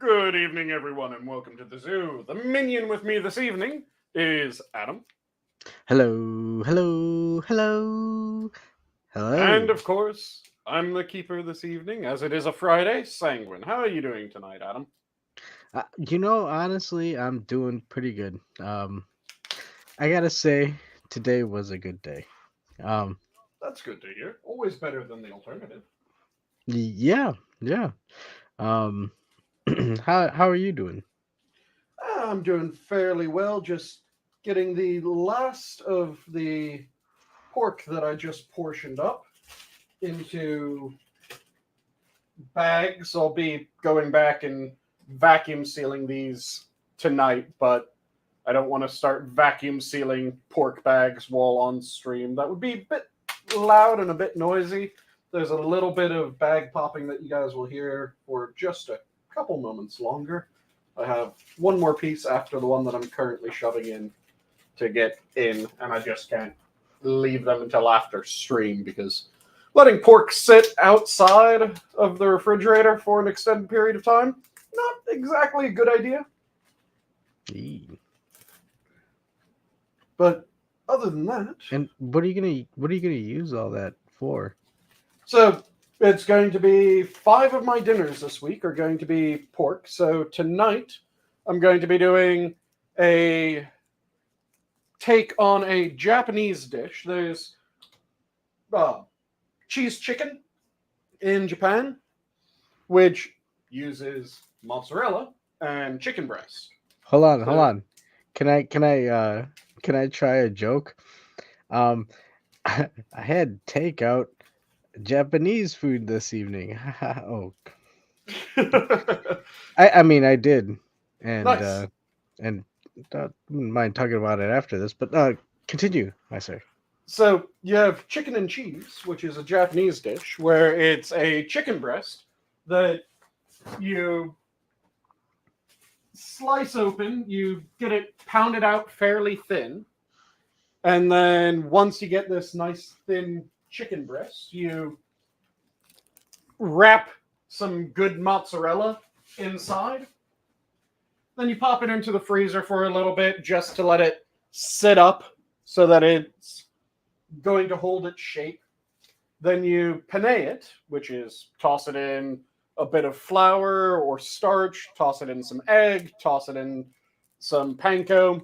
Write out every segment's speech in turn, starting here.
Good evening, everyone, and welcome to the zoo. The minion with me this evening is Adam. Hello, hello, hello, And hello. of course, I'm the keeper this evening, as it is a Friday. Sanguine, how are you doing tonight, Adam? Honestly, I'm doing pretty good. I gotta say, today was a good day. Um, That's good to hear. Always better than the alternative. yeah, yeah. Um, how are you doing? I'm doing fairly well, just getting the last of the pork that I just portioned up into bags. I'll be going back and vacuum sealing these tonight, but I don't want to start vacuum sealing pork bags while on stream. That would be a bit loud and a bit noisy. There's a little bit of bag popping that you guys will hear for just a couple moments longer. I have one more piece after the one that I'm currently shoving in to get in, and I just can't leave them until after stream because letting pork sit outside of the refrigerator for an extended period of time, not exactly a good idea. Eee. But other than that, And what are you gonna use all that for? so it's going to be 5 of my dinners this week are going to be pork. So tonight I'm going to be doing a take on a Japanese dish. There's cheese chicken in Japan, which uses mozzarella and chicken breast. Hold So on. Can I try a joke? Um, I had takeout Japanese food this evening. Oh, I mean I did, and nice. and wouldn't mind talking about it after this, but continue, my sir. So you have chicken and cheese, which is a Japanese dish where it's a chicken breast that you slice open, you get it pounded out fairly thin, and then once you get this nice thin chicken breast, you wrap some good mozzarella inside. Then you pop it into the freezer for a little bit just to let it sit up so that it's going to hold its shape. Then you penne it, which is toss it in a bit of flour or starch, toss it in some egg, toss it in some panko,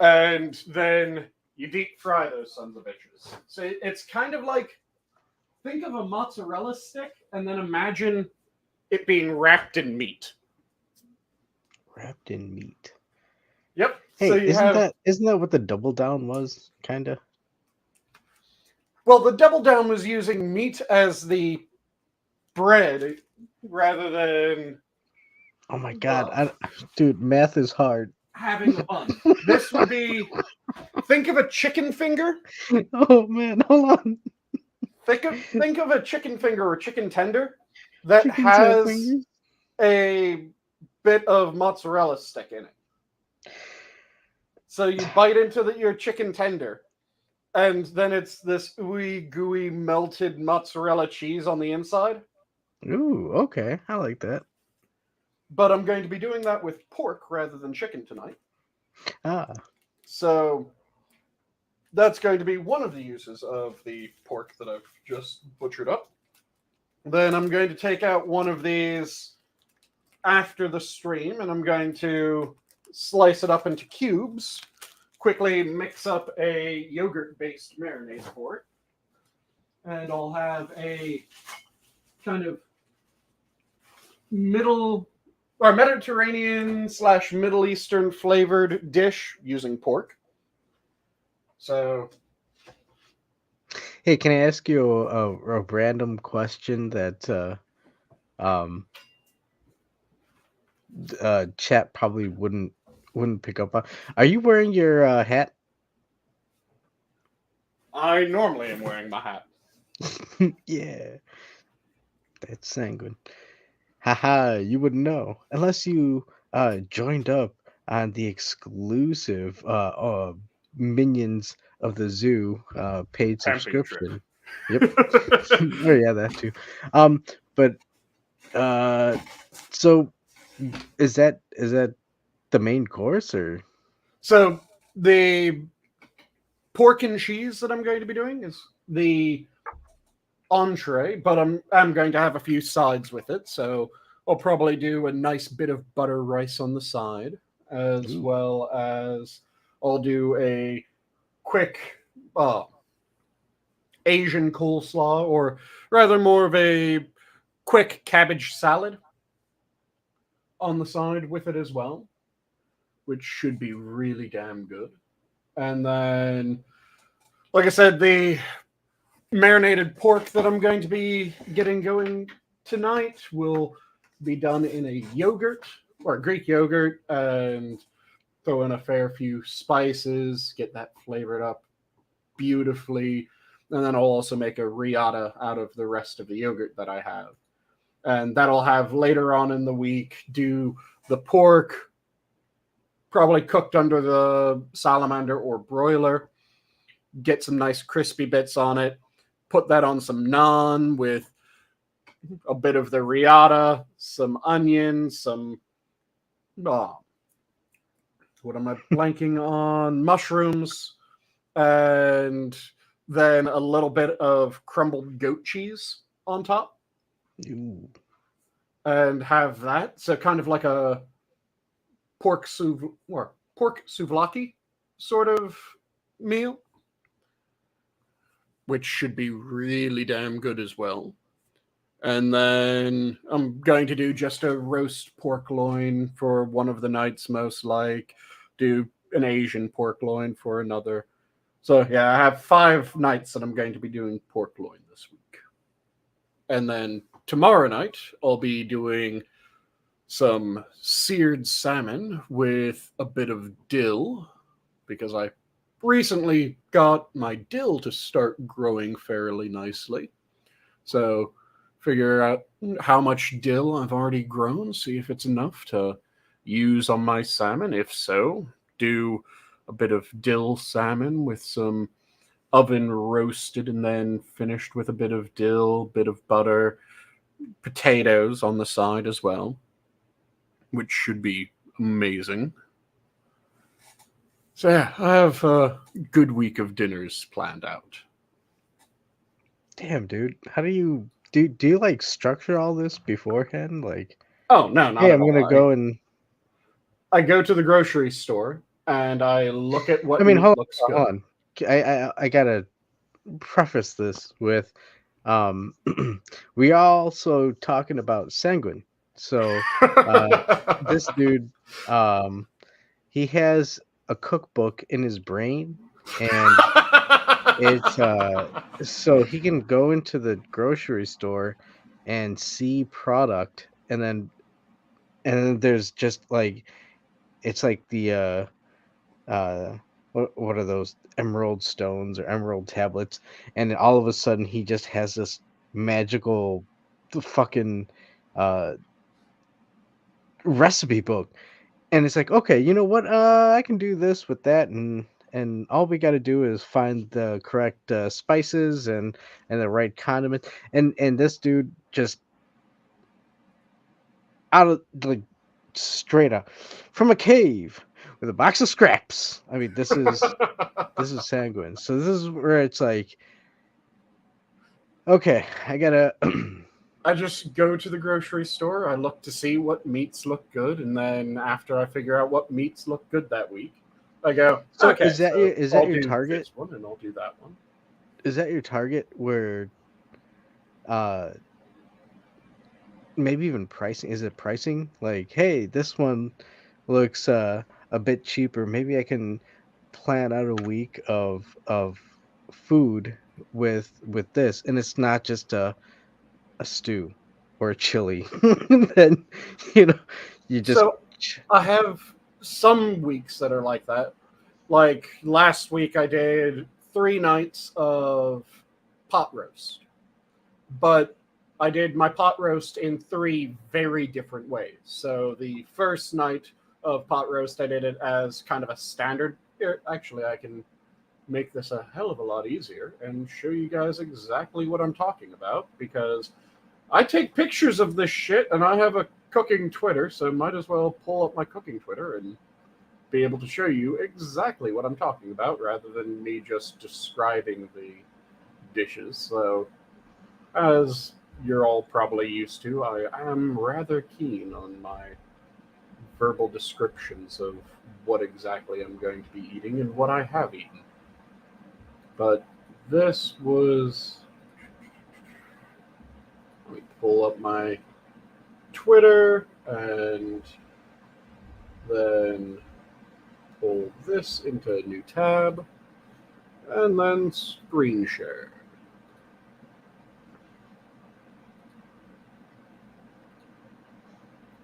and then you deep fry those sons of bitches. So it's kind of like think of a mozzarella stick and then imagine it being wrapped in meat. Wrapped in meat. Yep. So Hey, you isn't have, that what the double down was? Kinda. well, the double down was using meat as the bread rather than Oh my god, uh, dude, math is hard. having the bun. This would be, think of a chicken finger. Oh man, hold on. Think of a chicken finger or chicken tender that Chicken tail has fingers. a bit of mozzarella stick in it. So you bite into your chicken tender, and then it's this ooey gooey melted mozzarella cheese on the inside. Ooh, okay, I like that. But I'm going to be doing that with pork rather than chicken tonight. Ah, So that's going to be one of the uses of the pork that I've just butchered up. Then I'm going to take out one of these after the stream and I'm going to slice it up into cubes, quickly mix up a yogurt based marinade for it. And I'll have a kind of middle or Mediterranean / Middle Eastern flavored dish using pork. So hey, can I ask you a random question that um chat probably wouldn't pick up on? Are you wearing your hat? I normally am wearing my hat. Yeah, that's sanguine. Haha, you wouldn't know unless you joined up on the exclusive Minions of the Zoo paid Camping trip. subscription. Yep. Oh yeah, that too. But So is that the main course or? So the pork and cheese that I'm going to be doing is the entree, but I'm going to have a few sides with it. So I'll probably do a nice bit of butter rice on the side, as Ooh. well as I'll do a quick Asian coleslaw, or rather more of a quick cabbage salad on the side with it as well, which should be really damn good. And then, like I said, the marinated pork that I'm going to be getting going tonight will be done in a yogurt or Greek yogurt, and throw in a fair few spices, get that flavored up beautifully. And then I'll also make a riata out of the rest of the yogurt that I have. And that'll have later on in the week do the pork, probably cooked under the salamander or broiler, get some nice crispy bits on it, put that on some naan with a bit of the riata, some onions, some what am I blanking on? Mushrooms, and then a little bit of crumbled goat cheese on top, Ooh. and have that. So kind of like a pork souvlaki sort of meal, which should be really damn good as well. And then I'm going to do just a roast pork loin for one of the nights, most like. Do an Asian pork loin for another. So yeah, I have 5 nights that I'm going to be doing pork loin this week. And then tomorrow night, I'll be doing some seared salmon with a bit of dill, because I recently got my dill to start growing fairly nicely. So figure out how much dill I've already grown, see if it's enough to use on my salmon. If so, do a bit of dill salmon with some oven roasted and then finished with a bit of dill, bit of butter, potatoes on the side as well, which should be amazing. So yeah, I have a good week of dinners planned out. Damn, dude. How do you like structure all this beforehand? Like, Oh no, not hey, at I'm gonna all. go and I go to the grocery store and I look at I what mean, meat looks hold good. on. I gotta preface this with um we also talking about Sanguine. So this dude he has a cookbook in his brain, and it's so he can go into the grocery store and see product, and then there's just like it's like the what are those emerald stones or emerald tablets, and then all of a sudden he just has this magical fucking uh recipe book, and it's like, okay, you know what, I can do this with that, and all we got to do is find the correct spices and the right condiment, and this dude just out of like straight up from a cave with a box of scraps. I mean, this is Sanguine. So this is where it's like, okay, I gotta. I just go to the grocery store, I look to see what meats look good, and then after I figure out what meats look good that week, I go, So okay, so is that I'll your do target? this one and I'll do that one. Is that your target? Where uh maybe even pricing? Is it pricing? Like, hey, this one looks a bit cheaper. Maybe I can plan out a week of food with this, and it's not just a stew or a chili. Then you know you just So I have some weeks that are like that. Like last week, I did 3 nights of pot roast, but I did my pot roast in 3 very different ways. So the first night of pot roast, I did it as kind of a standard. Here, actually, I can make this a hell of a lot easier and show you guys exactly what I'm talking about, because I take pictures of this shit, and I have a cooking Twitter, so might as well pull up my cooking Twitter and be able to show you exactly what I'm talking about, rather than me just describing the dishes. So, as you're all probably used to, I am rather keen on my verbal descriptions of what exactly I'm going to be eating and what I have eaten. But this was... Let me pull up my Twitter and then pull this into a new tab and then screen share.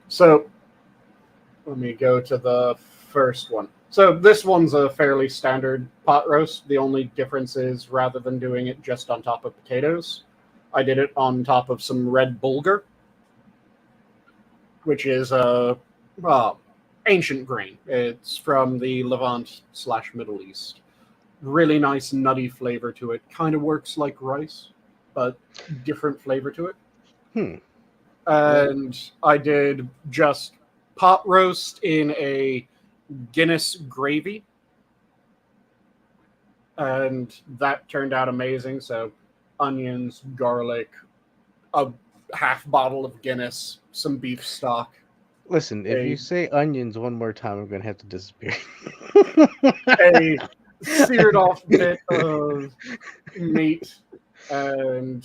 So let me go to the first one. So this one's a fairly standard pot roast. The only difference is rather than doing it just on top of potatoes, I did it on top of some red bulgur, which is a ancient grain. It's from the Levant/Middle East. Really nice nutty flavor to it. Kind of works like rice, but different flavor to it. And I did just pot roast in a Guinness gravy, and that turned out amazing. So onions, garlic, a half bottle of Guinness, some beef stock. Listen, if you say onions one more time, I'm going to have to disappear. A seared off bit of meat and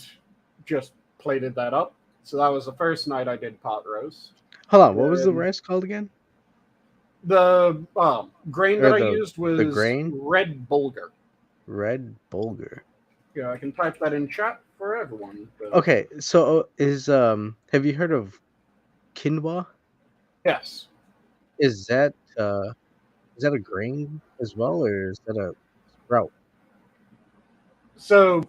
just plated that up. So that was the first night I did pot roast. Hold on, what was the rice called again? The grain that I used was the grain? red bulgur. Red bulgur. Yeah, I can type that in chat for everyone. But... Okay, so have you heard of quinoa? Yes. Is that a grain as well, or is that a sprout? So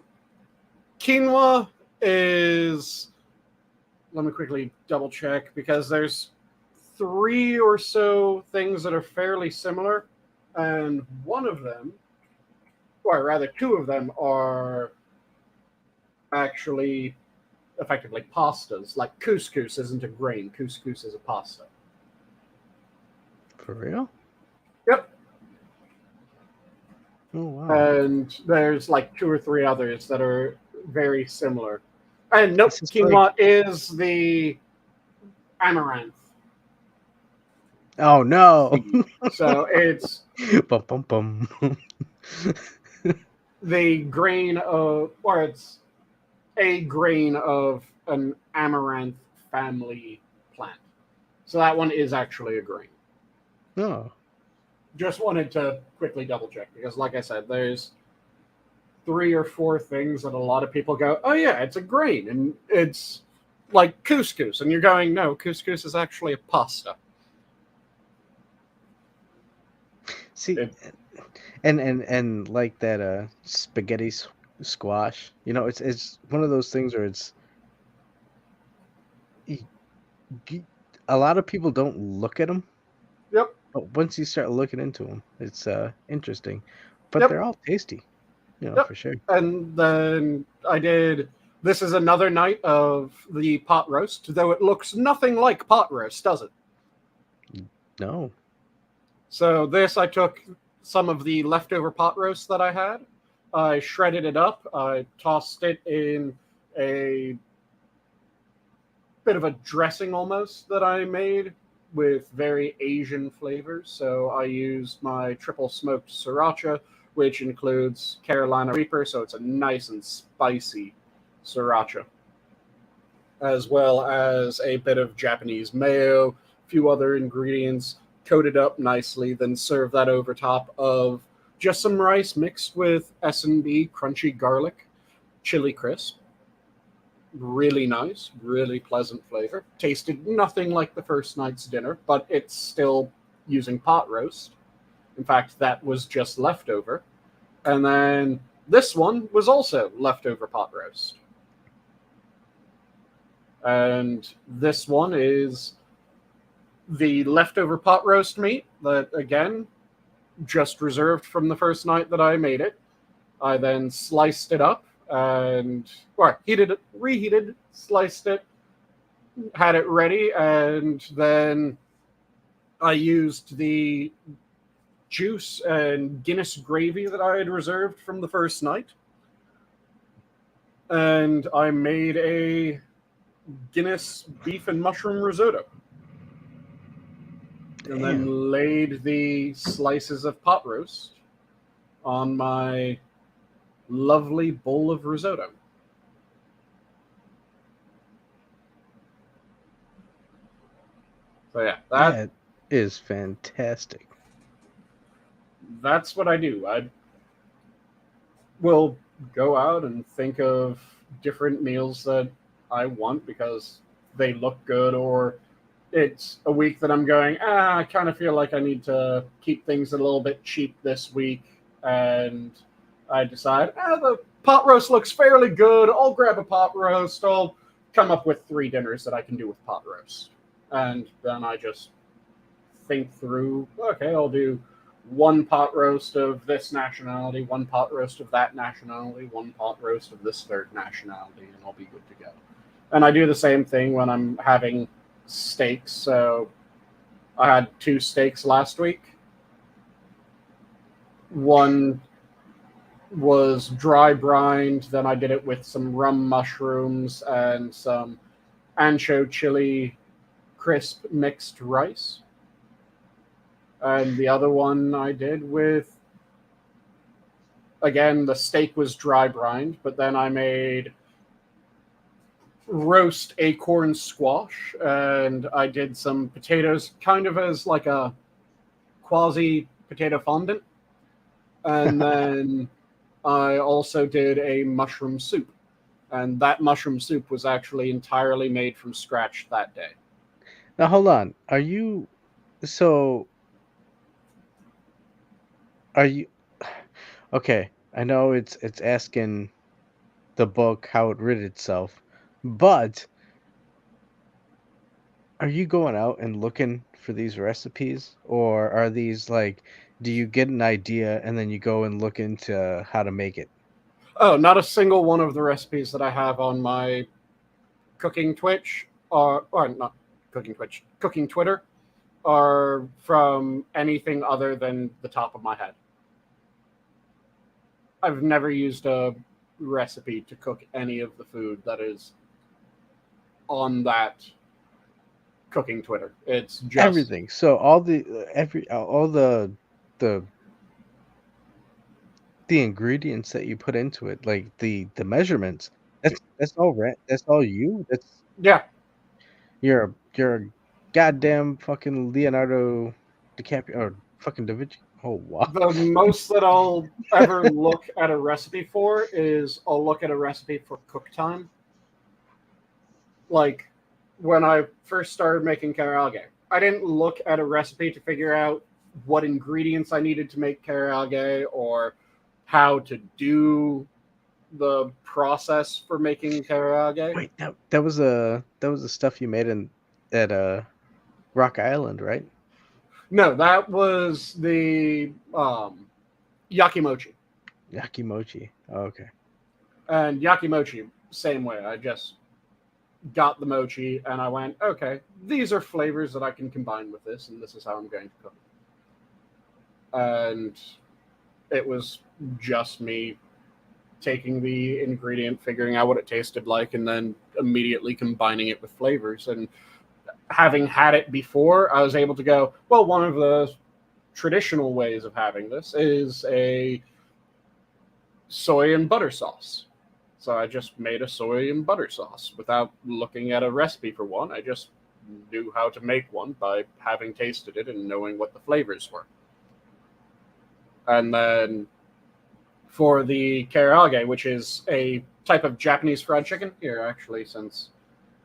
quinoa is, let me quickly double check, because there's 3 or so things that are fairly similar, and one of them, or rather 2 of them, are actually effectively pastas. Like couscous isn't a grain, couscous is a pasta. For real? Yep. Oh, wow. And there's like 2 or 3 others that are very similar. And nope, quinoa is the amaranth. Oh no! So it's bum, bum, bum. the grain of, or it's a grain of an amaranth family plant. So that one is actually a grain. Oh. Just wanted to quickly double check, because like I said, there's 3 or 4 things that a lot of people go, oh yeah, it's a grain, and it's like couscous, and you're going, no, couscous is actually a pasta. See, and like that spaghetti squash, you know, it's one of those things where it's a lot of people don't look at them. Yep. But once you start looking into them, it's interesting. But they're all tasty, you know, for sure. And then I did, this is another night of the pot roast, though it looks nothing like pot roast, does it? No. So this, I took some of the leftover pot roast that I had. I shredded it up. I tossed it in a bit of a dressing almost that I made with very Asian flavors. So I used my triple smoked sriracha, which includes Carolina Reaper, so it's a nice and spicy sriracha, as well as a bit of Japanese mayo, a few other ingredients, coated up nicely, then serve that over top of just some rice mixed with S&B crunchy garlic, chili crisp. Really nice, really pleasant flavor. Tasted nothing like the first night's dinner, but it's still using pot roast. In fact, that was just leftover. And then this one was also leftover pot roast. And this one is the leftover pot roast meat that, again, just reserved from the first night that I made it. I then sliced it up and heated it, reheated, sliced it, had it ready, and then I used the juice and Guinness gravy that I had reserved from the first night, and I made a Guinness beef and mushroom risotto. And then laid the slices of pot roast on my lovely bowl of risotto. So yeah, that is fantastic. That's what I do. I will go out and think of different meals that I want because they look good, or it's a week that I'm going, I kind of feel like I need to keep things a little bit cheap this week. And I decide, the pot roast looks fairly good. I'll grab a pot roast. I'll come up with 3 dinners that I can do with pot roast. And then I just think through, okay, I'll do 1 pot roast of this nationality, 1 pot roast of that nationality, 1 pot roast of this third nationality, and I'll be good to go. And I do the same thing when I'm having steaks. So I had 2 steaks last week. One was dry brined, then I did it with some rum mushrooms and some ancho chili crisp mixed rice. And the other one I did with, again, the steak was dry brined, but then I made roast acorn squash, and I did some potatoes kind of as like a quasi potato fondant. And then I also did a mushroom soup. And that mushroom soup was actually entirely made from scratch that day. Now, hold on. Are you... Okay, I know it's asking the book how it rid itself, but are you going out and looking for these recipes, or are these like, do you get an idea and then you go and look into how to make it? Oh, not a single one of the recipes that I have on my cooking Twitch, or not cooking Twitch, cooking Twitter, are from anything other than the top of my head. I've never used a recipe to cook any of the food that is on that cooking Twitter. It's just everything. So all the ingredients that you put into it, like the measurements, that's all that's all you. Yeah. You're a goddamn fucking Leonardo DiCaprio or fucking Da Vinci. Oh wow. The most that I'll ever look at a recipe for is I'll look at a recipe for cook time. Like when I first started making karaage, I didn't look at a recipe to figure out what ingredients I needed to make karaage or how to do the process for making karaage. Wait, that was the stuff you made at Rock Island, right? No, that was the yakimochi. Yakimochi. Oh, okay. And yakimochi, same way. I just got the mochi and I went, okay, these are flavors that I can combine with this, and this is how I'm going to cook it. And it was just me taking the ingredient, figuring out what it tasted like, and then immediately combining it with flavors. And having had it before, I was able to go, well, one of the traditional ways of having this is a soy and butter sauce. So I just made a soy and butter sauce without looking at a recipe for one. I just knew how to make one by having tasted it and knowing what the flavors were. And then for the karaage, which is a type of Japanese fried chicken, here actually, since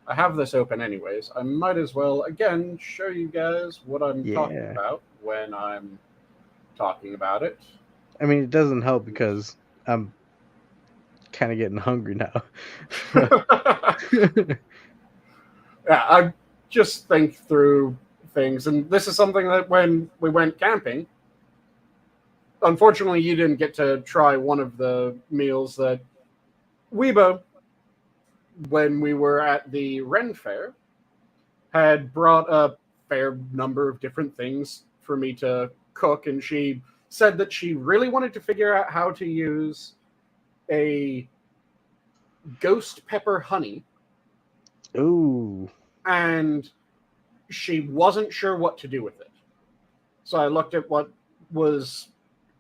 I have this open anyways, I might as well, again, show you guys what I'm talking about when I'm talking about it. I mean, it doesn't help because I'm kind of getting hungry now. Yeah, I just think through things, and this is something that when we went camping, unfortunately, you didn't get to try one of the meals that Weibo, when we were at the Ren Fair, had brought a fair number of different things for me to cook, and she said that she really wanted to figure out how to use a ghost pepper honey, Ooh. and she wasn't sure what to do with it. So I looked at what was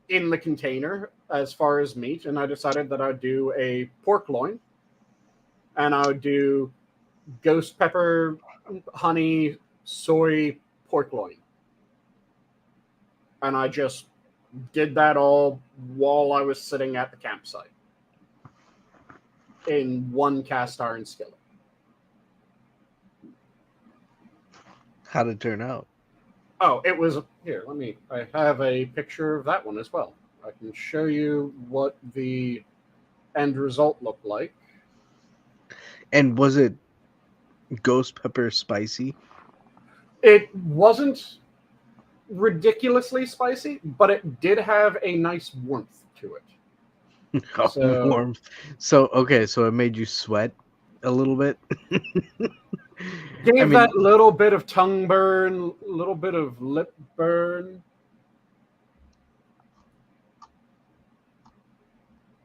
in the container as far as meat, and I decided that I'd do a pork loin, and I would do ghost pepper, honey, soy pork loin. And I just did that all while I was sitting at the campsite in one cast iron skillet. How'd it turn out? Oh, it was here. I have a picture of that one as well. I can show you what the end result looked like. And was it ghost pepper spicy? It wasn't ridiculously spicy, but it did have a nice warmth to it. So- Warmth. So okay, so it made you sweat a little bit. Gave that little bit of tongue burn, little bit of lip burn.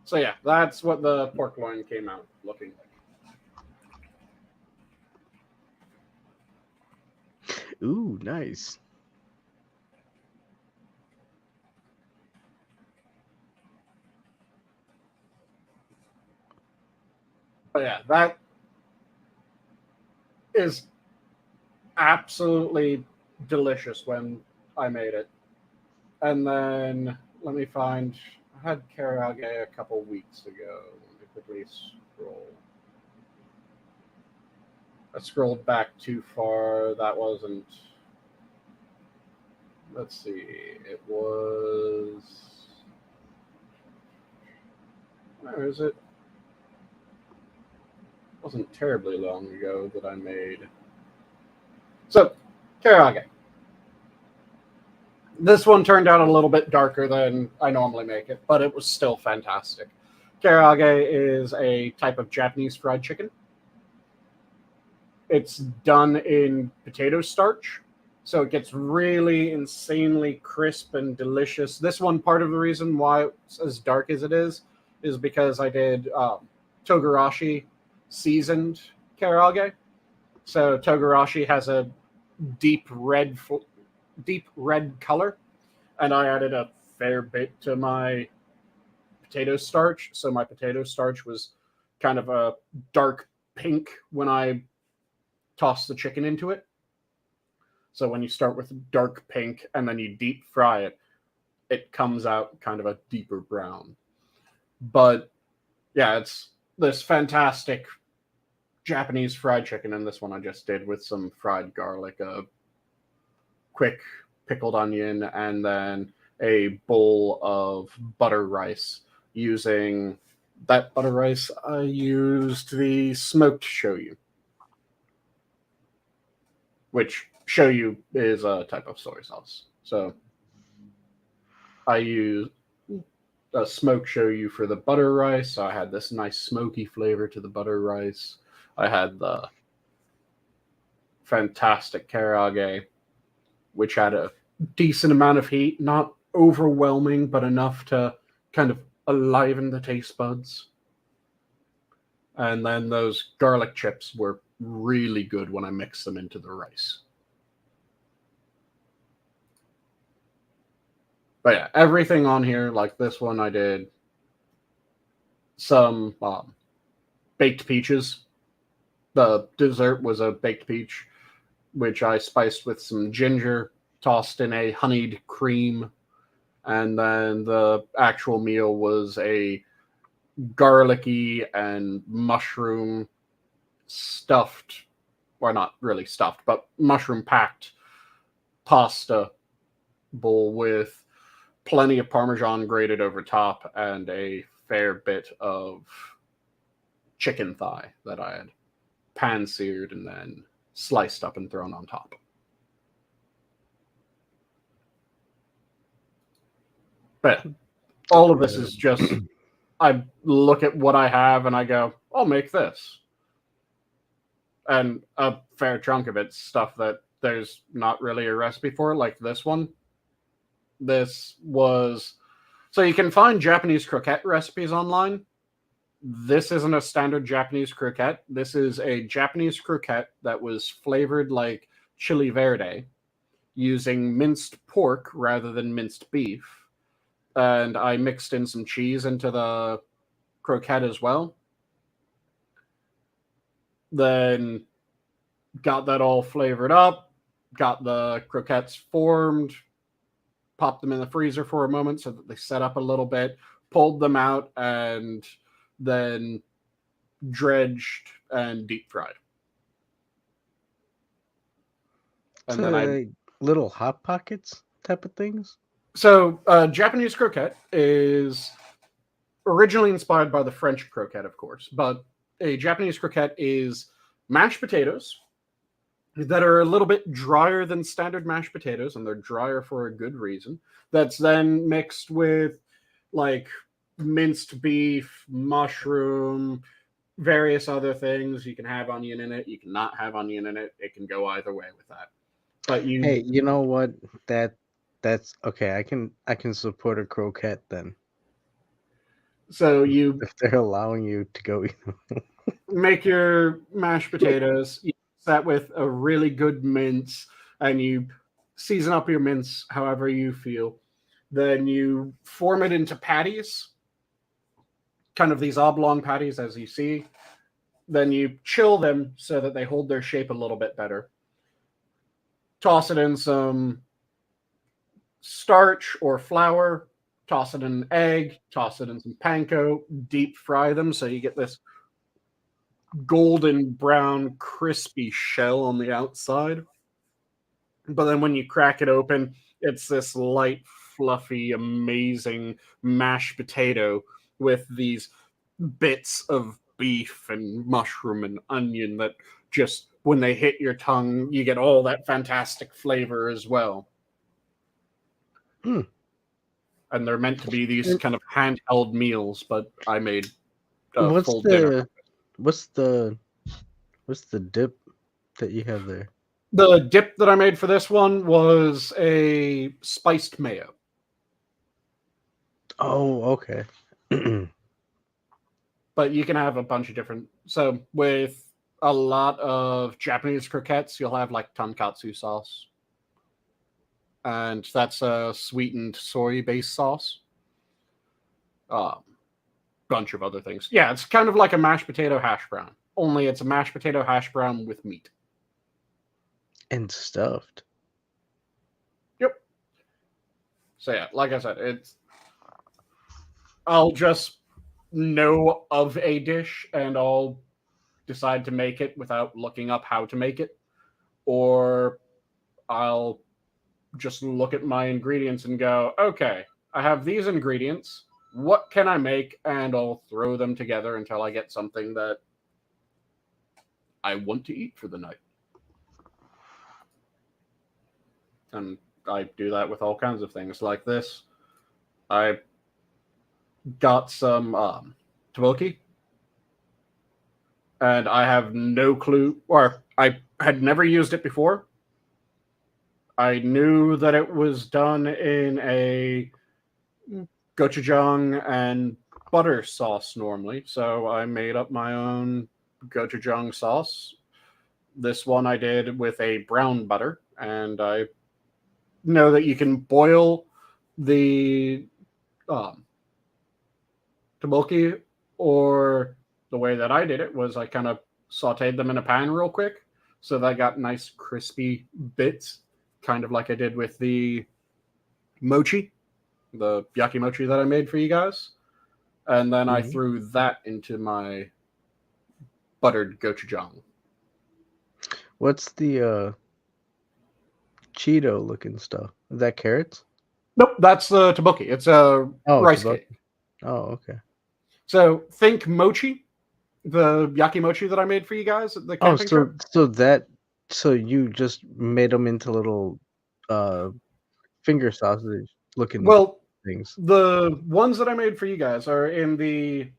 So yeah, that's what the pork loin came out looking like. Ooh, nice. But yeah, that is absolutely delicious when I made it. And then let me find. I had karaage a couple weeks ago. Let me quickly scroll. I scrolled back too far. That wasn't. Let's see. It was. Where is it? Wasn't terribly long ago that I made. So, karaage. This one turned out a little bit darker than I normally make it, but it was still fantastic. Karaage is a type of Japanese fried chicken. It's done in potato starch, so it gets really insanely crisp and delicious. This one, part of the reason why it's as dark as it is because I did togarashi seasoned karaage. So togarashi has a deep red color, and I added a fair bit to my potato starch. So my potato starch was kind of a dark pink when I tossed the chicken into it. So when you start with dark pink and then you deep fry it, it comes out kind of a deeper brown. But yeah, it's this fantastic Japanese fried chicken, and this one I just did with some fried garlic, a quick pickled onion, and then a bowl of butter rice. Using that butter rice, I used the smoked shoyu, which shoyu is a type of soy sauce. So I use a smoked shoyu for the butter rice. So I had this nice smoky flavor to the butter rice. I had the fantastic karaage, which had a decent amount of heat, not overwhelming, but enough to kind of enliven the taste buds. And then those garlic chips were really good when I mixed them into the rice. But yeah, everything on here, like this one, I did some baked peaches. The dessert was a baked peach, which I spiced with some ginger, tossed in a honeyed cream, and then the actual meal was a garlicky and mushroom stuffed, or not really stuffed, but mushroom packed pasta bowl with plenty of Parmesan grated over top and a fair bit of chicken thigh that I had pan seared and then sliced up and thrown on top. But all of this is just I look at what I have and I go, I'll make this. And a fair chunk of it's stuff that there's not really a recipe for, like this one. This was so you can find Japanese croquette recipes online. This isn't a standard Japanese croquette. This is a Japanese croquette that was flavored like chili verde using minced pork rather than minced beef. And I mixed in some cheese into the croquette as well. Then got that all flavored up, got the croquettes formed, popped them in the freezer for a moment so that they set up a little bit, pulled them out, and then dredged and deep fried. And So then like little hot pockets type of things. Japanese croquette is originally inspired by the French croquette, of course, but a Japanese croquette is mashed potatoes that are a little bit drier than standard mashed potatoes, and they're drier for a good reason. That's then mixed with like minced beef, mushroom, various other things. You can have onion in it, you can not have onion in it. It can go either way with that. But Hey, you know what? That's okay. I can support a croquette then so you if they're allowing you to go eat them. make your mashed potatoes, you mix that with a really good mince, and you season up your mince however you feel. Then you form it into patties, kind of these oblong patties as you see. Then you chill them so that they hold their shape a little bit better. Toss it in some starch or flour, toss it in an egg, toss it in some panko, deep fry them so you get this golden brown crispy shell on the outside. But then when you crack it open, it's this light, fluffy, amazing mashed potato with these bits of beef and mushroom and onion that just, when they hit your tongue, you get all that fantastic flavor as well. Mm. And they're meant to be these kind of handheld meals, but I made a What's full dinner. what's the dip that you have there? The dip that I made for this one was a spiced mayo. Oh, okay. But you can have a bunch of different. So with a lot of Japanese croquettes, you'll have like tonkatsu sauce, and that's a sweetened soy-based sauce. Bunch of other things. Yeah, it's kind of like a mashed potato hash brown, only it's a mashed potato hash brown with meat And stuffed. Yep. So yeah, like I said, I'll just know of a dish and I'll decide to make it without looking up how to make it, or I'll just look at my ingredients and go, okay, I have these ingredients. What can I make? And I'll throw them together until I get something that I want to eat for the night. And I do that with all kinds of things like this. I got some tteokbokki, and I have no clue, or I had never used it before. I knew that it was done in a gochujang and butter sauce normally, so I made up my own gochujang sauce. This one I did with a brown butter, and I know that you can boil the tteokbokki, or the way that I did it was I kind of sauteed them in a pan real quick so that I got nice crispy bits, kind of like I did with the mochi, the yaki mochi that I made for you guys. And then I threw that into my buttered gochujang. What's the Cheeto looking stuff? Is that carrots? Nope, that's the tteokbokki. It's a rice tteokbokki. cake. Oh, okay. So think mochi, the yaki mochi that I made for you guys at the camping trip. So you just made them into little finger sausage looking. Well, things. the ones that I made for you guys are in the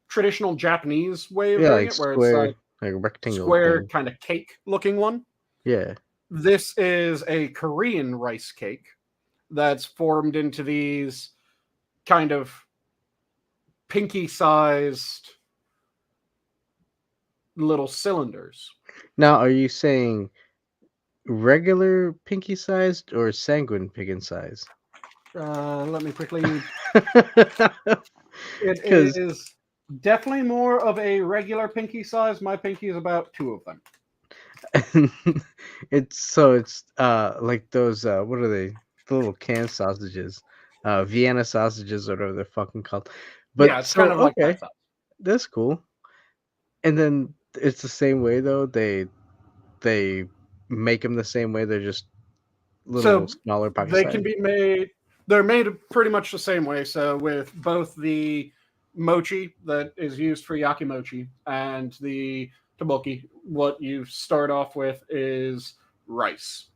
traditional Japanese way of Yeah, doing like it, where it's square, like like rectangle square thing. kind of cake looking one. Yeah. This is a Korean rice cake that's formed into these kind of pinky sized little cylinders. Now, are you saying regular pinky sized or sanguine pinky size? Let me quickly. It Because is definitely more of a regular pinky size. My pinky is about two of them. it's like those what are they? The little can sausages, Vienna sausages, or whatever they're fucking called. Yeah, But it's kind so of like okay, that size. that's cool. And then it's the same way though. They make them the same way. They're just little So smaller pocket they can size. be made. They're made pretty much the same way. So with both the mochi that is used for yakimochi and the taboki, what you start off with is rice.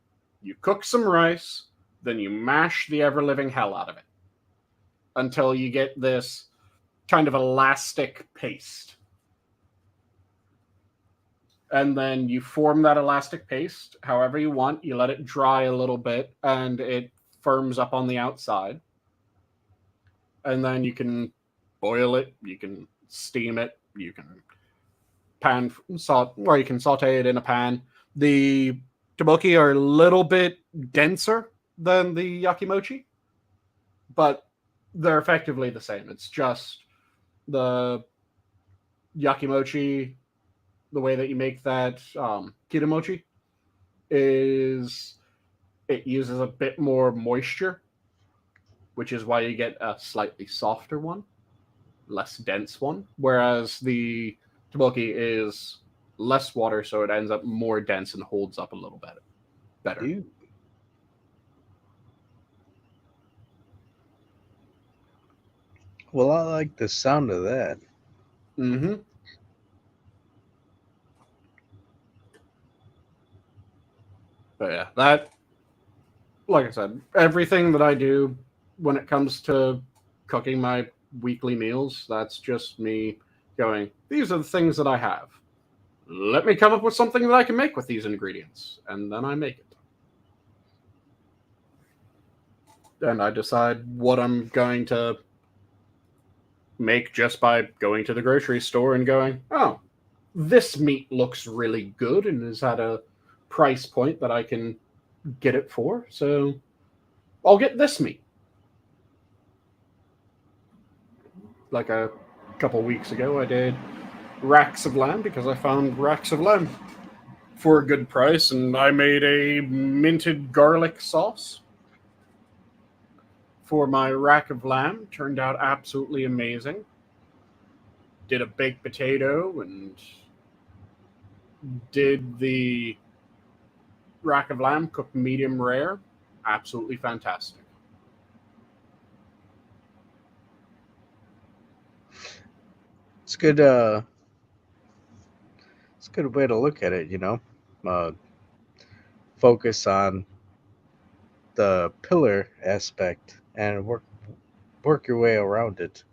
You cook some rice, then you mash the ever living hell out of it until you get this kind of elastic paste. And then you form that elastic paste however you want. You let it dry a little bit and it firms up on the outside. And then you can boil it, you can steam it, you can you can saute it in a pan. The taboki are a little bit denser than the yakimochi, but they're effectively the same. It's just the yakimochi, the way that you make that kiramochi, is it uses a bit more moisture, which is why you get a slightly softer one, less dense one. Whereas the taboki is less water, so it ends up more dense and holds up a little bit better. Ew. Well, I like the sound of that. Mm-hmm. But yeah, that, like I said, everything that I do when it comes to cooking my weekly meals, that's just me going, these are the things that I have. Let me come up with something that I can make with these ingredients. And then I make it. And I decide what I'm going to make just by going to the grocery store and going, oh, this meat looks really good and is at a price point that I can get it for. So I'll get this meat. Like a couple weeks ago, I did racks of lamb because I found racks of lamb for a good price, and I made a minted garlic sauce for my rack of lamb. Turned out absolutely amazing. Did a baked potato and did the rack of lamb cooked medium rare. Absolutely fantastic. It's good. It's a good way to look at it. Uh, focus on the pillar aspect and work your way around it.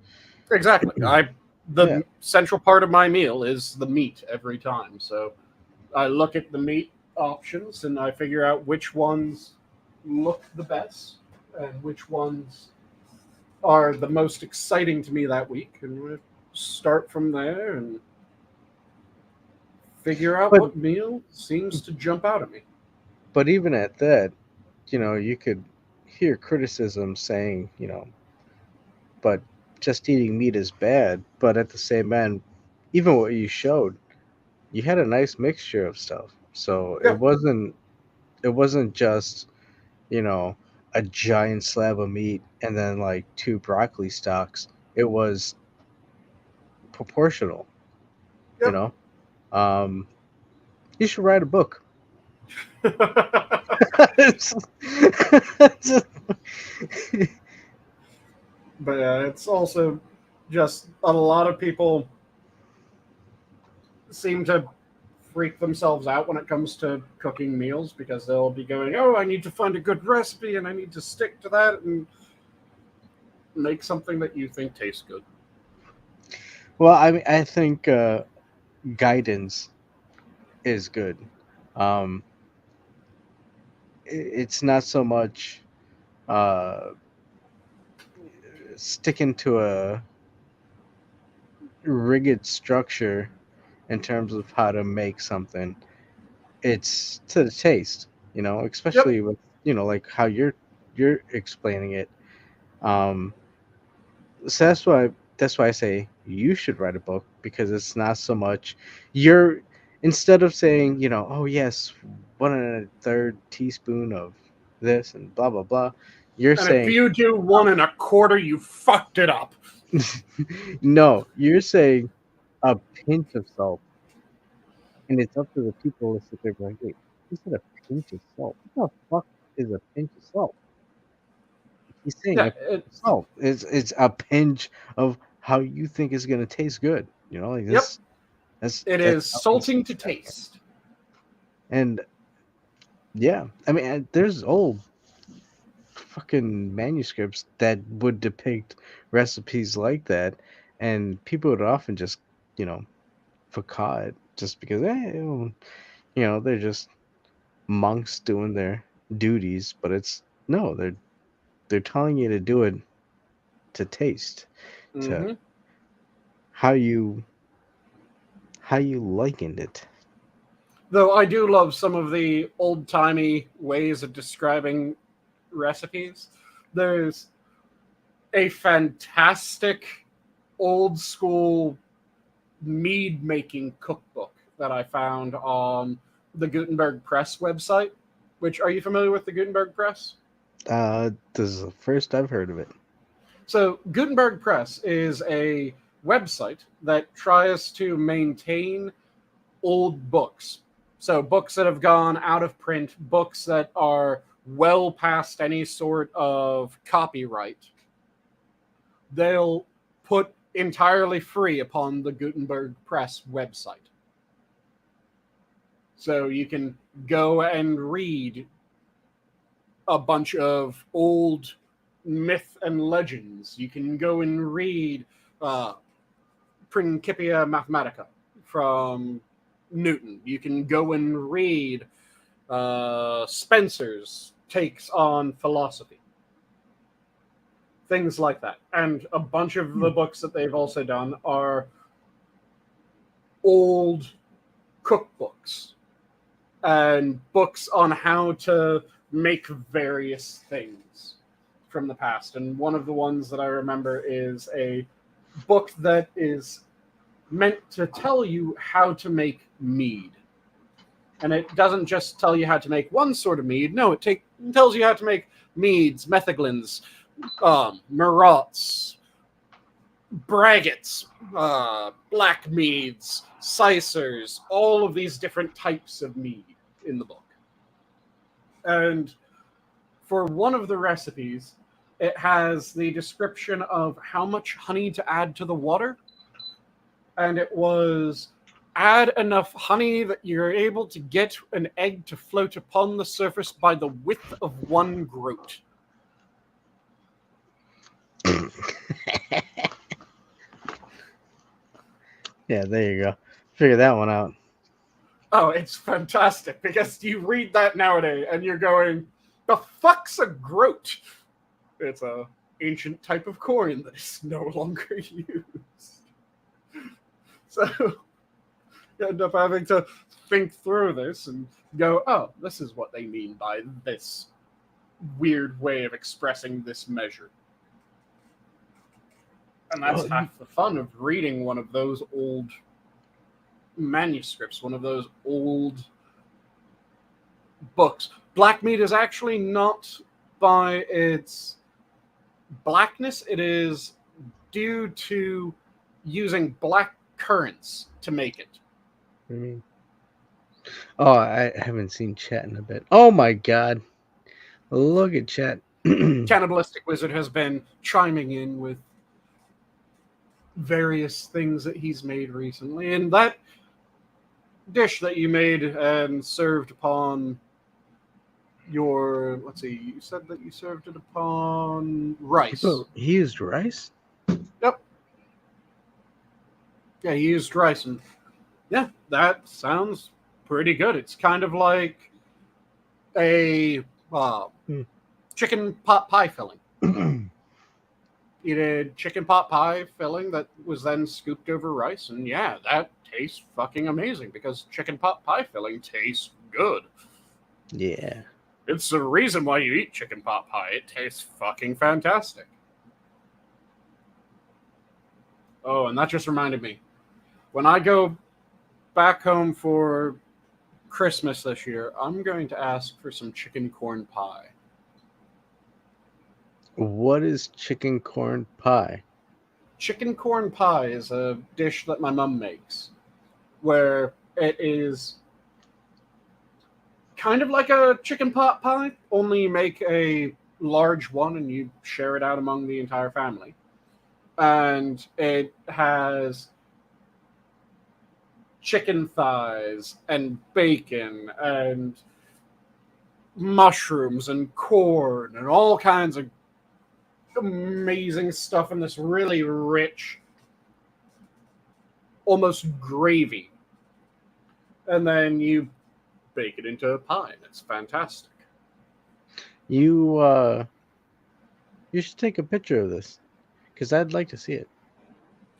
Exactly. Yeah. The central part of my meal is the meat every time. So I look at the meat options and I figure out which ones look the best and which ones are the most exciting to me that week, and we start from there and figure out But what meal seems to jump out at me. but even at that, you could hear criticism saying, but just eating meat is bad. But at the same end, even what you showed, you had a nice mixture of stuff. So it Yeah, wasn't just, you know, a giant slab of meat and then like two broccoli stalks. It was proportional, you yep. know. Um, you should write a book. It's- it's- But it's also just a lot of people seem to freak themselves out when it comes to cooking meals because they'll be going, oh, I need to find a good recipe and I need to stick to that and make something that you think tastes good. Well, I mean, I think guidance is good. Um, it's not so much uh, sticking to a rigid structure in terms of how to make something. It's to the taste, Yep. especially with like how you're explaining it. Um, so that's why I say you should write a book, because it's not so much you're instead of saying, oh yes, 1 1/3 teaspoon of this and blah blah blah, you're And if saying you do 1 1/4, you fucked it up. no, you're saying a pinch of salt, and it's up to the people to sit there going, wait, you said a pinch of salt? What the fuck is a pinch of salt? He's saying Yeah, a pinch of salt. It's a pinch of how you think is gonna taste good. Like yep. this. That's It that's is how he's salting to expressing it. taste. And yeah, I mean, there's old fucking manuscripts that would depict recipes like that, and people would often just, you know, facade it just because, they're just monks doing their duties. But it's no, they're telling you to do it to taste, to Mm-hmm. how you likened it. Though I do love some of the old-timey ways of describing recipes. There's a fantastic old-school mead-making cookbook that I found on the Gutenberg Press website. Which, are you familiar with the Gutenberg Press? This is the first I've heard of it. So, Gutenberg Press is a website that tries to maintain old books. So, books that have gone out of print, books that are well past any sort of copyright, they'll put entirely free upon the Gutenberg Press website. So, you can go and read a bunch of old myth and legends. You can go and read Principia Mathematica from Newton. You can go and read Spencer's takes on philosophy. Things like that. And a bunch of the books that they've also done are old cookbooks and books on how to make various things from the past. And one of the ones that I remember is a book that is meant to tell you how to make mead. And it doesn't just tell you how to make one sort of mead. No, it tells you how to make meads, metheglins, marots, braggots, black meads, sicers, all of these different types of mead in the book. And for one of the recipes, it has the description of how much honey to add to the water. And it was add enough honey that you're able to get an egg to float upon the surface by the width of one groat. Yeah, there you go. Figure that one out. Oh, it's fantastic because you read that nowadays and you're going, the fuck's a groat? It's a ancient type of coin that is no longer used. So you end up having to think through this and go, oh, this is what they mean by this weird way of expressing this measure. And that's half the fun of reading one of those old manuscripts, one of those old books. Black meat is actually not by its blackness, it is due to using black currants to make it. What do you mean? Oh, I haven't seen chat in a bit. Oh my god. Look at chat. Cannibalistic Wizard has been chiming in with various things that he's made recently, and that dish that you made and served upon your. Let's see. You said that you served it upon rice. He used rice? Yep. Yeah, you used rice, and yeah, that sounds pretty good. It's kind of like a chicken pot pie filling. You did chicken pot pie filling that was then scooped over rice, and yeah, that tastes fucking amazing because chicken pot pie filling tastes good. Yeah. It's the reason why you eat chicken pot pie. It tastes fucking fantastic. Oh, and that just reminded me. When I go back home for Christmas this year, I'm going to ask for some chicken corn pie. What is chicken corn pie? Chicken corn pie is a dish that my mom makes where it is kind of like a chicken pot pie, only you make a large one and you share it out among the entire family. And it has chicken thighs and bacon and mushrooms and corn and all kinds of amazing stuff in this really rich, almost gravy. And then you bake it into a pie, and it's fantastic. You should take a picture of this because I'd like to see it.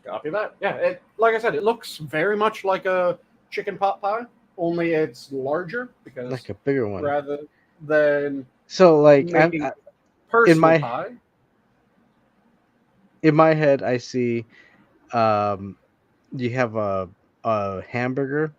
Copy that. Yeah, like I said, it looks very much like a chicken pot pie, only it's larger because Like a bigger one. rather than So like making in personal pie. my head I see you have a hamburger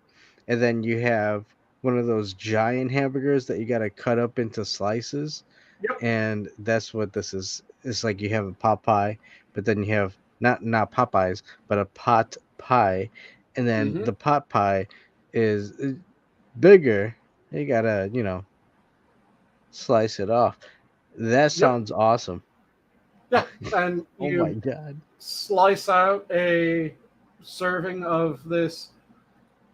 and then you have one of those giant hamburgers that you got to cut up into slices. Yep. And that's what this is. It's like you have a pot pie, but then you have not Popeyes, but a pot pie, and then Mm-hmm. the pot pie is bigger. You gotta slice it off. That Yep. sounds awesome. Yeah, and Oh my you god. slice out a serving of this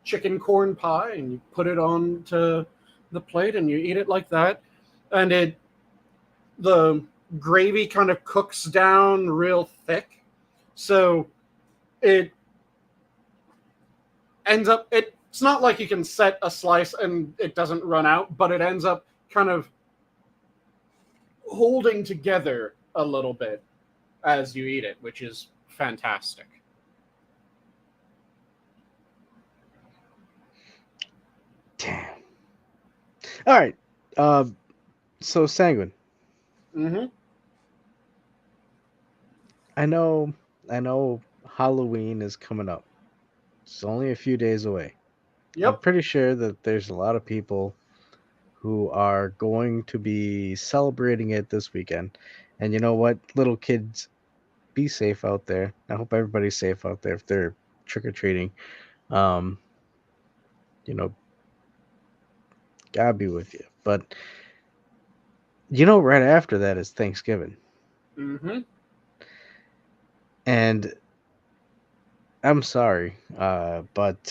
chicken corn pie and you put it onto the plate and you eat it like that, and the gravy kind of cooks down real thick, so it ends up, it's not like you can set a slice and it doesn't run out, but it ends up kind of holding together a little bit as you eat it, which is fantastic. Damn. All right. So Sanguine. Mm-hmm. I know Halloween is coming up. It's only a few days away. I'm Yep. pretty sure that there's a lot of people who are going to be celebrating it this weekend. And you know what, little kids, be safe out there. I hope everybody's safe out there if they're trick or treating. Um, you know, God be with you. But right after that is Thanksgiving. Mm-hmm. And I'm sorry, but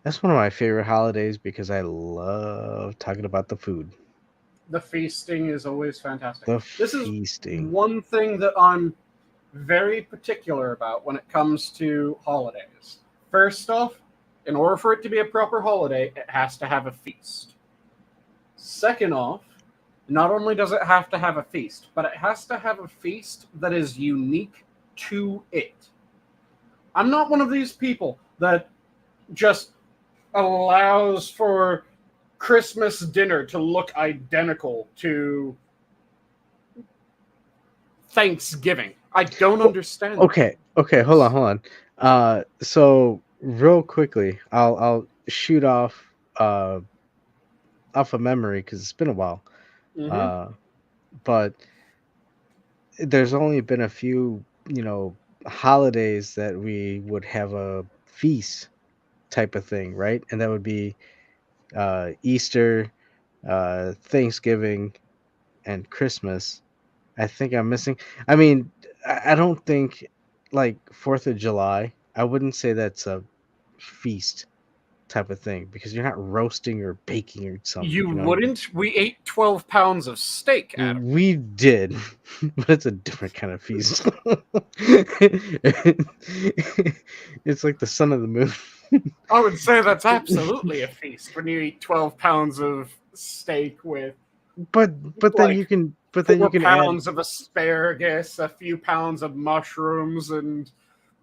that's one of my favorite holidays because I love talking about the food. The feasting is always fantastic. The This is feasting. one thing that I'm very particular about when it comes to holidays. First off, in order for it to be a proper holiday, it has to have a feast. Second off, not only does it have to have a feast, but it has to have a feast that is unique to it. I'm not one of these people that just allows for Christmas dinner to look identical to Thanksgiving. I don't understand. Okay, hold on. So real quickly, I'll shoot off of memory because it's been a while. Mm-hmm. Uh, but there's only been a few, holidays that we would have a feast type of thing, right? And that would be Easter, Thanksgiving, and Christmas. I think I'm missing. I mean, I don't think like 4th of July, I wouldn't say that's a feast type of thing because you're not roasting or baking or something. You You know, wouldn't? We ate 12 pounds of steak, Adam. we did, but it's a different kind of feast. It's like the sun and the moon. I would say that's absolutely a feast when you eat 12 pounds of steak with But then you like can 4 add pounds of asparagus, a few pounds of mushrooms, and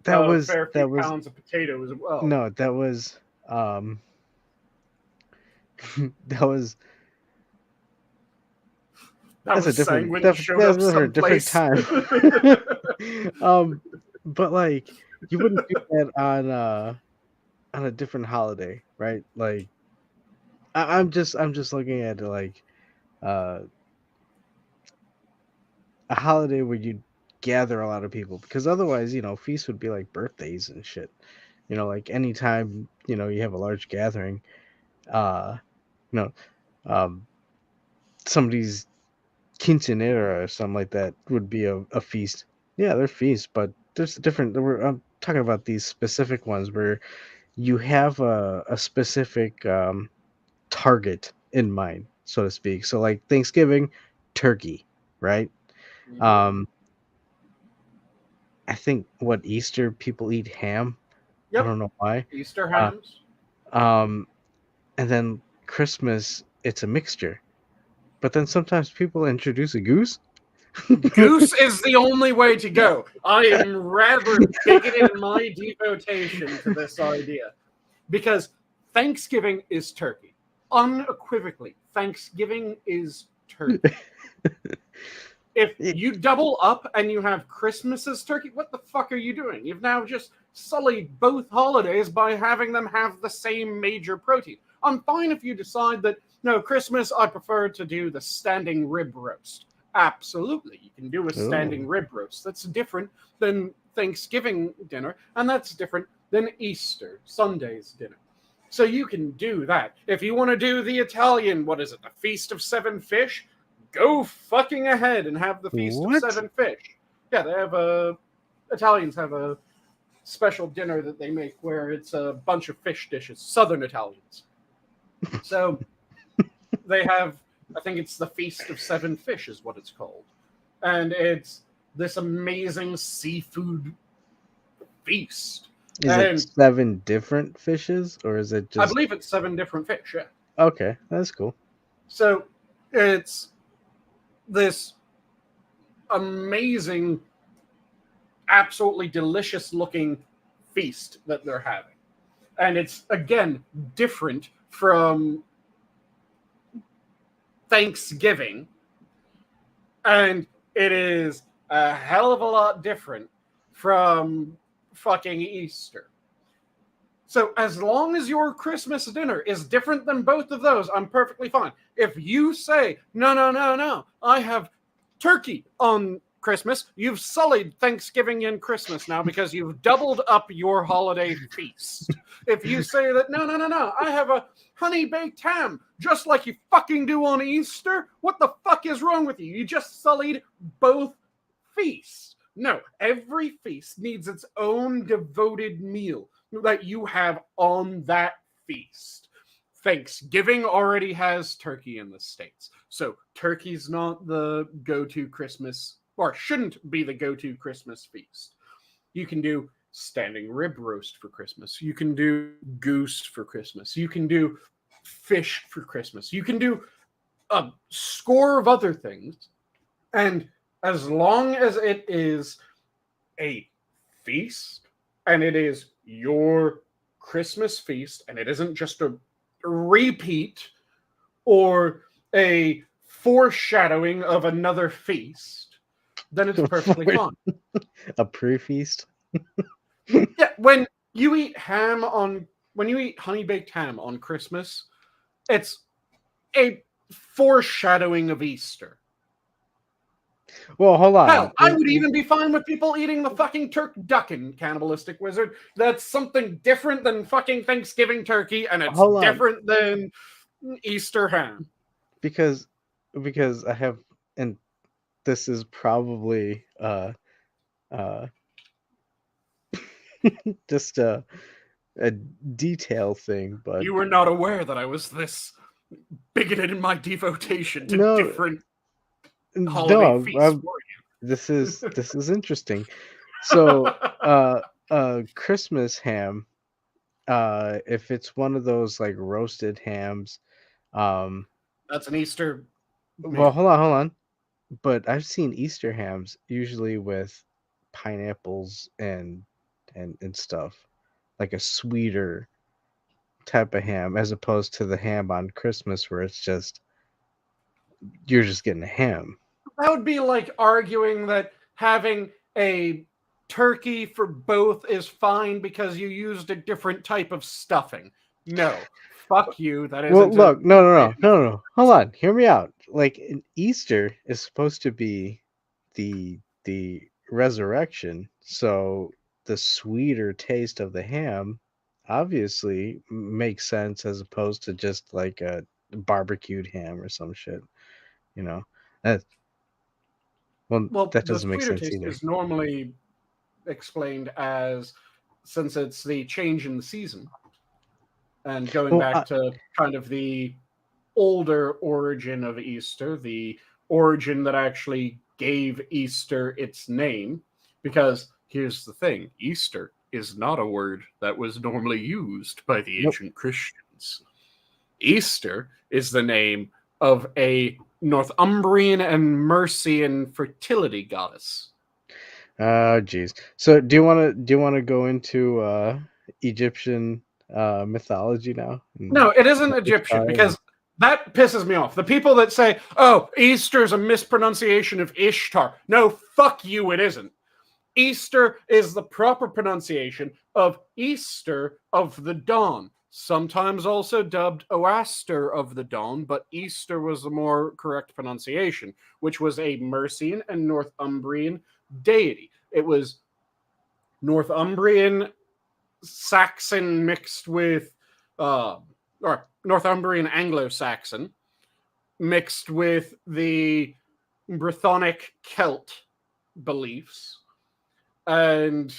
that a was fair few pounds of potatoes as well. no, that was that was That that's a was different Sanguine showed that's up a different someplace. time. But like you wouldn't do that on a different holiday, right? Like I'm just looking at it like uh a holiday where you gather a lot of people because otherwise, feasts would be like birthdays and shit. Like anytime, you have a large gathering, uh, you know, um, somebody's quinceanera or something like that would be a feast. Yeah, they're feasts, but there's different. I'm talking about these specific ones where you have a specific target in mind, so to speak. So like Thanksgiving, turkey, right? Um, I think what Easter people eat ham. I Yep, don't know why. Easter Uh, hams. um, and then Christmas, it's a mixture. But then sometimes people introduce a goose. Goose is the only way to go. I am rather bigoted in my devotation to this idea because Thanksgiving is turkey. Unequivocally, Thanksgiving is turkey. If you double up and you have Christmas as turkey, what the fuck are you doing? You've now just sullied both holidays by having them have the same major protein. I'm fine if you decide that, no, Christmas, I prefer to do the standing rib roast. Absolutely. You can do a standing Oh, rib roast. That's different than Thanksgiving dinner, and that's different than Easter, Sunday's dinner. So you can do that. If you want to do the Italian, what is it, the Feast of Seven Fish? Go fucking ahead and have the Feast of what? Seven Fish. Yeah, they have a Italians have a special dinner that they make where it's a bunch of fish dishes, Southern Italians. So they have, I think it's the Feast of Seven Fish is what it's called, and it's this amazing seafood feast. Is it And 7 different fishes or is it I just believe it's seven different fish. Yeah. okay? That's cool. So it's this amazing, absolutely delicious looking feast that they're having. And it's, again, different from Thanksgiving. And it is a hell of a lot different from fucking Easter. So as long as your Christmas dinner is different than both of those, I'm perfectly fine. If you say, no, no, no, no, I have turkey on Christmas, you've sullied Thanksgiving and Christmas now because you've doubled up your holiday feast. If you say that, no, no, no, no, I have a honey baked ham, just like you fucking do on Easter, what the fuck is wrong with you? You just sullied both feasts. No, every feast needs its own devoted meal that you have on that feast. Thanksgiving already has turkey in the States. So turkey's not the go-to Christmas, or shouldn't be the go-to Christmas feast. You can do standing rib roast for Christmas. You can do goose for Christmas. You can do fish for Christmas. You can do a score of other things. And as long as it is a feast and it is your Christmas feast and it isn't just a repeat or a foreshadowing of another feast, then it's perfectly fine. A pre-feast. Yeah, when you eat honey baked ham on Christmas, it's a foreshadowing of Easter. Well, hold Hell, on. I would even be fine with people eating the fucking duck in Cannibalistic Wizard. That's something different than fucking Thanksgiving turkey, and it's Hold on, different than Easter ham. because I have, and this is probably uh Just a detail thing, but You were not aware that I was this bigoted in my devotion to no, different holiday no. feasts, were This is interesting. you? So, Christmas ham. If it's one of those like roasted hams, um, That's an Easter well, meal. hold on. But I've seen Easter hams usually with pineapples and stuff, like a sweeter type of ham, as opposed to the ham on Christmas where it's just you're just getting a ham. That would be like arguing that having a turkey for both is fine because you used a different type of stuffing. No. Fuck you. That Well, isn't a look, no, no, way no, to no, make no, no. Hold on, hear me out. Like Easter is supposed to be the resurrection, so the sweeter taste of the ham obviously makes sense as opposed to just like a barbecued ham or some shit. You know, that well, Well, that the doesn't make sweeter sense taste either. is normally explained as since it's the change in the season and going Well, back to kind of the older origin of Easter, the origin that actually gave Easter its name. Because here's the thing, Easter is not a word that was normally used by the nope. ancient Christians. Easter is the name of a Northumbrian and Mercian fertility goddess. Oh, geez. So, do you want to go into Egyptian mythology now? And No, it isn't Egyptian Ishtar and- because that pisses me off. The people that say, oh, Easter's a mispronunciation of Ishtar. No, fuck you, it isn't. Easter is the proper pronunciation of Easter of the Dawn, sometimes also dubbed Oaster of the Dawn, but Easter was the more correct pronunciation, which was a Mercian and Northumbrian deity. It was Northumbrian Saxon mixed with, or Northumbrian Anglo-Saxon mixed with the Brythonic Celt beliefs. And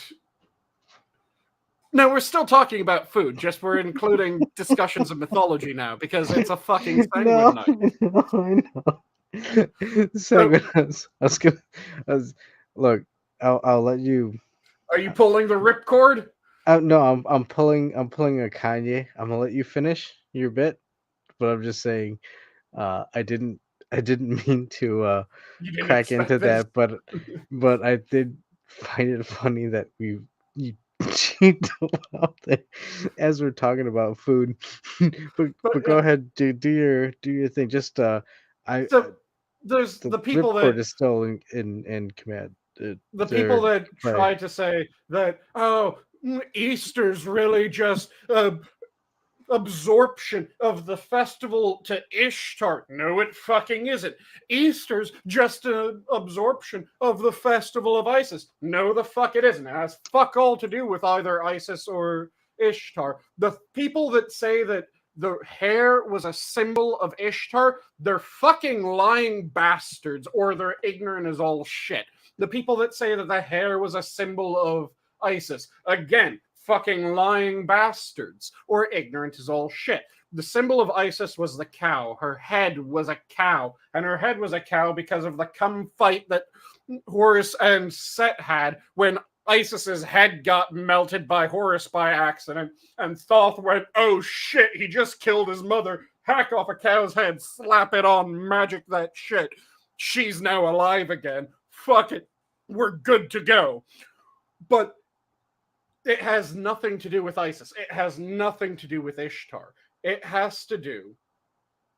no, we're still talking about food, just we're including discussions of mythology now because it's a fucking sanguine No, night. no, I know. So, Sanguine. I was gonna. I was, look, I'll let you. are you pulling the ripcord? No, I'm pulling a Kanye. I'm gonna let you finish your bit, but I'm just saying. I didn't mean to You didn't crack into expect this. that, but I did find it funny that you cheat about it as we're talking about food. But but go yeah, ahead, do your thing. Just I so there's the the people ripcord that is still in command. the people They're that play. try to say that Easter's really just absorption of the festival to Ishtar. No, it fucking isn't. Easter's just an absorption of the festival of Isis. No, the fuck it isn't. It has fuck all to do with either Isis or Ishtar. The people that say that the hair was a symbol of Ishtar, they're fucking lying bastards, or they're ignorant as all shit. The people that say that the hair was a symbol of ISIS, again, fucking lying bastards, or ignorant as all shit. The symbol of Isis was the cow. Her head was a cow, and her head was a cow because of the cum fight that Horus and Set had when Isis's head got melted by Horus by accident, and Thoth went, oh shit, he just killed his mother. Hack off a cow's head, slap it on, magic that shit. She's now alive again. Fuck it. We're good to go. But it has nothing to do with Isis. It has nothing to do with Ishtar. It has to do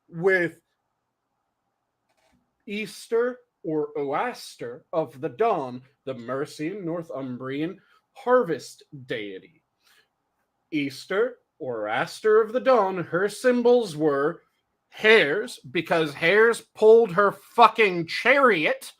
with Easter or Oaster of the Dawn, the Mercian Northumbrian harvest deity. Easter or Oaster of the Dawn, her symbols were hares, because hares pulled her fucking chariot,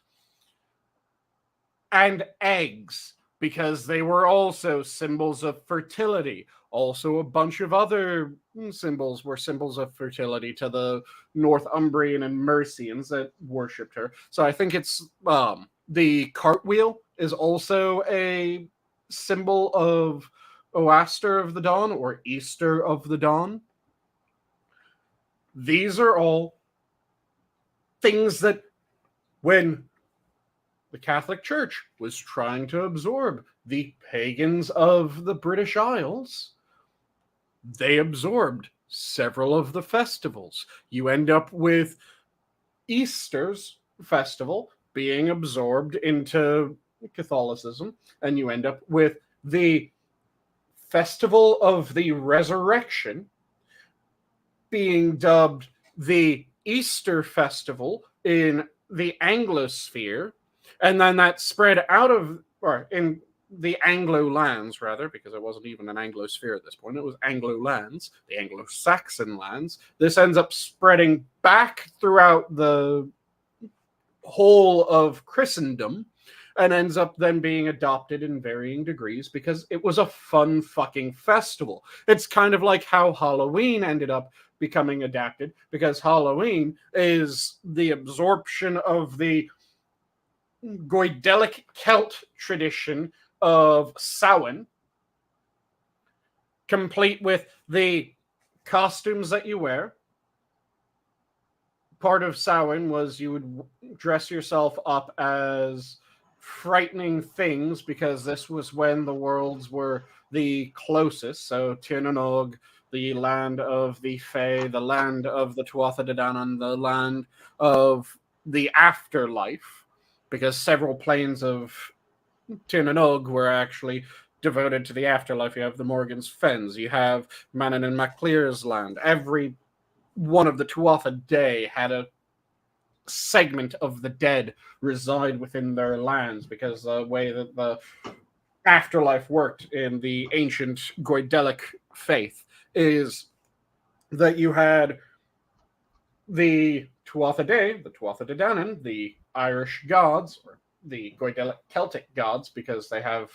and eggs, because they were also symbols of fertility. Also, a bunch of other symbols were symbols of fertility to the Northumbrian and Mercians that worshipped her. So I think it's the cartwheel is also a symbol of Oaster of the Dawn or Easter of the Dawn. These are all things that when the Catholic Church was trying to absorb the pagans of the British Isles, they absorbed several of the festivals. You end up with Easter's festival being absorbed into Catholicism, and you end up with the Festival of the Resurrection being dubbed the Easter Festival in the Anglosphere, and then that spread out of, or in the Anglo lands, rather, because it wasn't even an Anglosphere at this point, it was Anglo lands, the Anglo-Saxon lands. This ends up spreading back throughout the whole of Christendom, and ends up then being adopted in varying degrees because it was a fun fucking festival. It's kind of like how Halloween ended up becoming adapted, because Halloween is the absorption of the Goidelic Celt tradition of Samhain, complete with the costumes that you wear. Part of Samhain was you would dress yourself up as frightening things, because this was when the worlds were the closest. So Tirnanog, the land of the Fae, the land of the Tuatha De Danann, the land of the afterlife, because several planes of Tirnanog were actually devoted to the afterlife. You have the Morgan's Fens, you have Manon and Maclear's land. Every one of the Tuatha De had a segment of the dead reside within their lands, because the way that the afterlife worked in the ancient Goidelic faith is that you had the Tuatha De, the Tuatha De Danann, the Irish gods, or the Goidelic Celtic gods, because they have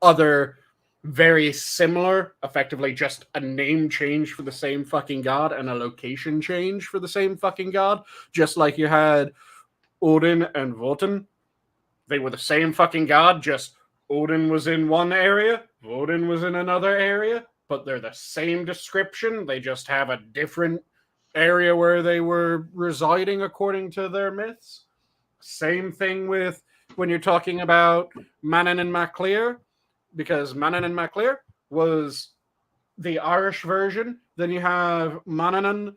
other very similar, effectively just a name change for the same fucking god and a location change for the same fucking god. Just like you had Odin and Wotan. They were the same fucking god, just Odin was in one area, Wotan was in another area, but they're the same description. They just have a different area where they were residing according to their myths. Same thing with when you're talking about Manon and Maclear, because Manon and Maclear was the Irish version. Then you have Manannán,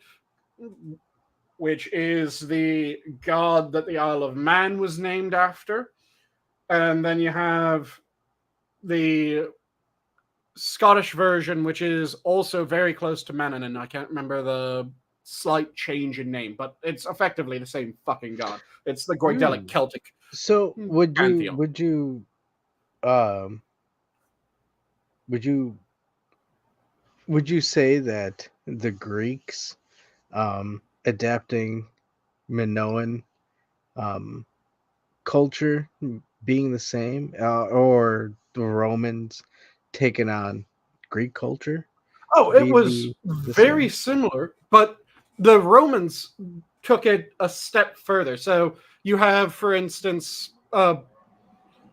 which is the god that the Isle of Man was named after. And then you have the Scottish version, which is also very close to Manannán. I can't remember the slight change in name, but it's effectively the same fucking god. It's the Goidelic Celtic. So pantheon. would you say that the Greeks adapting Minoan culture being the same, or the Romans taking on Greek culture? Oh, it was very similar, but the Romans took it a step further. So you have, for instance,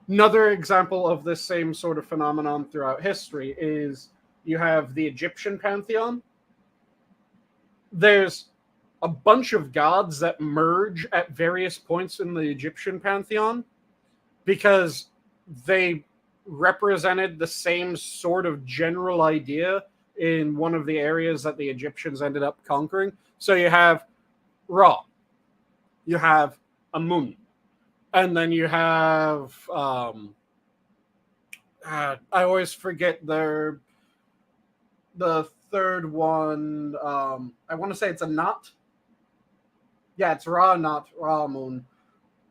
another example of this same sort of phenomenon throughout history is you have the Egyptian pantheon. There's a bunch of gods that merge at various points in the Egyptian pantheon because they represented the same sort of general idea in one of the areas that the Egyptians ended up conquering. So you have Ra, you have Amun, and then you have I always forget the third one. I want to say it's Anat. Yeah, it's Ra, Anat, Ra, Amun,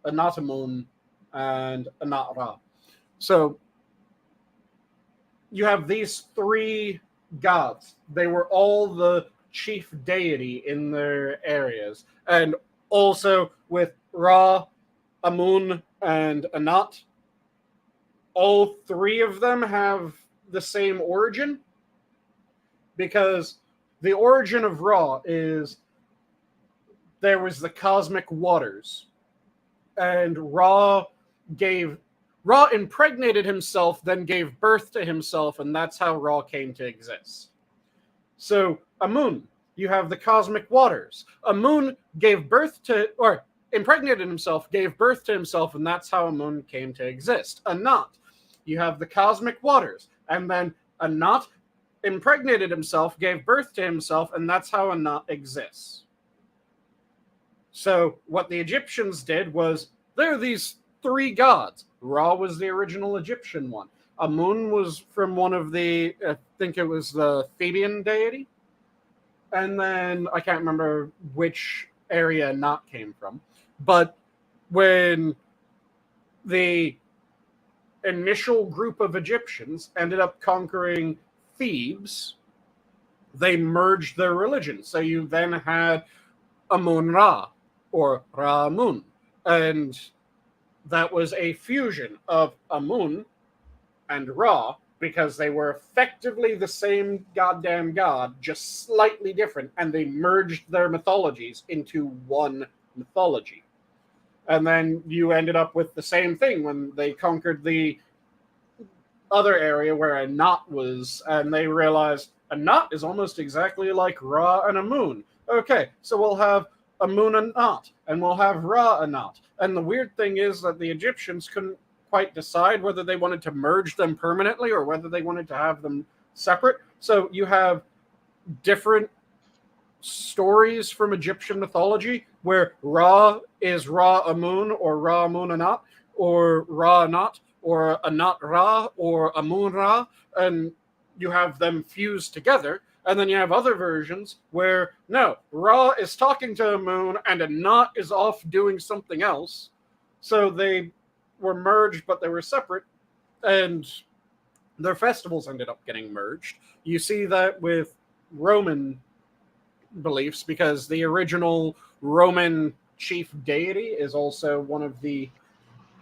Anat, Amun, and Anat Ra. So you have these three gods. They were all the chief deity in their areas. And also with Ra, Amun, and Anat, all three of them have the same origin, because the origin of Ra is there was the cosmic waters, and Ra Ra impregnated himself, then gave birth to himself, and that's how Ra came to exist. So, Amun, you have the cosmic waters. Amun gave birth to, or impregnated himself, gave birth to himself, and that's how Amun came to exist. Anat, you have the cosmic waters, and then Anat impregnated himself, gave birth to himself, and that's how Anat exists. So, what the Egyptians did was, there are these three gods. Ra was the original Egyptian one. Amun was from one of the, I think it was the Theban deity. And then I can't remember which area Anat came from. But when the initial group of Egyptians ended up conquering Thebes, they merged their religion. So you then had Amun Ra, or Ra Amun. And that was a fusion of Amun and Ra, because they were effectively the same goddamn god, just slightly different, and they merged their mythologies into one mythology. And then you ended up with the same thing when they conquered the other area where Anat was, and they realized Anat is almost exactly like Ra and Amun. Okay, so we'll have Amun Anat, and we'll have Ra Anat. And the weird thing is that the Egyptians couldn't quite decide whether they wanted to merge them permanently or whether they wanted to have them separate. So you have different stories from Egyptian mythology where Ra is Ra Amun, or Ra Amun Anat, or Ra Anat, or Anat Ra, or Amun Ra, and you have them fused together. And then you have other versions where, no, Ra is talking to Amun and Anat is off doing something else. So they were merged, but they were separate, and their festivals ended up getting merged. You see that with Roman beliefs, because the original Roman chief deity is also one of the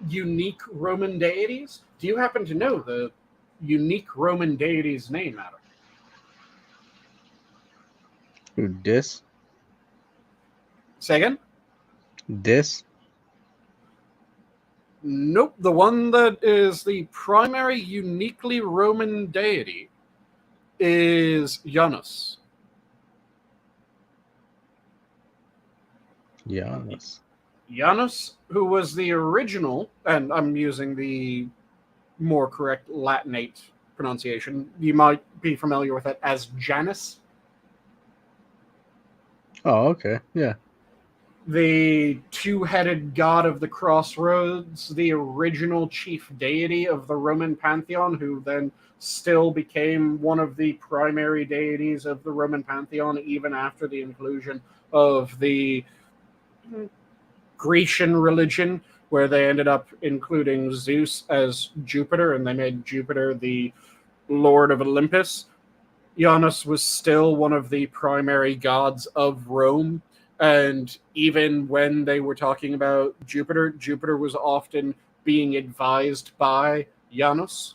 unique Roman deities. Do you happen to know the unique Roman deity's name, Adam? Who, Dis? Say again? Dis? Nope. The one that is the primary uniquely Roman deity is Janus. Janus. Janus, who was the original, and I'm using the more correct Latinate pronunciation. You might be familiar with it as Janus. Oh, okay. Yeah. The two-headed god of the crossroads, the original chief deity of the Roman pantheon, who then still became one of the primary deities of the Roman pantheon even after the inclusion of the Grecian religion, where they ended up including Zeus as Jupiter, and they made Jupiter the Lord of Olympus. Janus was still one of the primary gods of Rome. And even when they were talking about Jupiter, Jupiter was often being advised by Janus.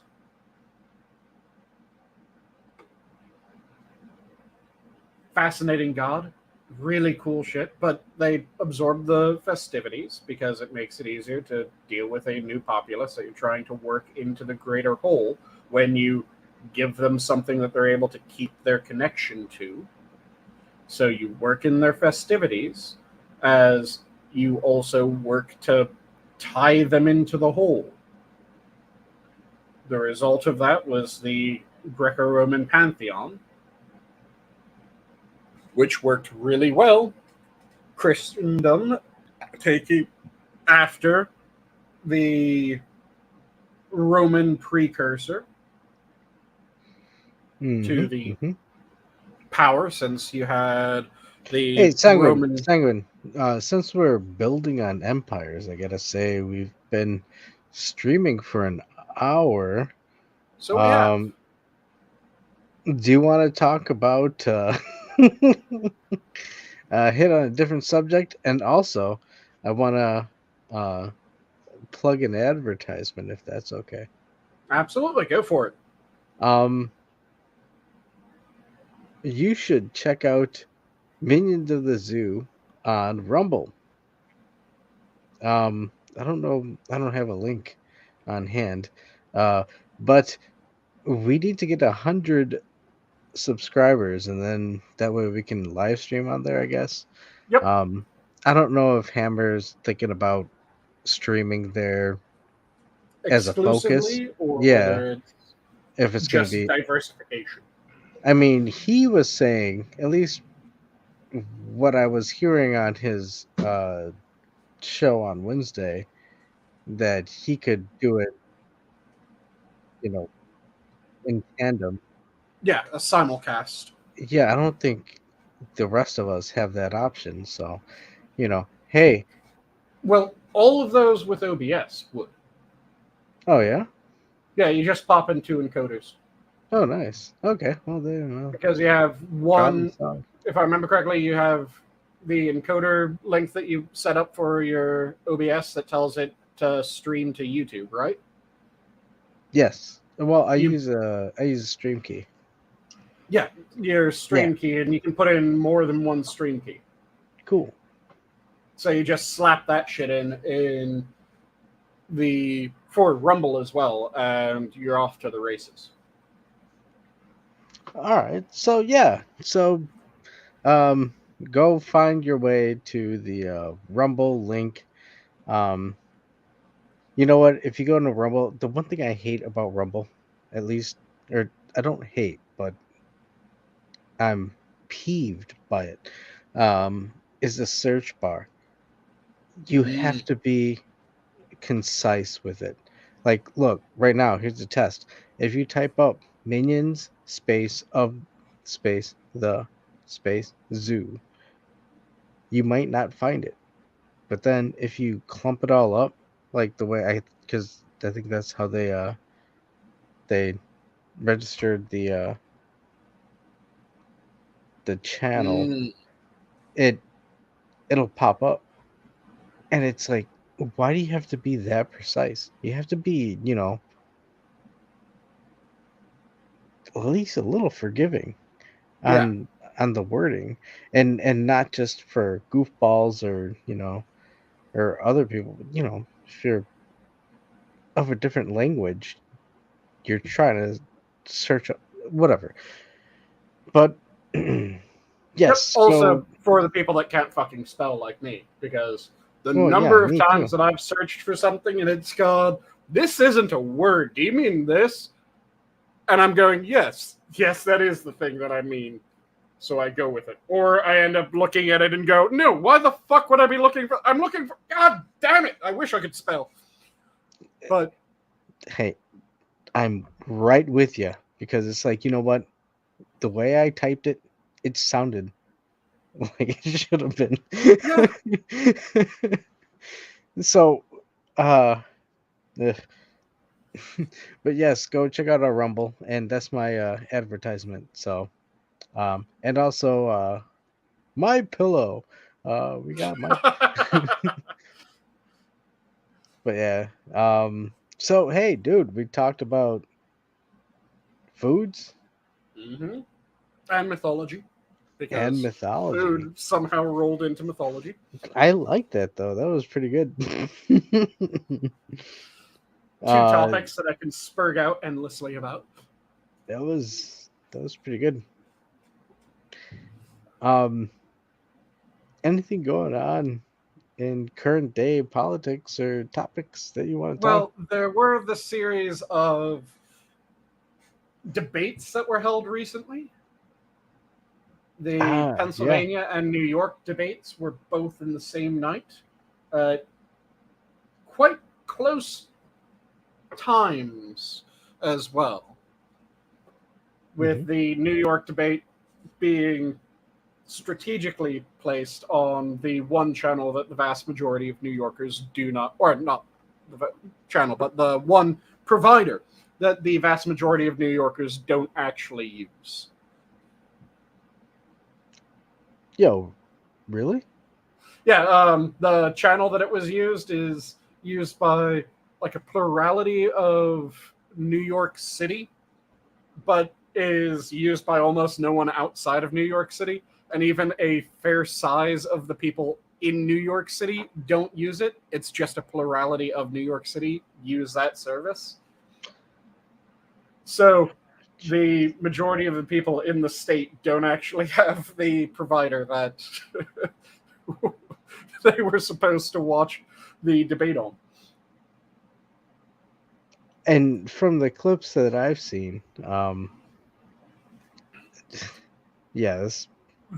Fascinating god. Really cool shit. But they absorb the festivities because it makes it easier to deal with a new populace that you're trying to work into the greater whole when you give them something that they're able to keep their connection to. So you work in their festivities as you also work to tie them into the whole. The result of that was the Greco-Roman pantheon, which worked really well. Christendom taking after the Roman precursor to the power, since you had the Sanguine. Since we're building on empires, I gotta say we've been streaming for an hour. So we have. Do you want to talk about hit on a different subject? And also, I want to plug an advertisement if that's okay. Absolutely, go for it. You should check out Minions of the Zoo on Rumble. I don't know. I don't have a link on hand. But we need to get 100 subscribers, and then that way we can live stream on there, I guess. Yep. Um, I don't know if Hammer's thinking about streaming there as a focus. Exclusively, or Yeah, whether it's if it's gonna just be. diversification. I mean, he was saying, at least what I was hearing on his show on Wednesday, that he could do it, you know, in tandem. Yeah, a simulcast. Yeah, I don't think the rest of us have that option. So, hey, Well, all of those with OBS would. oh yeah, Yeah, you just pop in two encoders. oh nice. Okay, well there, well, Because you have problem one, solved. if I remember correctly, you have the encoder length that you set up for your OBS that tells it to stream to YouTube, right? Yes. Well, I You use a stream key. Yeah, your stream key, and you can put in more than one stream key. Cool. So you just slap that shit in the for Rumble as well, and you're off to the races. All right. So yeah. So go find your way to the Rumble link. Um you know what? If you go into Rumble, the one thing I hate about Rumble, at least, or I don't hate, but I'm peeved by it, is the search bar. You have to be concise with it. Like, look, right now, here's the test. If you type up minions space of space the space zoo, you might not find it. But then if you clump it all up, like the way because I think that's how they registered the channel, Mm, it'll pop up, and it's like, why do you have to be that precise? You have to be, at least a little forgiving yeah. on the wording, and not just for goofballs or or other people, but if you're of a different language, you're trying to search up whatever. But Yep. yes, Also, so for the people that can't fucking spell like me, because the well, yeah, number of me times too. that I've searched for something and it's gone, this isn't a word. Do you mean this? And I'm going, yes, that is the thing that I mean. So I go with it. Or I end up looking at it and go, no, why the fuck would I be looking for? I'm looking for, God damn it. I wish I could spell. But Hey, I'm right with you, because it's like, you know what? The way I typed it, it sounded like it should have been. yeah. So, uh, ugh. But yes, go check out our Rumble, and that's my advertisement. So, and also my pillow. We got my. But yeah. So hey, dude, we talked about foods Mm-hmm. And mythology. and Because mythology. food somehow rolled into mythology. I like that though. That was pretty good. Two uh, topics that I can spurg out endlessly about. that was pretty good. Um, anything going on in current day politics or topics that you want to talk? Well, there were the series of debates that were held recently. The Yeah. Pennsylvania and New York debates were both in the same night. Uh, quite close times as well, with the New York debate being strategically placed on the one channel that the vast majority of New Yorkers do not, or not the channel, but the one provider that the vast majority of New Yorkers don't actually use. Yo, really? Yeah, the channel that it was used is used by like a plurality of New York City, but is used by almost no one outside of New York City, and even a fair size of the people in New York City don't use it. It's just a plurality of New York City use that service. So the majority of the people in the state don't actually have the provider that they were supposed to watch the debate on. And from the clips that I've seen, yes,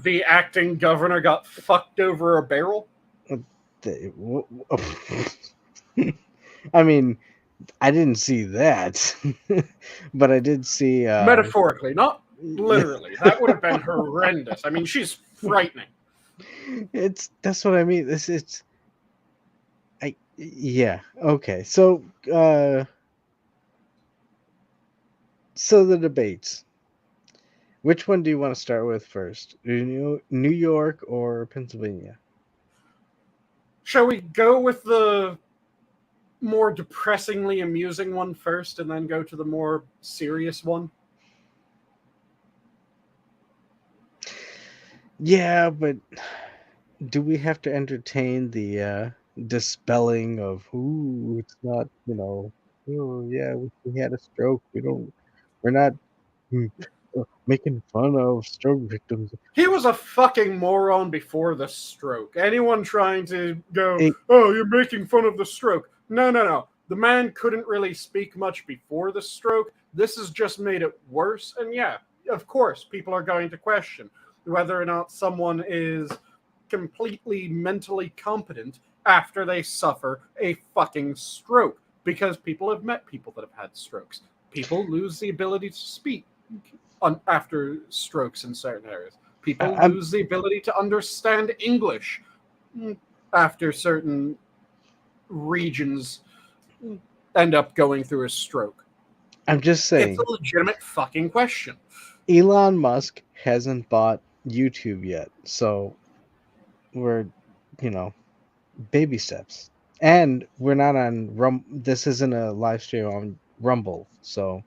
The acting governor got fucked over a barrel. I mean, I didn't see that, but I did see Metaphorically, not literally. That would have been horrendous. I mean, she's frightening. That's what I mean. Yeah, okay. So so the debates. Which one do you want to start with first? New York or Pennsylvania? Shall we go with the more depressingly amusing one first and then go to the more serious one? Yeah, but do we have to entertain the dispelling of who it's not, oh yeah, we had a stroke. We're not mm, making fun of stroke victims. He was a fucking moron before the stroke. Anyone trying to go, It, oh, you're making fun of the stroke. No. The man couldn't really speak much before the stroke. This has just made it worse. And yeah, of course, people are going to question whether or not someone is completely mentally competent after they suffer a fucking stroke. Because people have met people that have had strokes. People lose the ability to speak after strokes in certain areas. People lose the ability to understand English after certain regions end up going through a stroke. I'm just saying. It's a legitimate fucking question. Elon Musk hasn't bought YouTube yet, so we're, baby steps. And we're not on this isn't a live stream on Rumble, so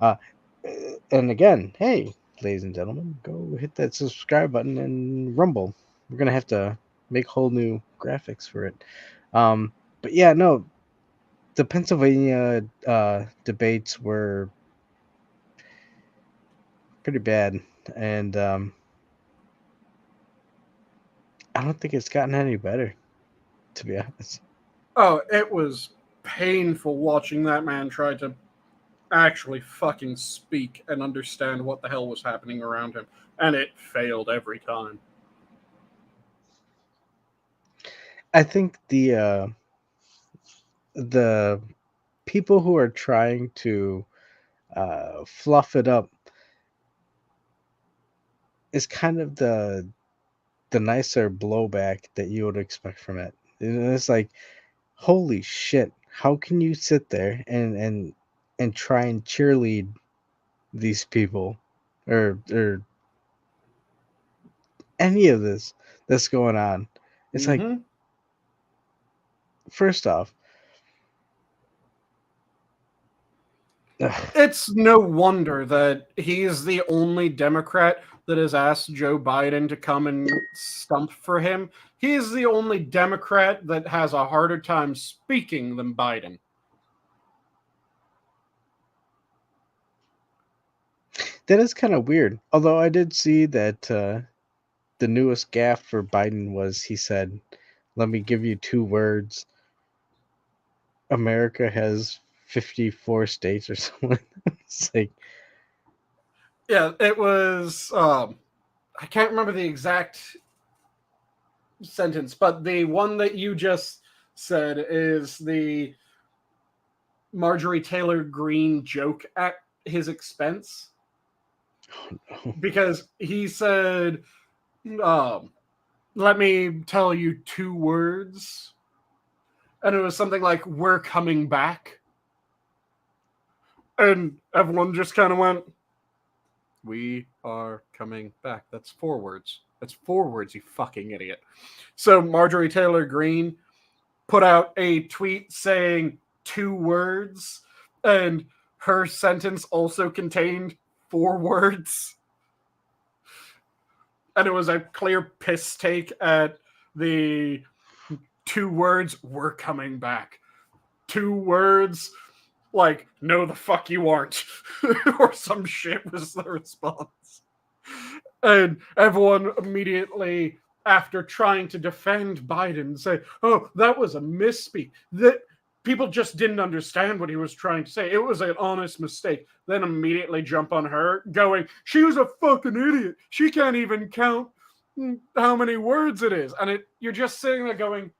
uh and again, hey, ladies and gentlemen, go hit that subscribe button and Rumble. We're gonna have to make whole new graphics for it. But yeah, no, the Pennsylvania debates were pretty bad, and I don't think it's gotten any better, to be honest. Oh, it was painful watching that man try to actually fucking speak and understand what the hell was happening around him, and it failed every time. I think the people who are trying to fluff it up is kind of the nicer blowback that you would expect from it. And it's like, holy shit, how can you sit there and try and cheerlead these people or any of this that's going on? It's like, first off, it's no wonder that he's the only Democrat that has asked Joe Biden to come and stump for him. He's the only Democrat that has a harder time speaking than Biden. that is kind of weird. Although I did see that the newest gaffe for Biden was he said, "Let me give you two words. America has 54 states or something." It's like, yeah, it was. I can't remember the exact sentence, but the one that you just said is the Marjorie Taylor Greene joke at his expense. Because he said, let me tell you two words. And it was something like, we're coming back. And everyone just kind of went, we are coming back. That's four words. That's four words, you fucking idiot. So Marjorie Taylor Greene put out a tweet saying two words, and her sentence also contained four words. And it was a clear piss take at the 2 words, "We're coming back." 2 words, like, "No, the fuck you aren't," or some shit was the response. And everyone immediately, after trying to defend Biden, say, "Oh, that was a misspeak. That people just didn't understand what he was trying to say. It was an honest mistake." Then immediately jump on her, going, "She was a fucking idiot. She can't even count how many words it is." And you're just sitting there going,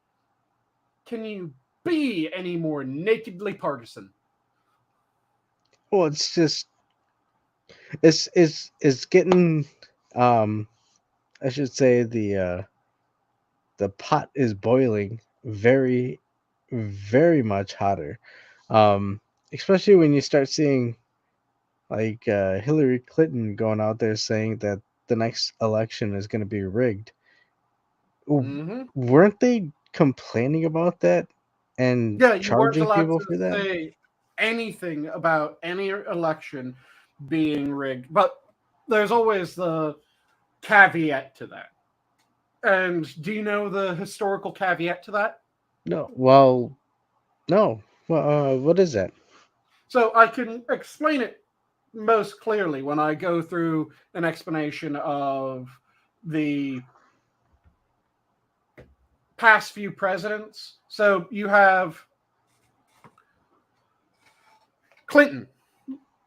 can you be any more nakedly partisan? Well, it's just it's getting I should say the pot is boiling very very much hotter. Especially when you start seeing like Hillary Clinton going out there saying that the next election is going to be rigged. Mm-hmm. Weren't they complaining about that and Yeah, you weren't charging allowed people to for that? say anything about any election being rigged, but there's always the caveat to that. And do you know the historical caveat to that? No. Well, no. Well, what is that? So I can explain it most clearly when I go through an explanation of the past few presidents. So you have Clinton.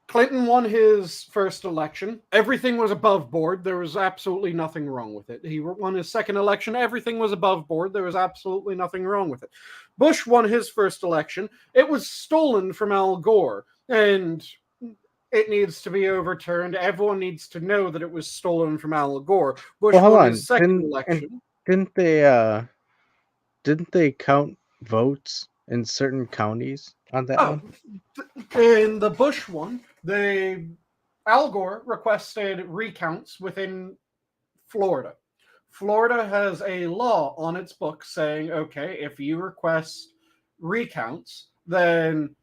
Clinton won his first election. Everything was above board. There was absolutely nothing wrong with it. He won his second election. Everything was above board. There was absolutely nothing wrong with it. Bush won his first election. It was stolen from Al Gore, and it needs to be overturned. Everyone needs to know that it was stolen from Al Gore. Well, Bush hold won on. his second election. Didn't they count votes in certain counties on that Oh, one? in the Bush one, Al Gore requested recounts within Florida. Florida has a law on its books saying, okay, if you request recounts, then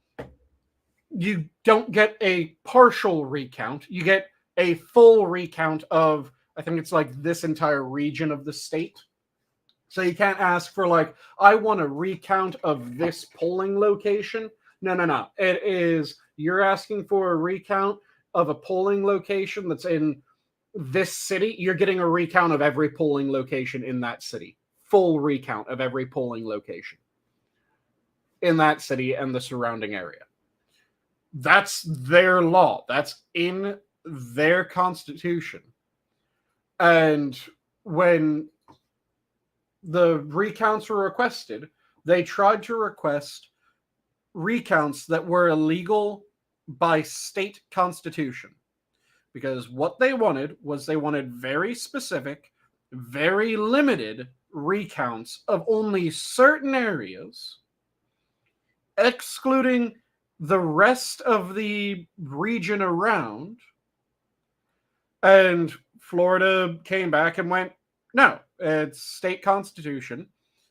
you don't get a partial recount. You get a full recount of, I think it's like this entire region of the state. So you can't ask for, like, I want a recount of this polling location. No. It is, you're asking for a recount of a polling location that's in this city. You're getting a recount of every polling location in that city. Full recount of every polling location in that city and the surrounding area. That's their law. That's in their constitution. And when the recounts were requested, they tried to request recounts that were illegal by state constitution. Because what they wanted was they wanted very specific, very limited recounts of only certain areas, excluding the rest of the region around. And Florida came back and went, no, it's state constitution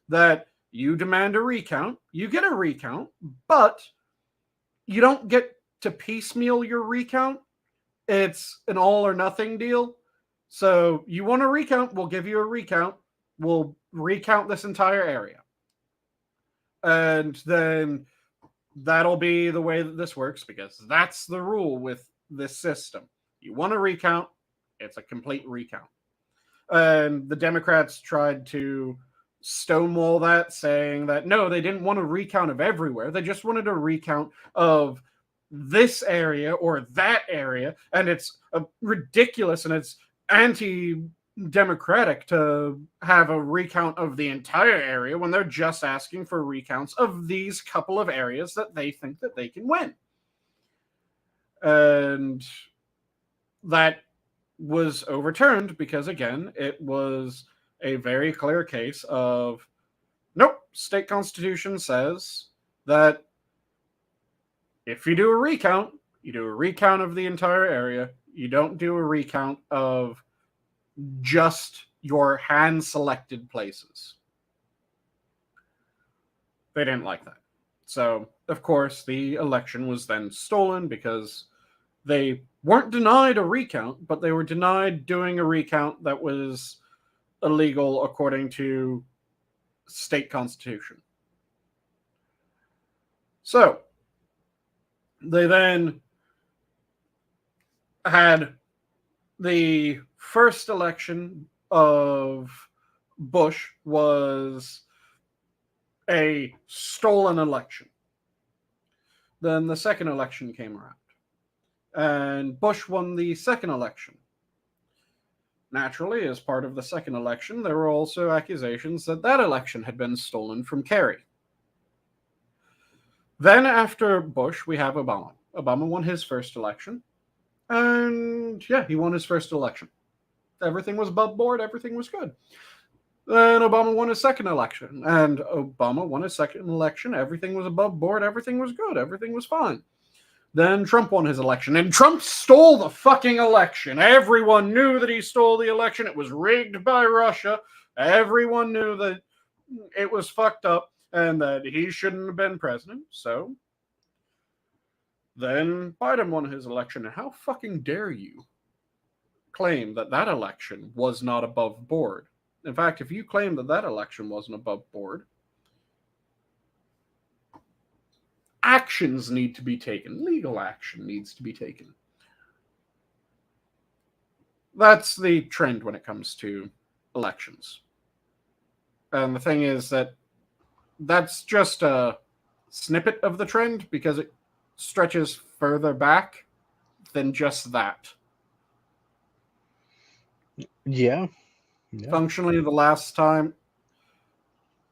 that you demand a recount, you get a recount, but you don't get to piecemeal your recount. It's an all or nothing deal. So you want a recount, we'll give you a recount. We'll recount this entire area. And then that'll be the way that this works, because that's the rule with this system. You want a recount, it's a complete recount. And the Democrats tried to stonewall that, saying that no, they didn't want a recount of everywhere. They just wanted a recount of this area or that area. And it's ridiculous and it's anti-democratic to have a recount of the entire area when they're just asking for recounts of these couple of areas that they think that they can win. And that was overturned because, again, it was a very clear case of, nope, state constitution says that if you do a recount, you do a recount of the entire area. You don't do a recount of just your hand-selected places. They didn't like that. So, of course, the election was then stolen because they weren't denied a recount, but they were denied doing a recount that was illegal according to state constitution. So they then had the first election of Bush was a stolen election. Then the second election came around, and Bush won the second election. Naturally, as part of the second election, there were also accusations that that election had been stolen from Kerry. Then after Bush, we have Obama. Obama won his first election, and yeah, he won his first election. Everything was above board, everything was good. Then Obama won his second election, and Obama won his second election. Everything was above board, everything was good, everything was fine. Then Trump won his election, and Trump stole the fucking election. Everyone knew that he stole the election. It was rigged by Russia. Everyone knew that it was fucked up and that he shouldn't have been president. So then Biden won his election, and how fucking dare you claim that that election was not above board? In fact, if you claim that that election wasn't above board, actions need to be taken. Legal action needs to be taken. That's the trend when it comes to elections. And the thing is that that's just a snippet of the trend because it stretches further back than just that. Yeah. Functionally, the last time,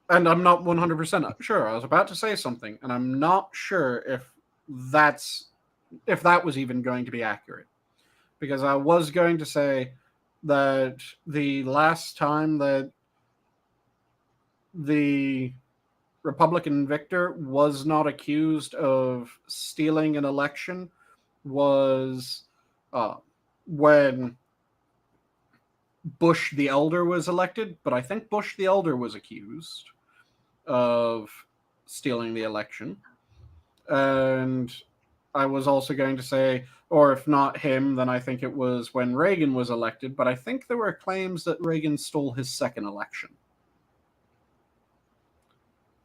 and I'm not 100% sure. I was about to say something, and I'm not sure if that was even going to be accurate, because I was going to say that the last time that the Republican victor was not accused of stealing an election was when Bush the Elder was elected, but I think Bush the Elder was accused of stealing the election. And I was also going to say, or if not him, then I think it was when Reagan was elected, but I think there were claims that Reagan stole his second election.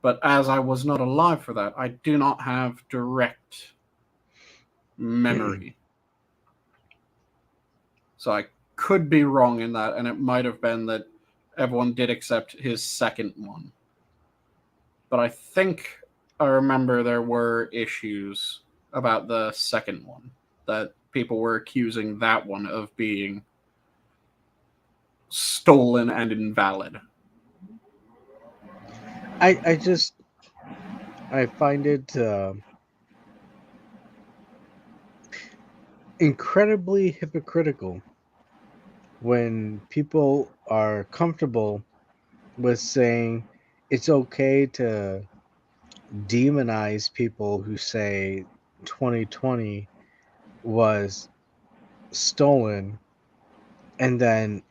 But as I was not alive for that, I do not have direct memory. So I could be wrong in that, and it might have been that everyone did accept his second one. But I think I remember there were issues about the second one, that people were accusing that one of being stolen and invalid. I find it incredibly hypocritical when people are comfortable with saying it's okay to demonize people who say 2020 was stolen and then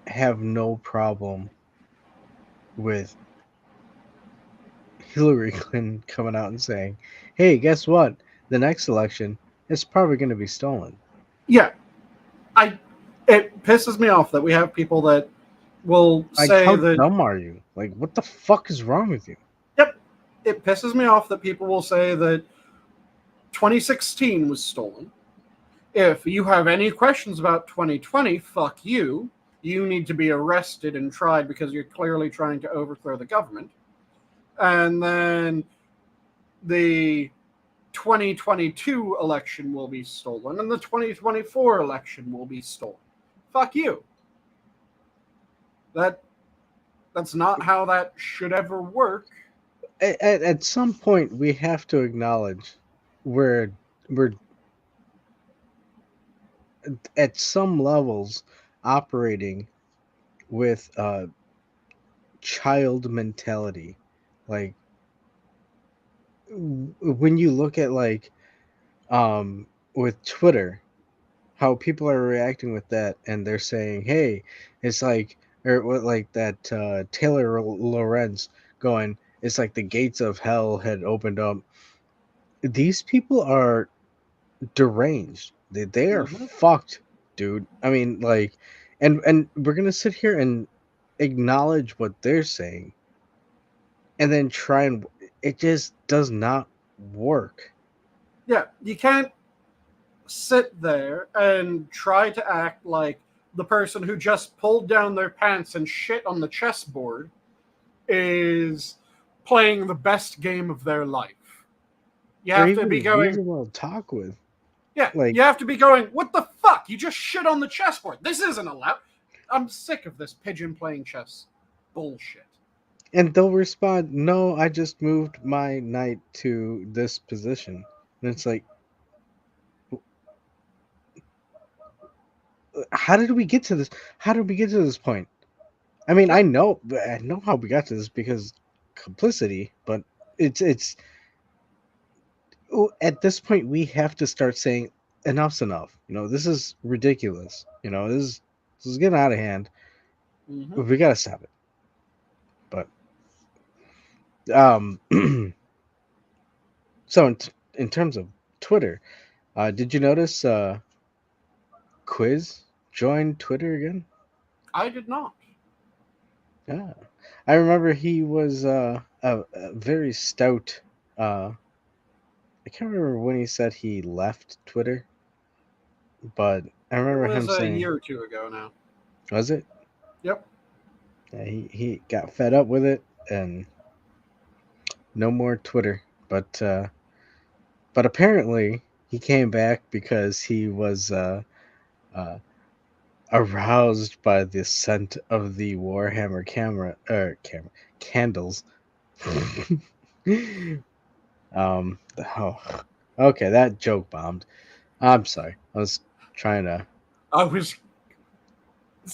have no problem with Hillary Clinton coming out and saying, hey, guess what? The next election is probably going to be stolen. Yeah. It pisses me off that we have people that will say how that... dumb are you? Like, what the fuck is wrong with you? Yep. It pisses me off that people will say that 2016 was stolen. If you have any questions about 2020, fuck you. You need to be arrested and tried because you're clearly trying to overthrow the government. And then the 2022 election will be stolen, and the 2024 election will be stolen. Fuck you. That's not how that should ever work. At some point, we have to acknowledge we're at some levels operating with child mentality. Like, when you look at with Twitter, how people are reacting with that, and they're saying, hey, it's like, or what, like that Taylor Lorenz going, it's like the gates of hell had opened up. These people are deranged. They are Mm-hmm. fucked, dude. I mean, like, and we're gonna sit here and acknowledge what they're saying, and then try and it just does not work. Yeah, you can't sit there and try to act like the person who just pulled down their pants and shit on the chessboard is playing the best game of their life. You Or have to be even going, reasonable to talk with. yeah, Like, you have to be going, what the fuck? You just shit on the chessboard. This isn't allowed. I'm sick of this pigeon playing chess bullshit. and they'll respond, "No, I just moved my knight to this position," and it's like, how did we get to this? How did we get to this point? I mean, Yeah. I know how we got to this because complicity, but it's at this point we have to start saying enough's enough. You know, this is ridiculous. You know, this is getting out of hand. Mm-hmm. We gotta stop it. But um, so in terms of Twitter, did you notice Quiz joined Twitter again? I did not. Yeah, I remember he was a very stout. I can't remember when he said he left Twitter, but I It remember him was a saying, year or two ago now. "Was it?" Yep. Yeah, he got fed up with it and no more Twitter. But apparently he came back because he was uh, aroused by the scent of the Warhammer camera candles. Oh, okay, that joke bombed. I'm sorry. I was trying to I was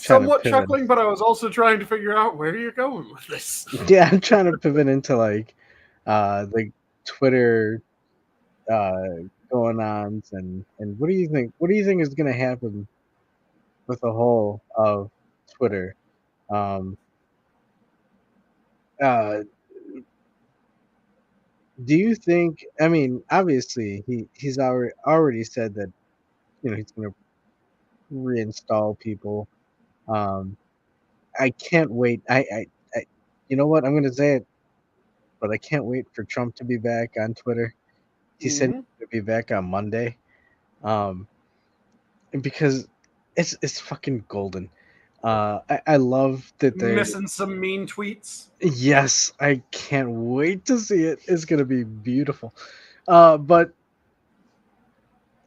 trying to somewhat pivot. chuckling, but I was also trying to figure out where you're going with this. Yeah, I'm trying to pivot into like Twitter uh going ons and what do you think is gonna happen with the whole of Twitter? Um uh do you think, I mean, obviously he's already said that, you know, he's gonna reinstall people. Um I can't wait. I you know what? I'm gonna say it, but I can't wait for Trump to be back on Twitter. He said Mm-hmm. he's gonna be back on Monday. Um because it's fucking golden. I love that they're Missing some mean tweets. yes, I can't wait to see it. It's gonna be beautiful. But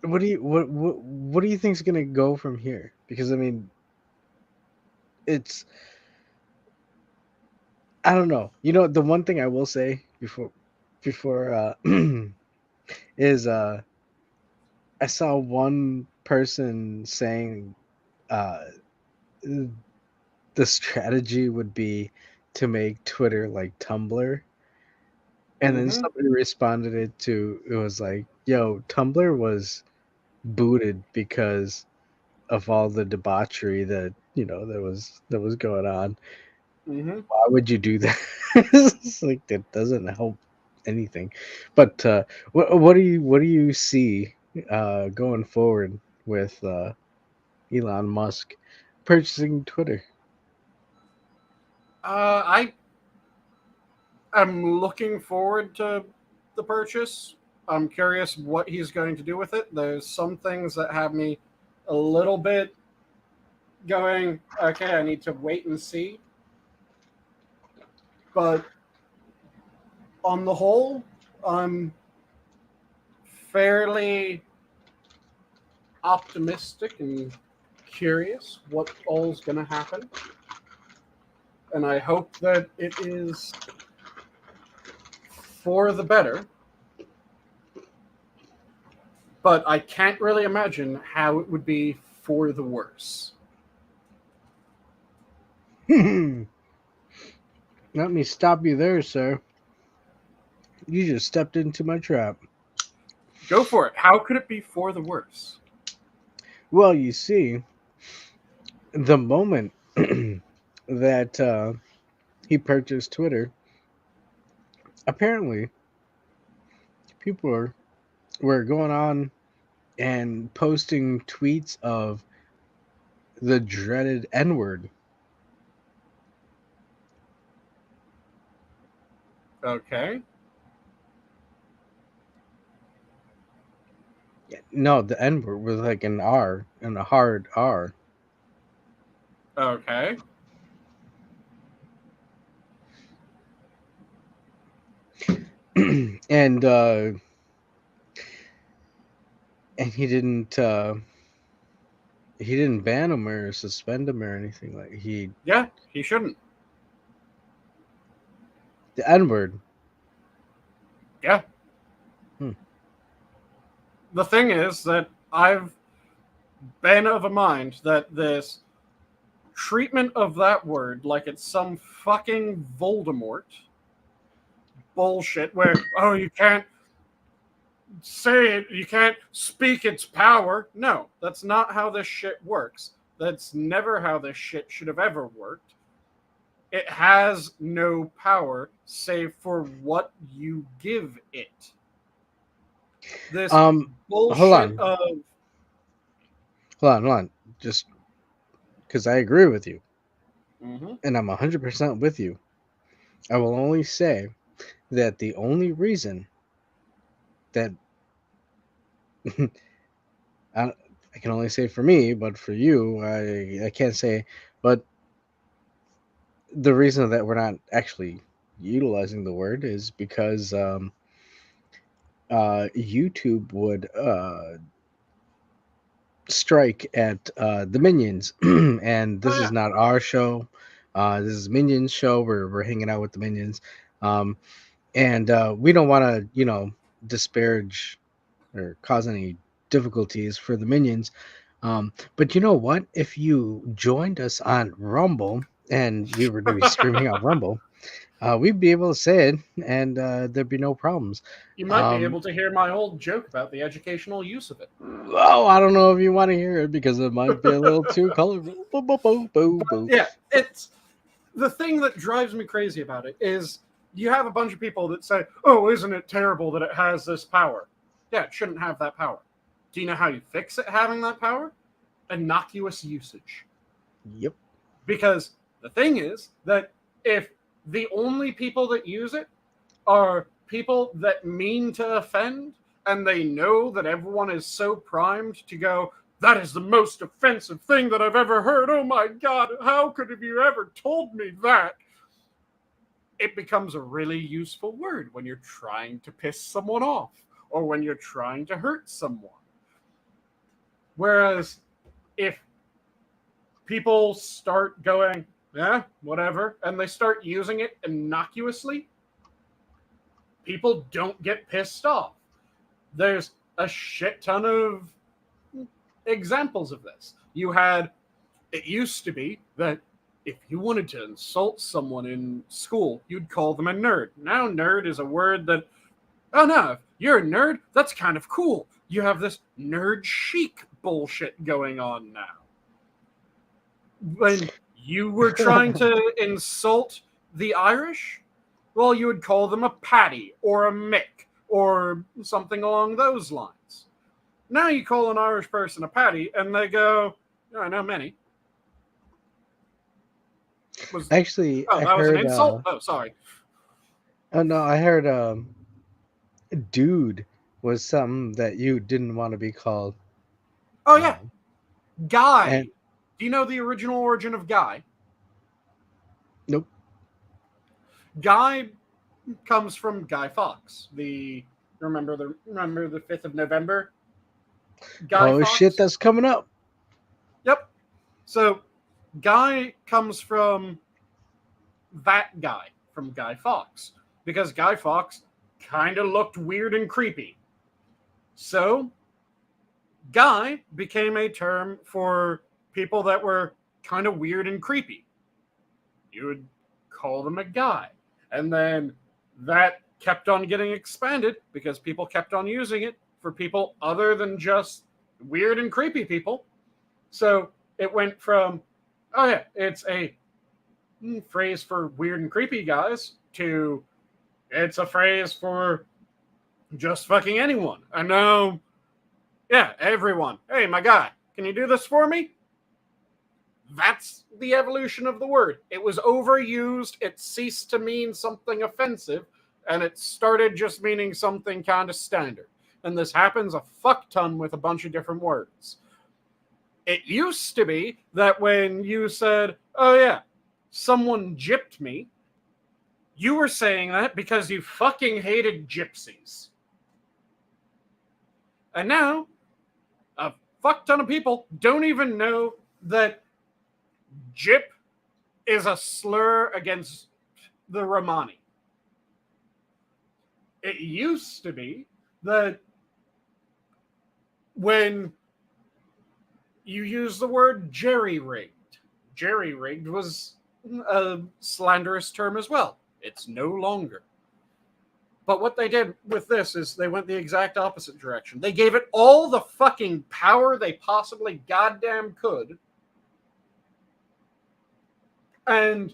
what do you think is gonna go from here? Because I mean, it's I don't know. You know, the one thing I will say before is I saw one person saying uh the strategy would be to make Twitter like Tumblr. And then Mm-hmm. somebody responded it was like, yo, Tumblr was booted because of all the debauchery that, you know, that was going on. Mm-hmm. Why would you do that? It's like that doesn't help anything. But what do you see going forward with Elon Musk purchasing Twitter? I am looking forward to the purchase. I'm curious what he's going to do with it. There's some things that have me a little bit going, okay, I need to wait and see. But on the whole, I'm fairly optimistic and curious what all's going to happen. And I hope that it is for the better. But I can't really imagine how it would be for the worse. Let me stop you there, sir. You just stepped into my trap. Go for it. How could it be for the worse? Well, you see, the moment that he purchased Twitter, apparently people were going on. and posting tweets of the dreaded N-word. Okay. No, the N-word was like an R and a hard R. Okay. And he didn't ban him or suspend him or anything. Like Yeah, he shouldn't. the N-word. Yeah. Hmm. The thing is that I've been of a mind that this treatment of that word like it's some fucking Voldemort bullshit where, oh, you can't say it, you can't speak its power. No, that's not how this shit works. That's never how this shit should have ever worked. It has no power save for what you give it. This Hold bullshit on, of hold on, just because I agree with you, Mhm. and I'm 100% with you. I will only say that the only reason that I can only say for me, but for you, I can't say. But the reason that we're not actually utilizing the word is because YouTube would strike at the Minions, and Oh this is yeah. not our show. This is Minions show. We're hanging out with the Minions, and we don't want to disparage or cause any difficulties for the Minions. But you know what? If you joined us on Rumble and we were to be streaming on Rumble, we'd be able to say it, and there'd be no problems. You might be Um, able to hear my old joke about the educational use of it. oh, I don't know if you want to hear it because it might be a little too colorful. Boo, boo, boo, boo, boo. Yeah, it's the thing that drives me crazy about it is you have a bunch of people that say, "Oh, isn't it terrible that it has this power?" Yeah, it shouldn't have that power. Do you know how you fix it having that power? Innocuous usage. Yep. Because the thing is that if the only people that use it are people that mean to offend, and they know that everyone is so primed to go, that is the most offensive thing that I've ever heard. Oh my God, how could have you ever told me that? It becomes a really useful word when you're trying to piss someone off or when you're trying to hurt someone. Whereas if people start going, yeah, whatever, and they start using it innocuously, people don't get pissed off. There's a shit ton of examples of this. It used to be that if you wanted to insult someone in school, you'd call them a nerd. Now, nerd is a word that, oh no, if you're a nerd, that's kind of cool. You have this nerd chic bullshit going on now. When you were trying to insult the Irish, well, you would call them a Paddy or a Mick or something along those lines. Now you call an Irish person a Paddy, and they go, oh, "I know many." Actually, I That was an heard. insult. Oh, sorry. Oh no, I heard. Dude was something that you didn't want to be called. Oh yeah, Um, Guy. and Do you know the original origin of Guy? nope. Guy comes from Guy Fawkes. The remember the 5th of November. Guy Oh shit, Fawkes. that's coming up. Yep. So Guy comes from that guy from Guy Fawkes because Guy Fawkes kind of looked weird and creepy. So Guy became a term for people that were kind of weird and creepy. You would call them a guy. And then that kept on getting expanded because people kept on using it for people other than just weird and creepy people. So it went from, oh yeah, it's a phrase for weird and creepy guys to it's a phrase for just fucking anyone. I know Yeah, everyone. Hey, my guy, can you do this for me? That's the evolution of the word. It was overused, it ceased to mean something offensive, and it started just meaning something kind of standard. And this happens a fuck ton with a bunch of different words. It used to be that when you said, oh yeah, someone gypped me, you were saying that because you fucking hated gypsies. And now, a fuck ton of people don't even know that gyp is a slur against the Romani. It used to be that when you use the word jerry-rigged was a slanderous term as well. It's no longer. But what they did with this is they went the exact opposite direction. They gave it all the fucking power they possibly goddamn could. And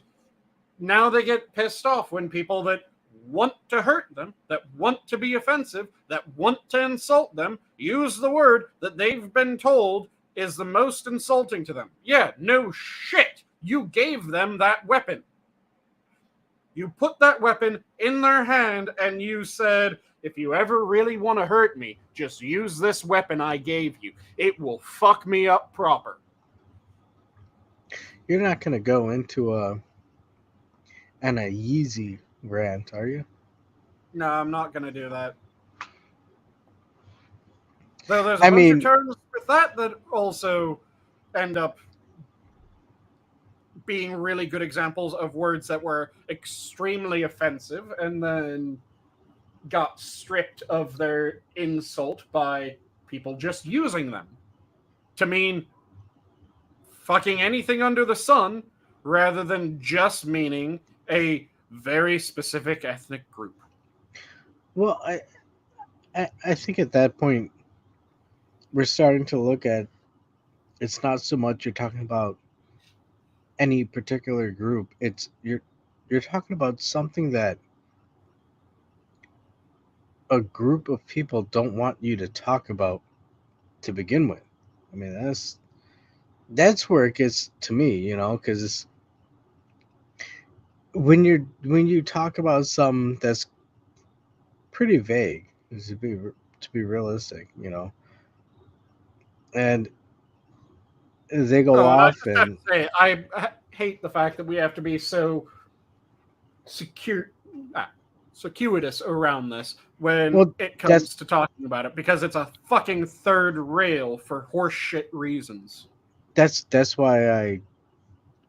now they get pissed off when people that want to hurt them, that want to be offensive, that want to insult them, use the word that they've been told is the most insulting to them. Yeah, no shit. You gave them that weapon. You put that weapon in their hand and you said, if you ever really want to hurt me, just use this weapon I gave you. It will fuck me up proper. You're not going to go into an Yeezy rant, are you? No, I'm not going to do that. Though there's a bunch of terms with that also end up being really good examples of words that were extremely offensive and then got stripped of their insult by people just using them to mean fucking anything under the sun rather than just meaning a very specific ethnic group. Well, I think at that point we're starting to look at, it's not so much you're talking about any particular group. It's you're talking about something that a group of people don't want you to talk about to begin with. I mean, that's where it gets to me, you know, because when you talk about something that's pretty vague, to be realistic, you know, and they go off I have to say, I hate the fact that we have to be so circuitous around this when it comes to talking about it, because it's a fucking third rail for horseshit reasons. That's why I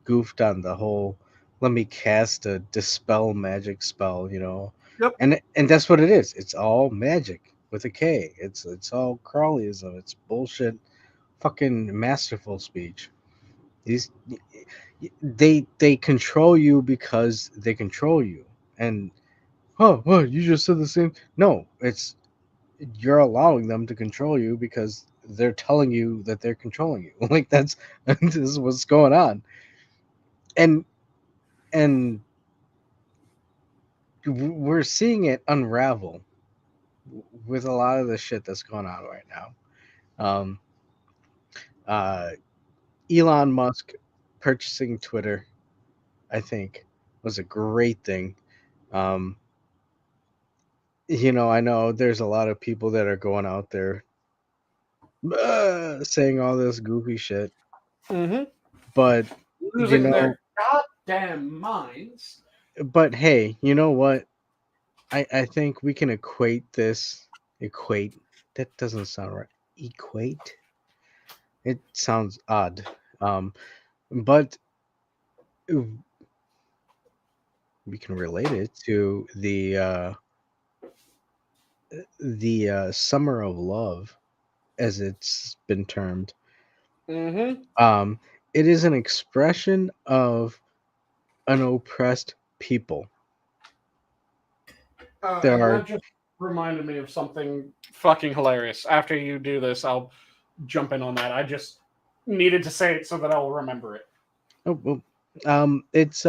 goofed on the whole let me cast a dispel magic spell, you know. Yep. And that's what it is. It's all magic with a K. It's all Crowleyism. It's bullshit fucking masterful speech. These they control you because they control you. And you just said the same. No, it's you're allowing them to control you because they're telling you that they're controlling you. Like this is what's going on. And we're seeing it unravel with a lot of the shit that's going on right now. Elon Musk purchasing Twitter, I think, was a great thing. You know, I know there's a lot of people that are going out there saying all this goofy shit, but losing their goddamn minds. But hey, you know what? I think we can equate. That doesn't sound right. Equate. It sounds odd. But we can relate it to the summer of love, as it's been termed. It is an expression of an oppressed people. That just reminded me of something fucking hilarious. After you do this, I'll jump in on that. I just needed to say it so that I'll remember it. Oh, well, it's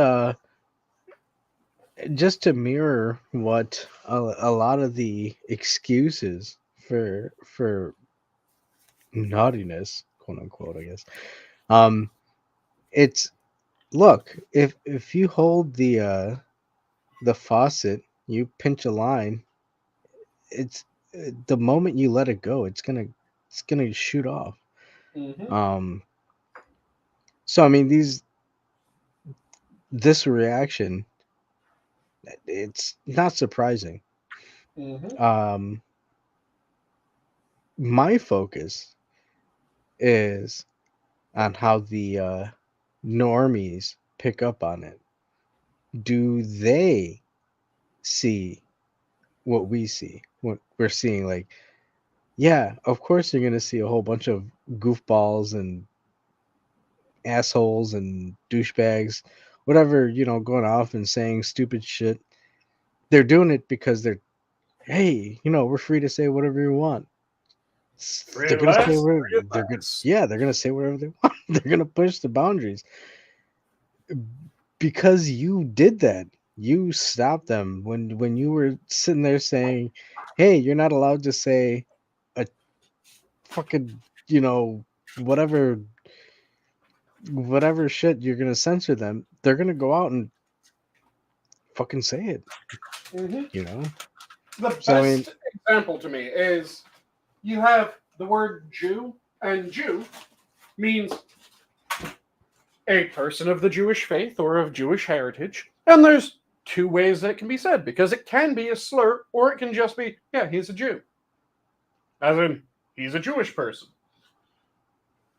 just to mirror what a lot of the excuses for naughtiness, quote unquote, I guess. It's look, if you hold the faucet, you pinch a line, it's the moment you let it go, it's gonna shoot off. Mm-hmm. Um, so I mean, this reaction, it's not surprising. Mm-hmm. Um, my focus is on how the normies pick up on it. Do they see what we see? What we're seeing? Like, yeah, of course you're gonna see a whole bunch of goofballs and assholes and douchebags, whatever, going off and saying stupid shit. They're doing it because hey, we're free to say whatever we want. Free They're gonna say less, whatever free they're gonna, less. yeah, they're gonna say whatever they want. They're gonna push the boundaries because you did that. You stopped them when you were sitting there saying, "Hey, you're not allowed to say a fucking, whatever whatever shit you're gonna censor them." They're gonna go out and fucking say it, Mm-hmm. you know. The So I mean, best example to me is you have the word Jew, and Jew means a person of the Jewish faith or of Jewish heritage. And there's two ways that it can be said, because it can be a slur or it can just be, yeah, he's a Jew. As in, he's a Jewish person.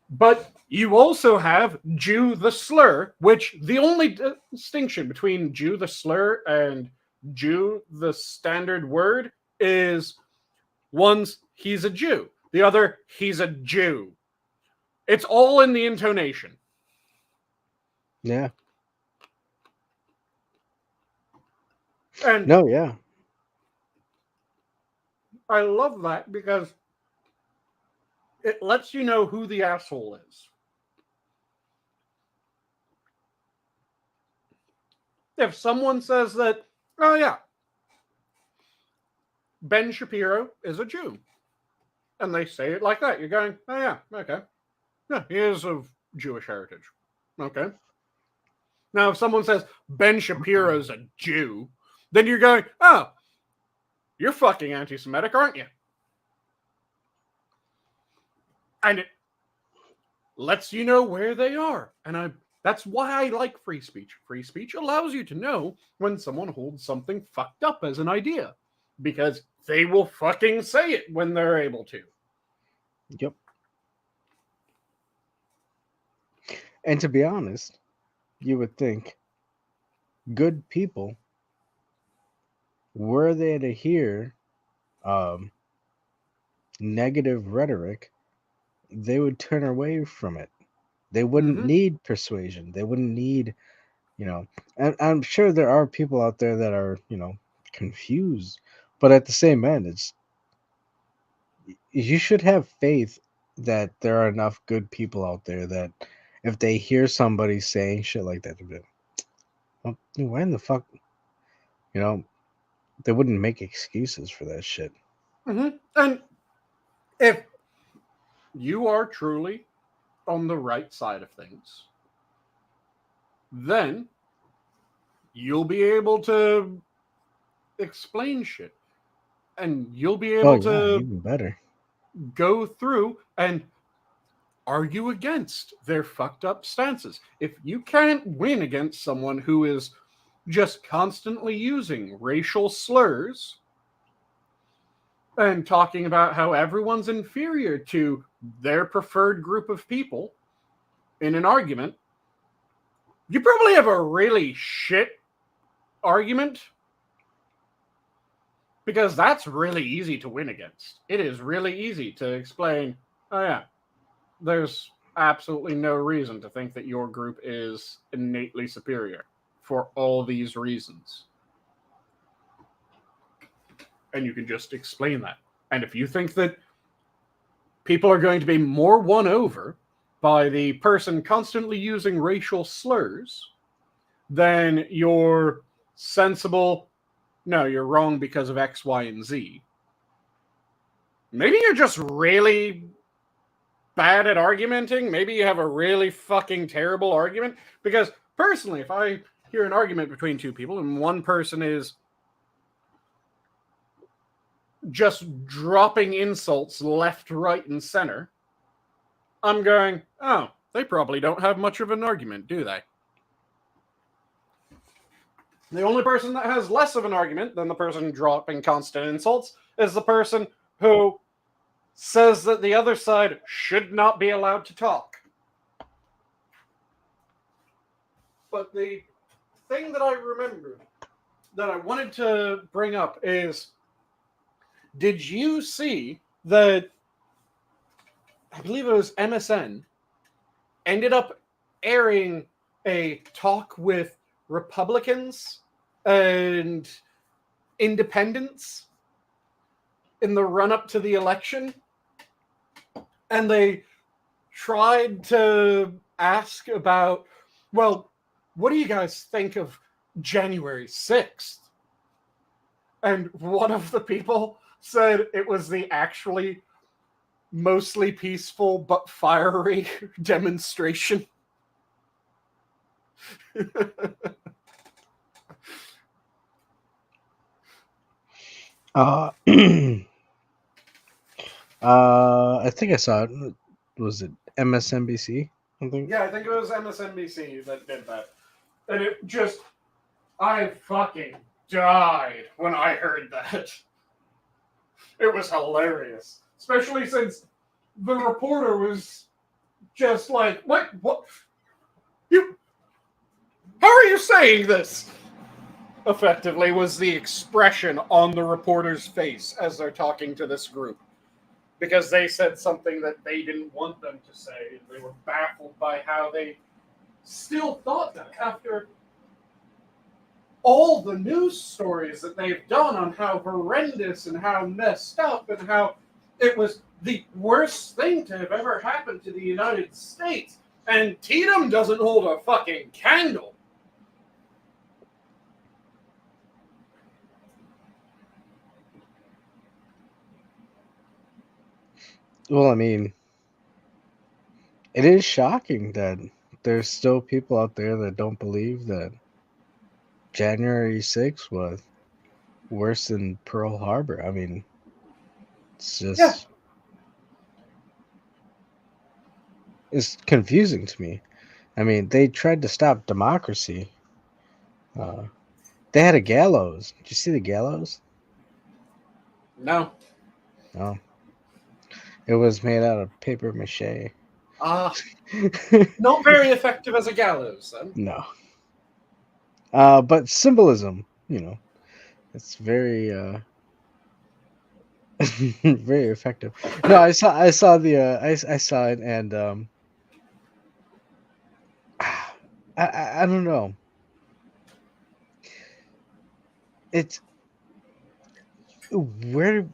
But you also have Jew the slur, which the only distinction between Jew the slur and Jew the standard word is one's he's a Jew, the other he's a Jew. It's all in the intonation. yeah, And no, yeah, I love that because it lets you know who the asshole is. If someone says that, oh yeah, Ben Shapiro is a Jew, and they say it like that, you're going, oh yeah, okay. Yeah, he is of Jewish heritage. Okay. Now, if someone says Ben Shapiro's a Jew, then you're going, oh, you're fucking anti Semitic, aren't you? And it lets you know where they are. And that's why I like free speech. Free speech allows you to know when someone holds something fucked up as an idea, because they will fucking say it when they're able to. yep. And to be honest, you would think good people, were they to hear um, negative rhetoric, they would turn away from it. They wouldn't Mm-hmm. need persuasion. They wouldn't need, and I'm sure there are people out there that are, confused. But at the same end, you should have faith that there are enough good people out there that if they hear somebody saying shit like that, they'll be like, well, why in the fuck, you know, they wouldn't make excuses for that shit. Mm-hmm. And if you are truly on the right side of things, then you'll be able to explain shit, and you'll be Oh able yeah, to even better. go through and argue against their fucked up stances. If you can't win against someone who is just constantly using racial slurs and talking about how everyone's inferior to their preferred group of people in an argument, you probably have a really shit argument, because that's really easy to win against. It is really easy to explain, oh yeah, there's absolutely no reason to think that your group is innately superior for all these reasons. And you can just explain that. And if you think that people are going to be more won over by the person constantly using racial slurs, then you're sensible. No, you're wrong because of X, Y, and Z. Maybe you're just really bad at argumenting, maybe you have a really fucking terrible argument. Because personally, if I hear an argument between two people and one person is just dropping insults left, right, and center, I'm going, oh, they probably don't have much of an argument, do they? The only person that has less of an argument than the person dropping constant insults is the person who says that the other side should not be allowed to talk. But the thing that I remembered that I wanted to bring up is, did you see that, I believe it was MSN, ended up airing a talk with Republicans and independents in the run-up to the election? And they tried to ask about, well, what do you guys think of January 6th? And one of the people said it was the actually mostly peaceful but fiery demonstration. I think I saw it. Was it MSNBC? I think. Yeah, I think it was MSNBC that did that. And it just, I fucking died when I heard that. It was hilarious. Especially since the reporter was just like, what? How are you saying this? Effectively was the expression on the reporter's face as they're talking to this group. Because they said something that they didn't want them to say. They were baffled by how they still thought that after all the news stories that they've done on how horrendous and how messed up and how it was the worst thing to have ever happened to the United States. And Tatum doesn't hold a fucking candle. Well, I mean, it is shocking that there's still people out there that don't believe that January 6th was worse than Pearl Harbor. I mean, it's just... Yeah. It's confusing to me. I mean, they tried to stop democracy. They had a gallows. Did you see the gallows? No. No. It was made out of paper mache. Not very effective as a gallows, then. No. But symbolism, it's very very effective. No, I saw I saw it, and I don't know. It's we're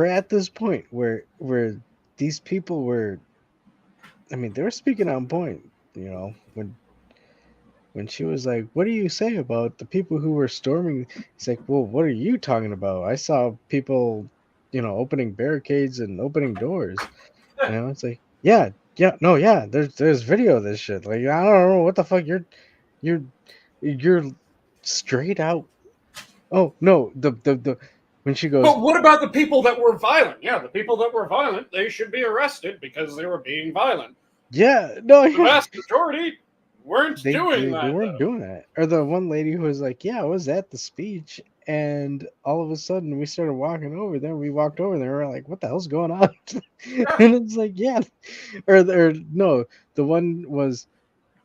at this point where these people were, I mean, they were speaking on point, when she was like, what do you say about the people who were storming? It's like, well, what are you talking about? I saw people, opening barricades and opening doors. It's like, yeah, there's video of this shit. Like, I don't know what the fuck you're straight out. Oh no, the when she goes, but what about the people that were violent? Yeah, the people that were violent, they should be arrested because they were being violent. Yeah, no, the vast majority weren't doing that. They weren't doing that. Or the one lady who was like, yeah, I was at the speech, and all of a sudden we started walking over there. We walked over there, we were like, what the hell's going on? And it's like, yeah. Or no, the one was,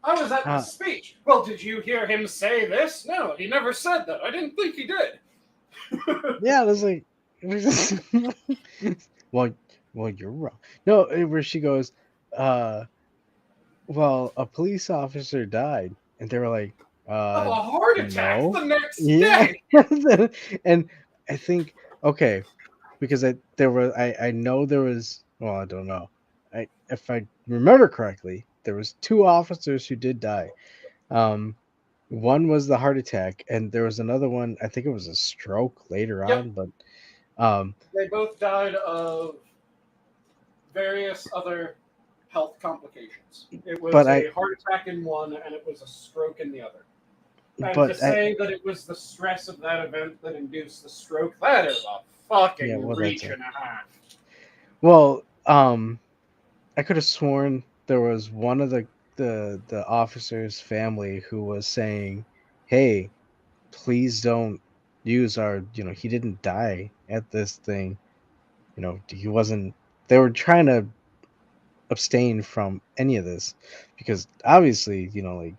I was at the speech. Well, did you hear him say this? No, he never said that. I didn't think he did. Yeah, it was like, well, you're wrong. No, where she goes, well, a police officer died, and they were like, of a heart attack the next day. And I think, okay, because I know there was, well, I don't know, if I remember correctly, there was 2 officers who did die. One was the heart attack, and there was another one, I think it was a stroke later on, but they both died of various other health complications. It was But a heart attack in one, and it was a stroke in the other. And to but I say that it was the stress of that event that induced the stroke, that is a fucking well that's reach it. and a half. Well, I could have sworn there was one of the officer's family who was saying, "Hey, please don't use our, he didn't die at this thing. He wasn't." They were trying to abstain from any of this because obviously, like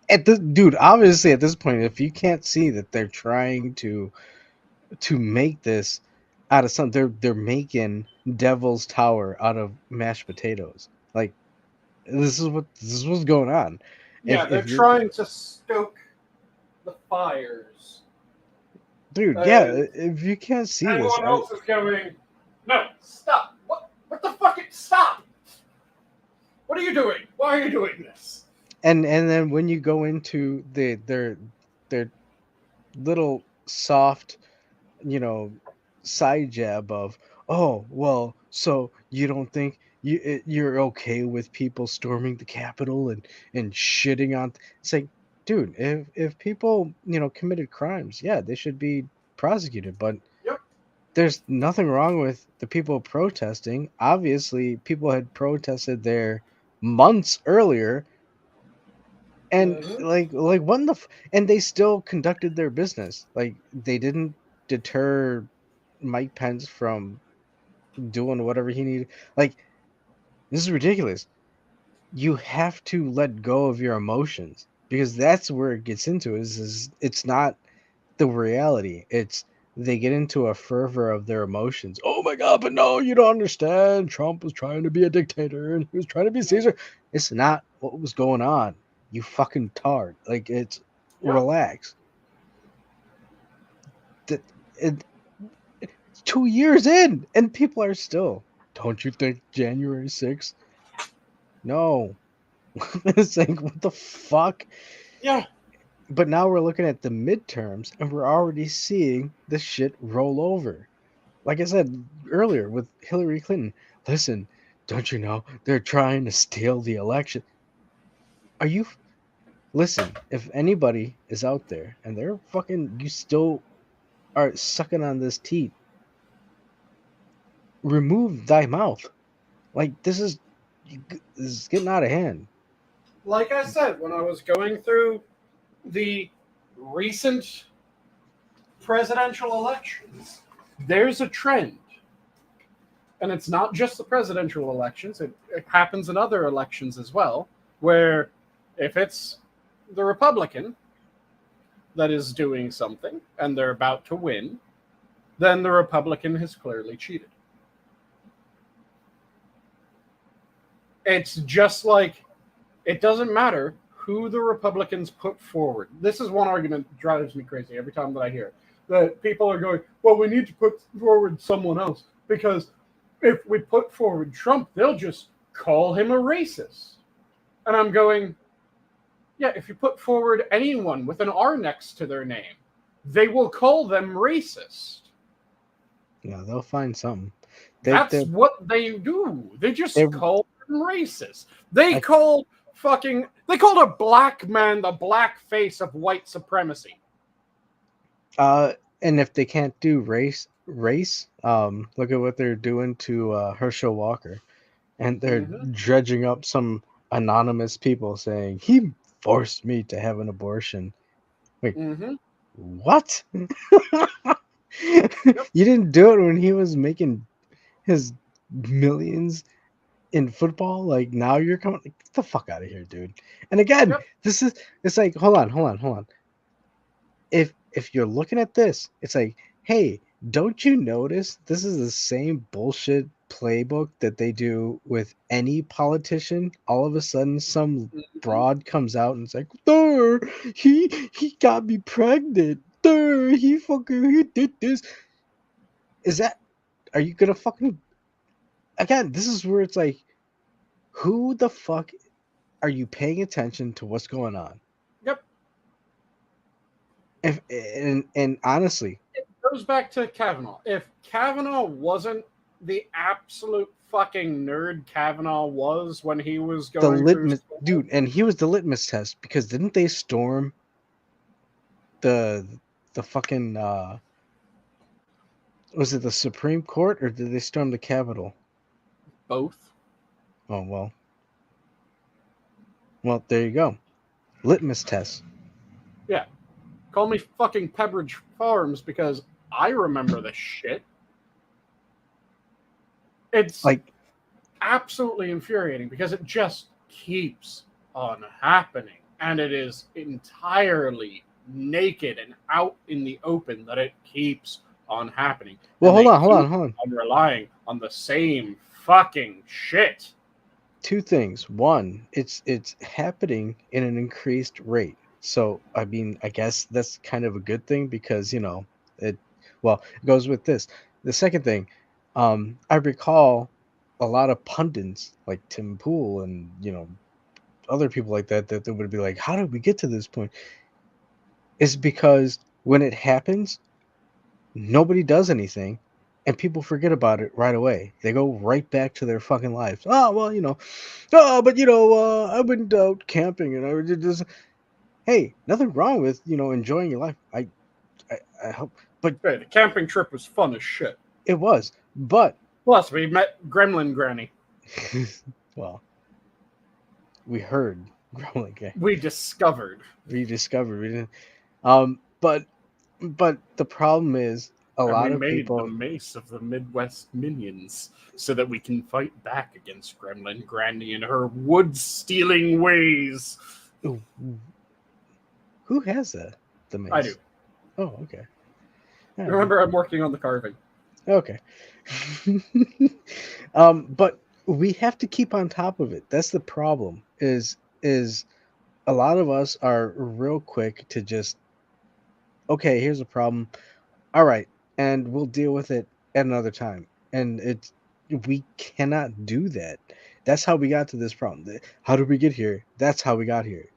at the dude, obviously at this point, if you can't see that they're trying to make this out of some, they're making Devil's Tower out of mashed potatoes. Like this is what's going on. Yeah, they're If you're trying to stoke the fires. dude, yeah, And if you can't see this, everyone else is going, no, stop. What the fuck? Stop. What are you doing? Why are you doing this? and then when you go into their little soft, you know, side jab of, oh well, so you don't think you're okay with people storming the Capitol and shitting on? It's like, dude, if people committed crimes, yeah, they should be prosecuted, but Yep. there's nothing wrong with the people protesting. Obviously, people had protested there months earlier, and Mm-hmm. like what in the and they still conducted their business. Like they didn't deter Mike Pence from doing whatever he needed. Like this is ridiculous. You have to let go of your emotions because that's where it gets into is it's not the reality. It's they get into a fervor of their emotions. Oh my god, but no, you don't understand. Trump was trying to be a dictator and he was trying to be Caesar. It's not what was going on. You fucking tard. Like it's Yep. relax. That it, it's 2 years in and people are still. Don't you think January 6th? No. It's like what the fuck? Yeah. But now we're looking at the midterms and we're already seeing this shit roll over. Like I said earlier with Hillary Clinton, listen, don't you know they're trying to steal the election? Are you listen, if anybody is out there and they're fucking you still are sucking on this teat, remove thy mouth. Like this is getting out of hand. Like I said, when I was going through the recent presidential elections, there's a trend. And it's not just the presidential elections, it happens in other elections as well, where if it's the Republican that is doing something and they're about to win, then the Republican has clearly cheated. It's just like it doesn't matter who the Republicans put forward. This is one argument that drives me crazy every time that I hear it. That people are going, well, we need to put forward someone else because if we put forward Trump, they'll just call him a racist. And I'm going, yeah, if you put forward anyone with an R next to their name, they will call them racist. Yeah, they'll find something. That's They what they do. They they just call them racist. I, They called a black man the black face of white supremacy. and if they can't do race, look at what they're doing to Herschel Walker, and they're Mm-hmm. dredging up some anonymous people saying he forced me to have an abortion. Wait, Mm-hmm. what? Yep. You didn't do it when he was making his millions in football. Like now you're coming. Get the fuck out of here, dude. And again, Yep. it's like hold on. If you're looking at this, it's like, hey, don't you notice this is the same bullshit playbook that they do with any politician? All of a sudden, some Mm-hmm. broad comes out and it's like, "There, he got me pregnant. There, he did this." Is that? Are you gonna fucking again? This is where it's like, who the fuck are you paying attention to what's going on? Yep. And honestly, It goes back to Kavanaugh. If Kavanaugh wasn't the absolute fucking nerd Kavanaugh was when he was The going through litmus school. dude, and he was the litmus test because didn't they storm the fucking was it the Supreme Court or did they storm the Capitol? Both. Oh well, there you go. Litmus test. Yeah. Call me fucking Pepperidge Farms because I remember this shit. It's Like, absolutely infuriating because it just keeps on happening. And it is entirely naked and out in the open that it keeps on happening. well, And hold they on. keep on relying on the same fucking shit. Two things. One, it's happening in an increased rate. So, I mean, I guess that's kind of a good thing because, it goes with this. The second thing, I recall a lot of pundits like Tim Pool and, other people like that would be like, how did we get to this point? It's because when it happens, nobody does anything and people forget about it right away. They go right back to their fucking lives. Oh, well, but I went out camping and I did this. Hey, nothing wrong with, enjoying your life. I hope, but Hey, the camping trip was fun as shit. it was. But Plus, we met Gremlin Granny. well, we heard growling. Okay. We discovered. We discovered we didn't but the problem is a And we lot of made the people mace of the Midwest minions so that we can fight back against Gremlin Granny and her wood stealing ways. who has the mace? I do. Oh, okay. Yeah. Remember, I'm working on the carving. Okay. But we have to keep on top of it. That's the problem. Is a lot of us are real quick to just, okay, here's a problem. All right, and we'll deal with it at another time. And we cannot do that. That's how we got to this problem. How did we get here? That's how we got here.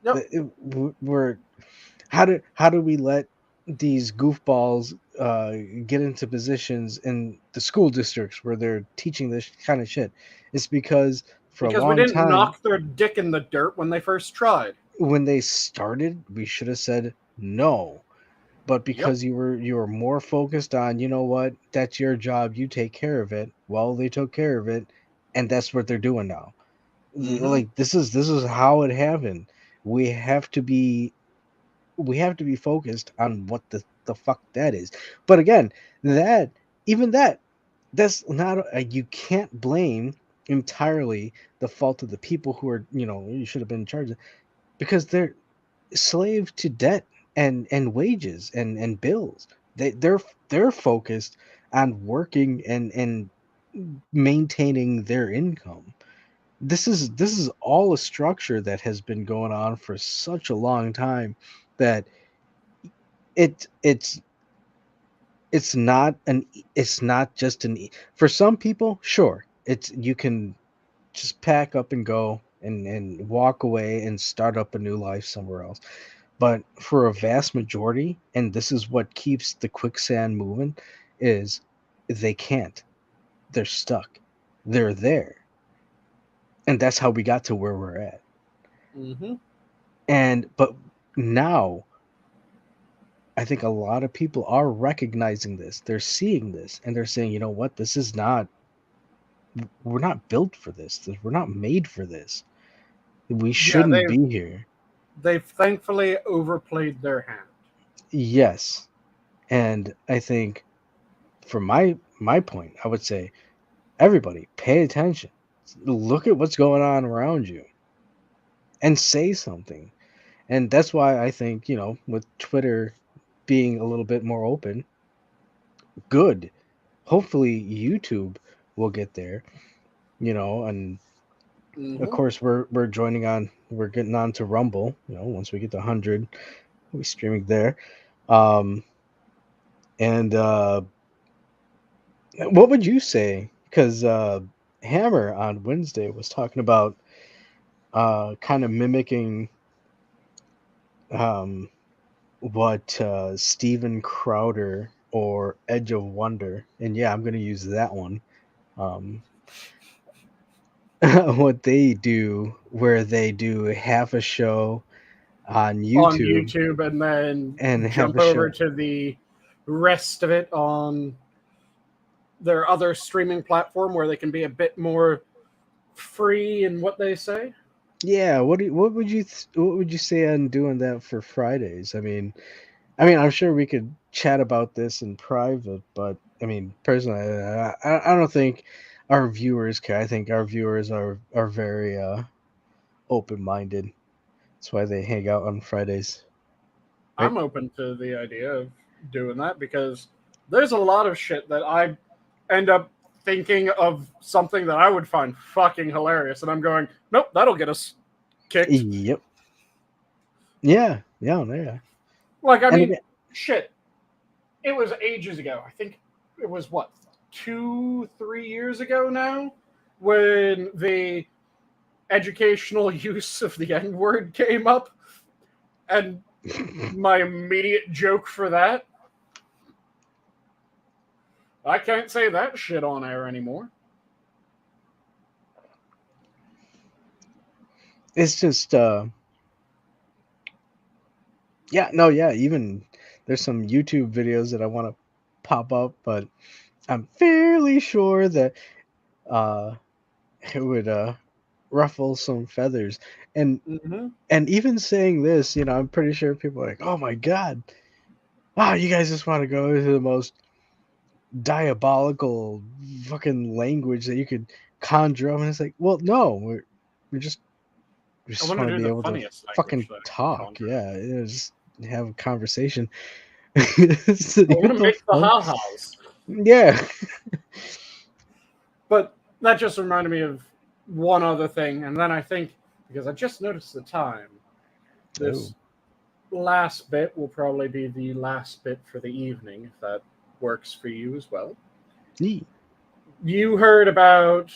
Yep. We're how do we let these goofballs get into positions in the school districts where they're teaching this kind of shit? It's because for a Because we long didn't time, knock their dick in the dirt when they first tried. when they started, we should have said no. But Yep. because you were more focused on, you know what, that's your job, you take care of it. Well, they took care of it, and that's what they're doing now. Mm-hmm. Like this is how it happened. We have to be focused on what the fuck that is. But again, that even that's not you can't blame entirely the fault of the people who are, you should have been in charge of, because they're slave to debt and wages and bills. They're focused on working and maintaining their income. This is all a structure that has been going on for such a long time that it's it's not just for some people, sure, it's you can just pack up and go and walk away and start up a new life somewhere else. But for a vast majority, and this is what keeps the quicksand moving, is they can't. They're stuck. They're there. And that's how we got to where we're at. Mm-hmm. But now I think a lot of people are recognizing this. They're seeing this and they're saying, you know what, this is not, we're not built for this. We're not made for this. We Yeah, shouldn't be here. they've thankfully overplayed their hand. Yes. And I think from my point, I would say everybody pay attention. Look at what's going on around you and say something. And that's why I think, with Twitter being a little bit more open, good. Hopefully YouTube will get there, and of Mm-hmm. course we're getting on to Rumble, once we get to 100, we'll be streaming there. And what would you say? Because Hammer on Wednesday was talking about kind of mimicking um, what Steven Crowder or Edge of Wonder. And yeah, I'm gonna use that one. What they do, where they do half a show on On YouTube YouTube and then and half jump a over show. to the rest of it on their other streaming platform where they can be a bit more free in what they say. Yeah, what would you say on doing that for Fridays? I mean, I'm sure we could chat about this in private, but I mean, personally, I don't think our viewers care. I think our viewers are very open minded. That's why they hang out on Fridays, right? I'm open to the idea of doing that because there's a lot of shit that I end up thinking of something that I would find fucking hilarious, and I'm going, nope, that'll get us kicked. Yep. Yeah. Yeah. Yeah. Like, I And mean, again, shit. It was ages ago. I think it was what, 2, 3 years ago now, when the educational use of the N word came up, and my immediate joke for that, I can't say that shit on air anymore. it's just yeah, no, yeah, even there's some YouTube videos that I want to pop up, but I'm fairly sure that uh it would ruffle some feathers. And Mm-hmm. and even saying this, I'm pretty sure people are like, "Oh my god. Wow, you guys just want to go into the most diabolical fucking language that you could conjure up." And it's like, "Well, no, we just we I just want to want to do be the able to funniest language fucking that I can talk. conjure. Yeah, just have a conversation." So, I want what to the make the fuck? ha-has. Yeah. But that just reminded me of one other thing, and then I think, because I just noticed the time, Oh. this last bit will probably be the last bit for the evening, if that works for you as well. Neat. You heard about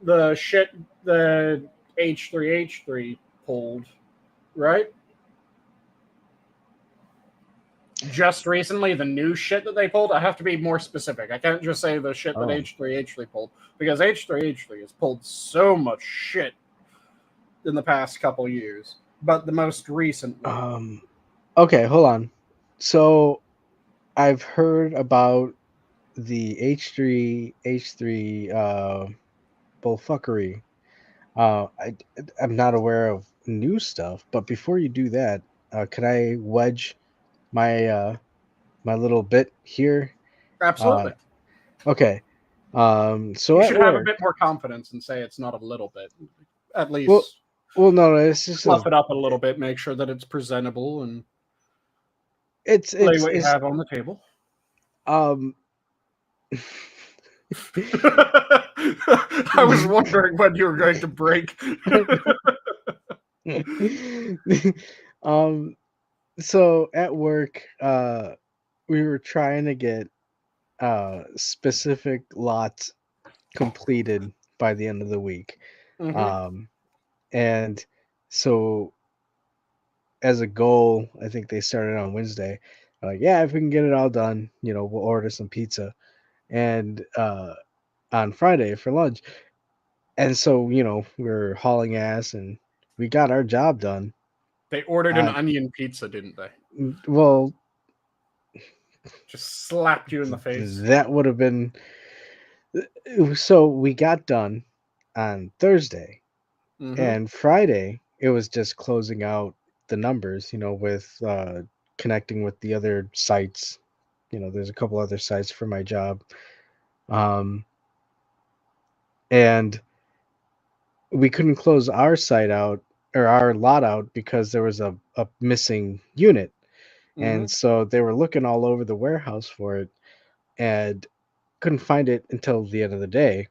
the shit the H3H3 pulled, right? Just recently, the new shit that they pulled. I have to be more specific. I can't just say the shit that Oh. H3H3 pulled, because H3H3 has pulled so much shit in the past couple years. But the most recent one. Okay, hold on. So I've heard about the H3 bullfuckery. I'm not aware of new stuff, but before you do that, could I wedge my my little bit here? Uh, Absolutely. okay. So You at should have a work, bit more confidence and say it's not a little bit. At well, least no, it's just fluff it up a little bit, make sure that it's presentable, and it's lay it's what you it's have on the table. um. I was wondering when you were going to break. um. So at work, we were trying to get specific lots completed by the end of the week. Mm-hmm. Um, and so as a goal, I think they started on Wednesday. Like, yeah, if we can get it all done, we'll order some pizza. And on Friday for lunch. And so, we're hauling ass and we got our job done. They ordered an Uh, onion pizza, didn't they? well, Just slapped you in the face. that would have been so we got done on Thursday. Mm-hmm. And Friday, it was just closing out the numbers, with connecting with the other sites. There's a couple other sites for my job. Um, and we couldn't close our site out or our lot out because there was a missing unit. Mm-hmm. And so they were looking all over the warehouse for it and couldn't find it until the end of the day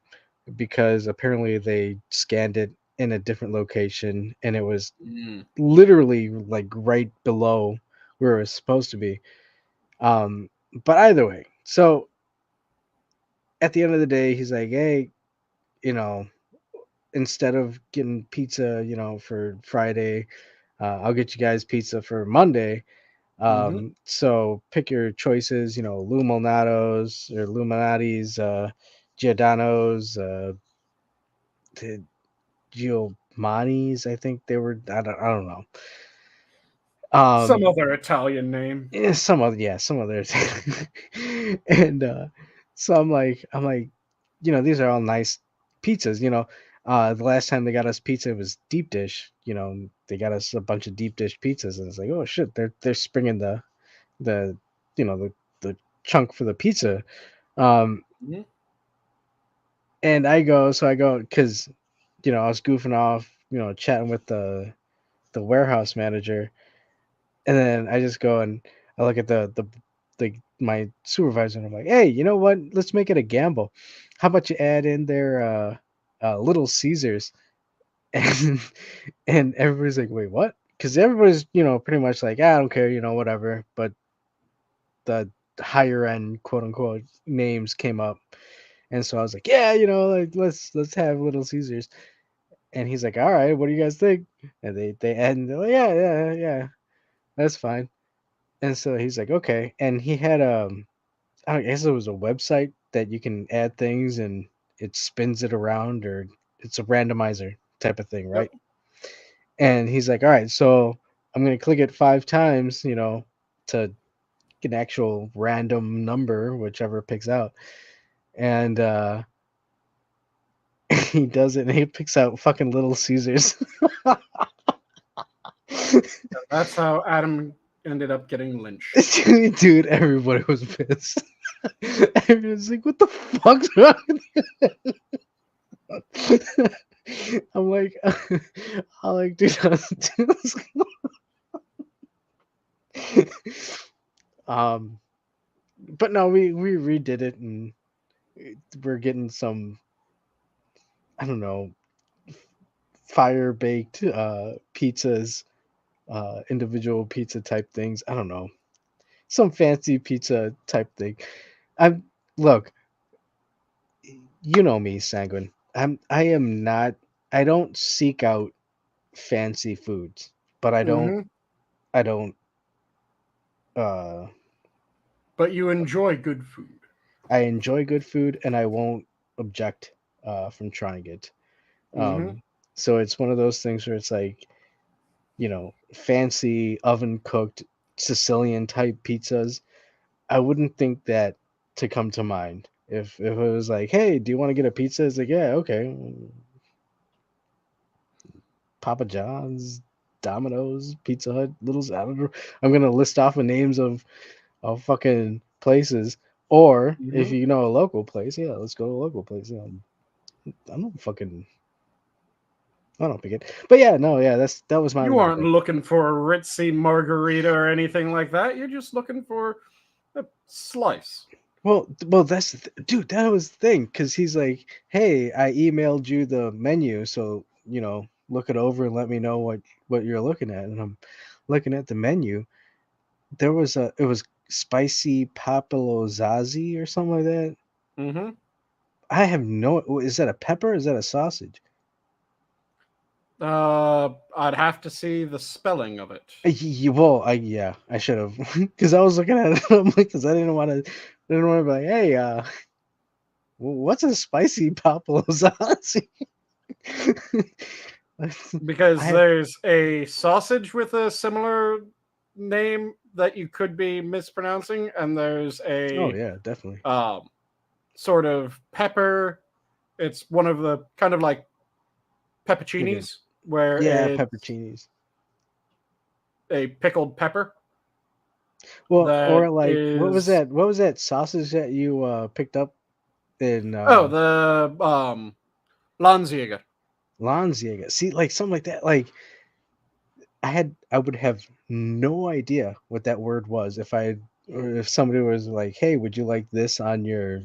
because apparently they scanned it in a different location and it was Mm. literally like right below where it was supposed to be. Um, but either way, so at the end of the day, he's like, "Hey, you know, instead of getting pizza, for Friday, I'll get you guys pizza for Monday." Mm-hmm. So pick your choices, Luminatos or Illuminatis, Giordano's, the Giovanni's, I think they were. I don't know. Some other Italian name. Yeah, some other, and so I'm like, these are all nice pizzas. The last time they got us pizza was deep dish. They got us a bunch of deep dish pizzas, and it's like, oh shit, they're springing the the chunk for the pizza. Um, Mhm. and so I go because I was goofing off, chatting with the warehouse manager. And then I just go and I look at the my supervisor and I'm like, hey, you know what? Let's make it a gamble. How about you add in their Little Caesars? And everybody's like, wait, what? Because everybody's pretty much like, I don't care, whatever. But the higher end quote unquote names came up, and so I was like, yeah, like let's have Little Caesars. And he's like, all right, what do you guys think? And they add, and they're like, yeah, that's fine. And so he's like, okay. And he had I guess it was a website that you can add things and it spins it around, or it's a randomizer type of thing, Yep. right? And he's like, all right, so I'm gonna click it 5 times, to get an actual random number, whichever it picks out. And he does it and he picks out fucking Little Caesars. That's how Adam ended up getting lynched. Dude, everybody was pissed. Everyone's like, what the fuck's wrong with you? I'm like, I'm like, dude, um, but no, we redid it, and we're getting some, I don't know, fire baked pizzas, individual pizza type things. I don't know, some fancy pizza type thing. I'm Look, you know me, Sanguine. I am not. I don't seek out fancy foods, but Mm-hmm. I don't. Uh, But you enjoy good food. I enjoy good food, and I won't object from trying it. Mm-hmm. Um, so it's one of those things where it's like, fancy oven cooked Sicilian type pizzas. I wouldn't think that to come to mind. If it was like, hey, do you want to get a pizza? It's like, yeah, okay. Papa John's, Domino's, Pizza Hut, Little's. I don't know. I'm gonna list off the names of fucking places. Or if Mm-hmm. you know a local place, yeah, let's go to a local place. I don't fucking I don't pick it. But yeah, no, yeah, that was my You little aren't thing. looking for a ritzy margarita or anything like that. You're just looking for a slice. Well, that's dude. That was the thing because he's like, "Hey, I emailed you the menu, so look it over and let me know what you're looking at." And I'm looking at the menu. It was spicy papillo zazi or something like that. Mm-hmm. I have no. Is that a pepper? Is that a sausage? I'd have to see the spelling of it. Well, yeah, I should have because I was looking at it. I'm like, because I didn't want to be like, hey, what's a spicy papillo zazi? Because I there's a sausage with a similar name that you could be mispronouncing, and there's Oh a yeah, definitely. um, sort of pepper. It's one of the kind of like Like a pepperoncinis, where Yeah, it's pepperoncinis. a pickled pepper Well, that or like is what was that sausage that you picked up in the Lanziger. Lanziega? See, like something like that. Like I would have no idea what that word was or if somebody was like, "Hey, would you like this on your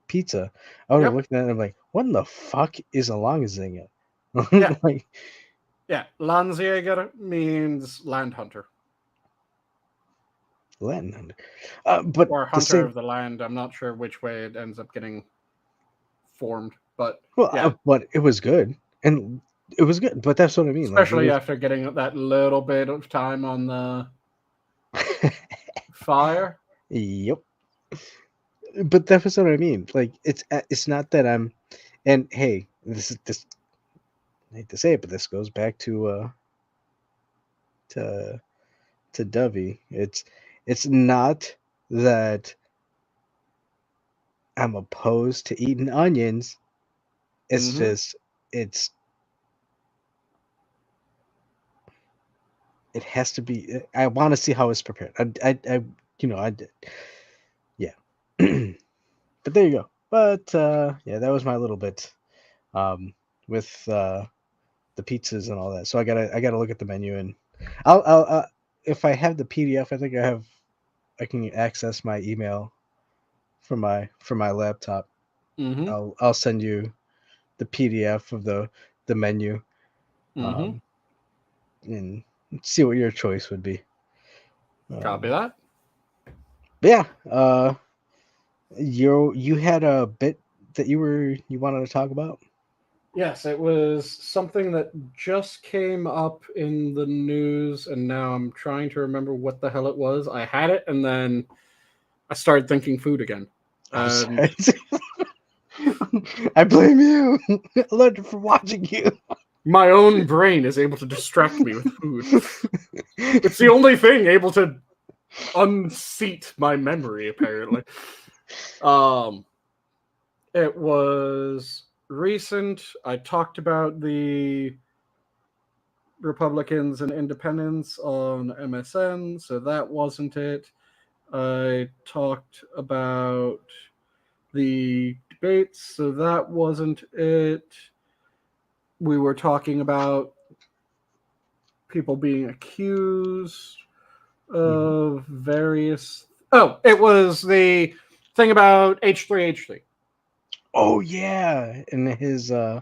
pizza?" I would have Yep. looked at it and like, "What in the fuck is a Lanziega?" Yeah. Like Yeah. Lanziger means land hunter Latin. But or the hunter same. of the land. I'm not sure which way it ends up getting formed, but Well, yeah. but it was good, and it was good. But that's what I mean. Like it Especially was. after getting that little bit of time on the Fire. Yep. But that was what I mean. Like it's not that I'm, and hey, this I hate to say it, but this goes back to to Dovey. It's not that I'm opposed to eating onions. It's Mm-hmm. just it's it has to be. I want to see how it's prepared. I you know I did. Yeah. But there you go. But yeah, that was my little bit with the pizzas and all that. So I gotta look at the menu, and I'll if I have the PDF, I think I can access my email from my laptop. Mm-hmm. I'll send you the PDF of the menu, Mm-hmm. um, and see what your choice would be. Copy Um, that. but yeah, you had a bit that you wanted to talk about. Yes, it was something that just came up in the news, and now I'm trying to remember what the hell it was. I had it, and then I started thinking food again. I'm And sorry. I blame you. I learned it from watching you. my own brain is able to distract me with food. It's the only thing able to unseat my memory, apparently. Um, it was recent. I talked about the Republicans and Independents on MSN, so that wasn't it. I talked about the debates, so that wasn't it. We were talking about people being accused Mhm. of various. Oh, it was the thing about H3H3. Oh yeah, and his uh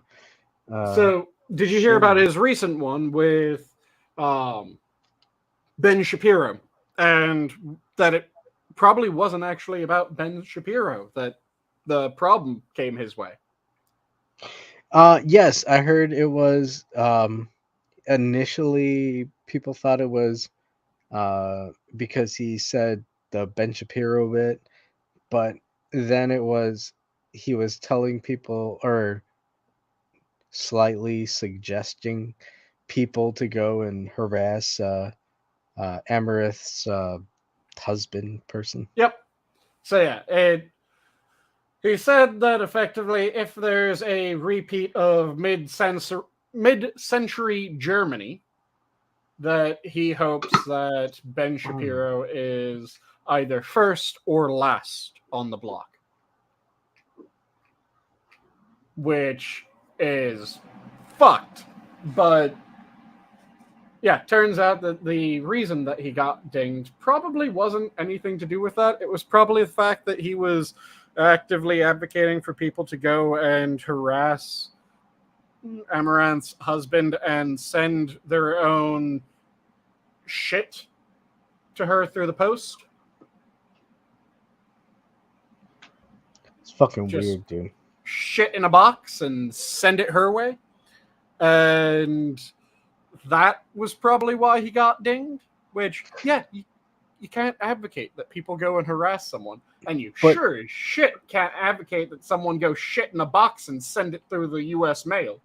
So, did you hear about shooting. his recent one with um, Ben Shapiro? And that it probably wasn't actually about Ben Shapiro that the problem came his way. Yes, I heard it was initially people thought it was because he said the Ben Shapiro bit, but then it was he was telling people or slightly suggesting people to go and harass Amarith's husband person. Yep. So yeah, he said that effectively, if there's a repeat of mid-century Germany, that he hopes that Ben Shapiro is either first or last on the block, which is fucked. But yeah, turns out that the reason that he got dinged probably wasn't anything to do with that. It was probably the fact that he was actively advocating for people to go and harass Amaranth's husband and send their own shit to her through the post. It's fucking Just weird, dude. shit in a box and send it her way. And that was probably why he got dinged. Which, yeah, you can't advocate that people go and harass someone. And you But sure as shit can't advocate that someone go shit in a box and send it through the US mail.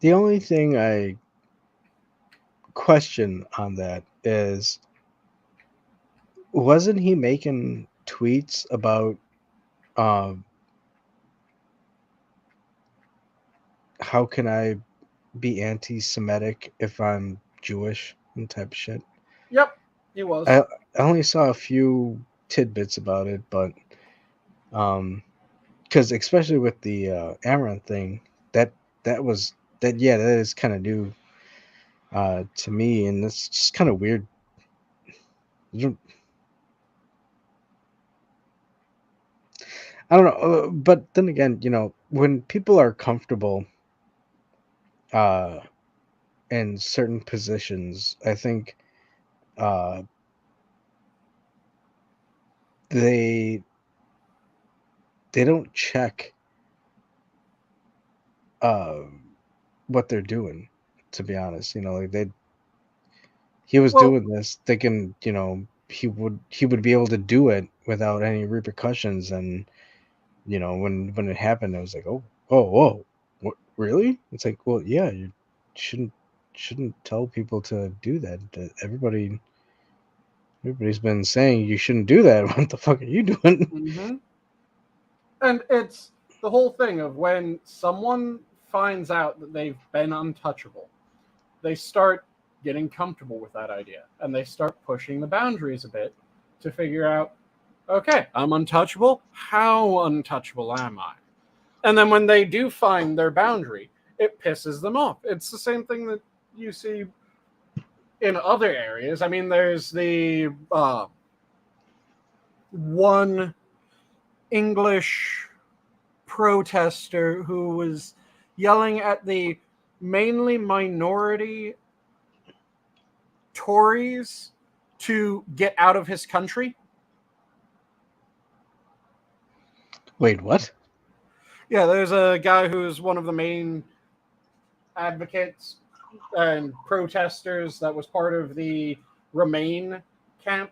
the only thing I question on that is wasn't he making tweets about um how can I be anti-Semitic if I'm Jewish and type of shit? Yep, he was. I only saw a few tidbits about it, but because especially with the Amaranth thing, that that was that yeah, that is kind of new to me, and it's just kind of weird. I don't know, but then again, when people are comfortable uh, in certain positions, I think uh, they they don't check uh, what they're doing. To be honest, like he was Well, doing this thinking, he would be able to do it without any repercussions. And when it happened, I was like, oh, whoa, what, really? It's like, well, yeah, you shouldn't tell people to do that. Everybody's been saying you shouldn't do that. What the fuck are you doing? hmm and it's the whole thing of when someone finds out that they've been untouchable, they start getting comfortable with that idea, and they start pushing the boundaries a bit to figure out, okay, I'm untouchable. How untouchable am I? And then when they do find their boundary, it pisses them off. It's the same thing that you see in other areas. I mean, there's the one English protester who was yelling at the mainly minority Tories to get out of his country. Wait, what? Yeah, there's a guy who's one of the main advocates and protesters that was part of the Remain camp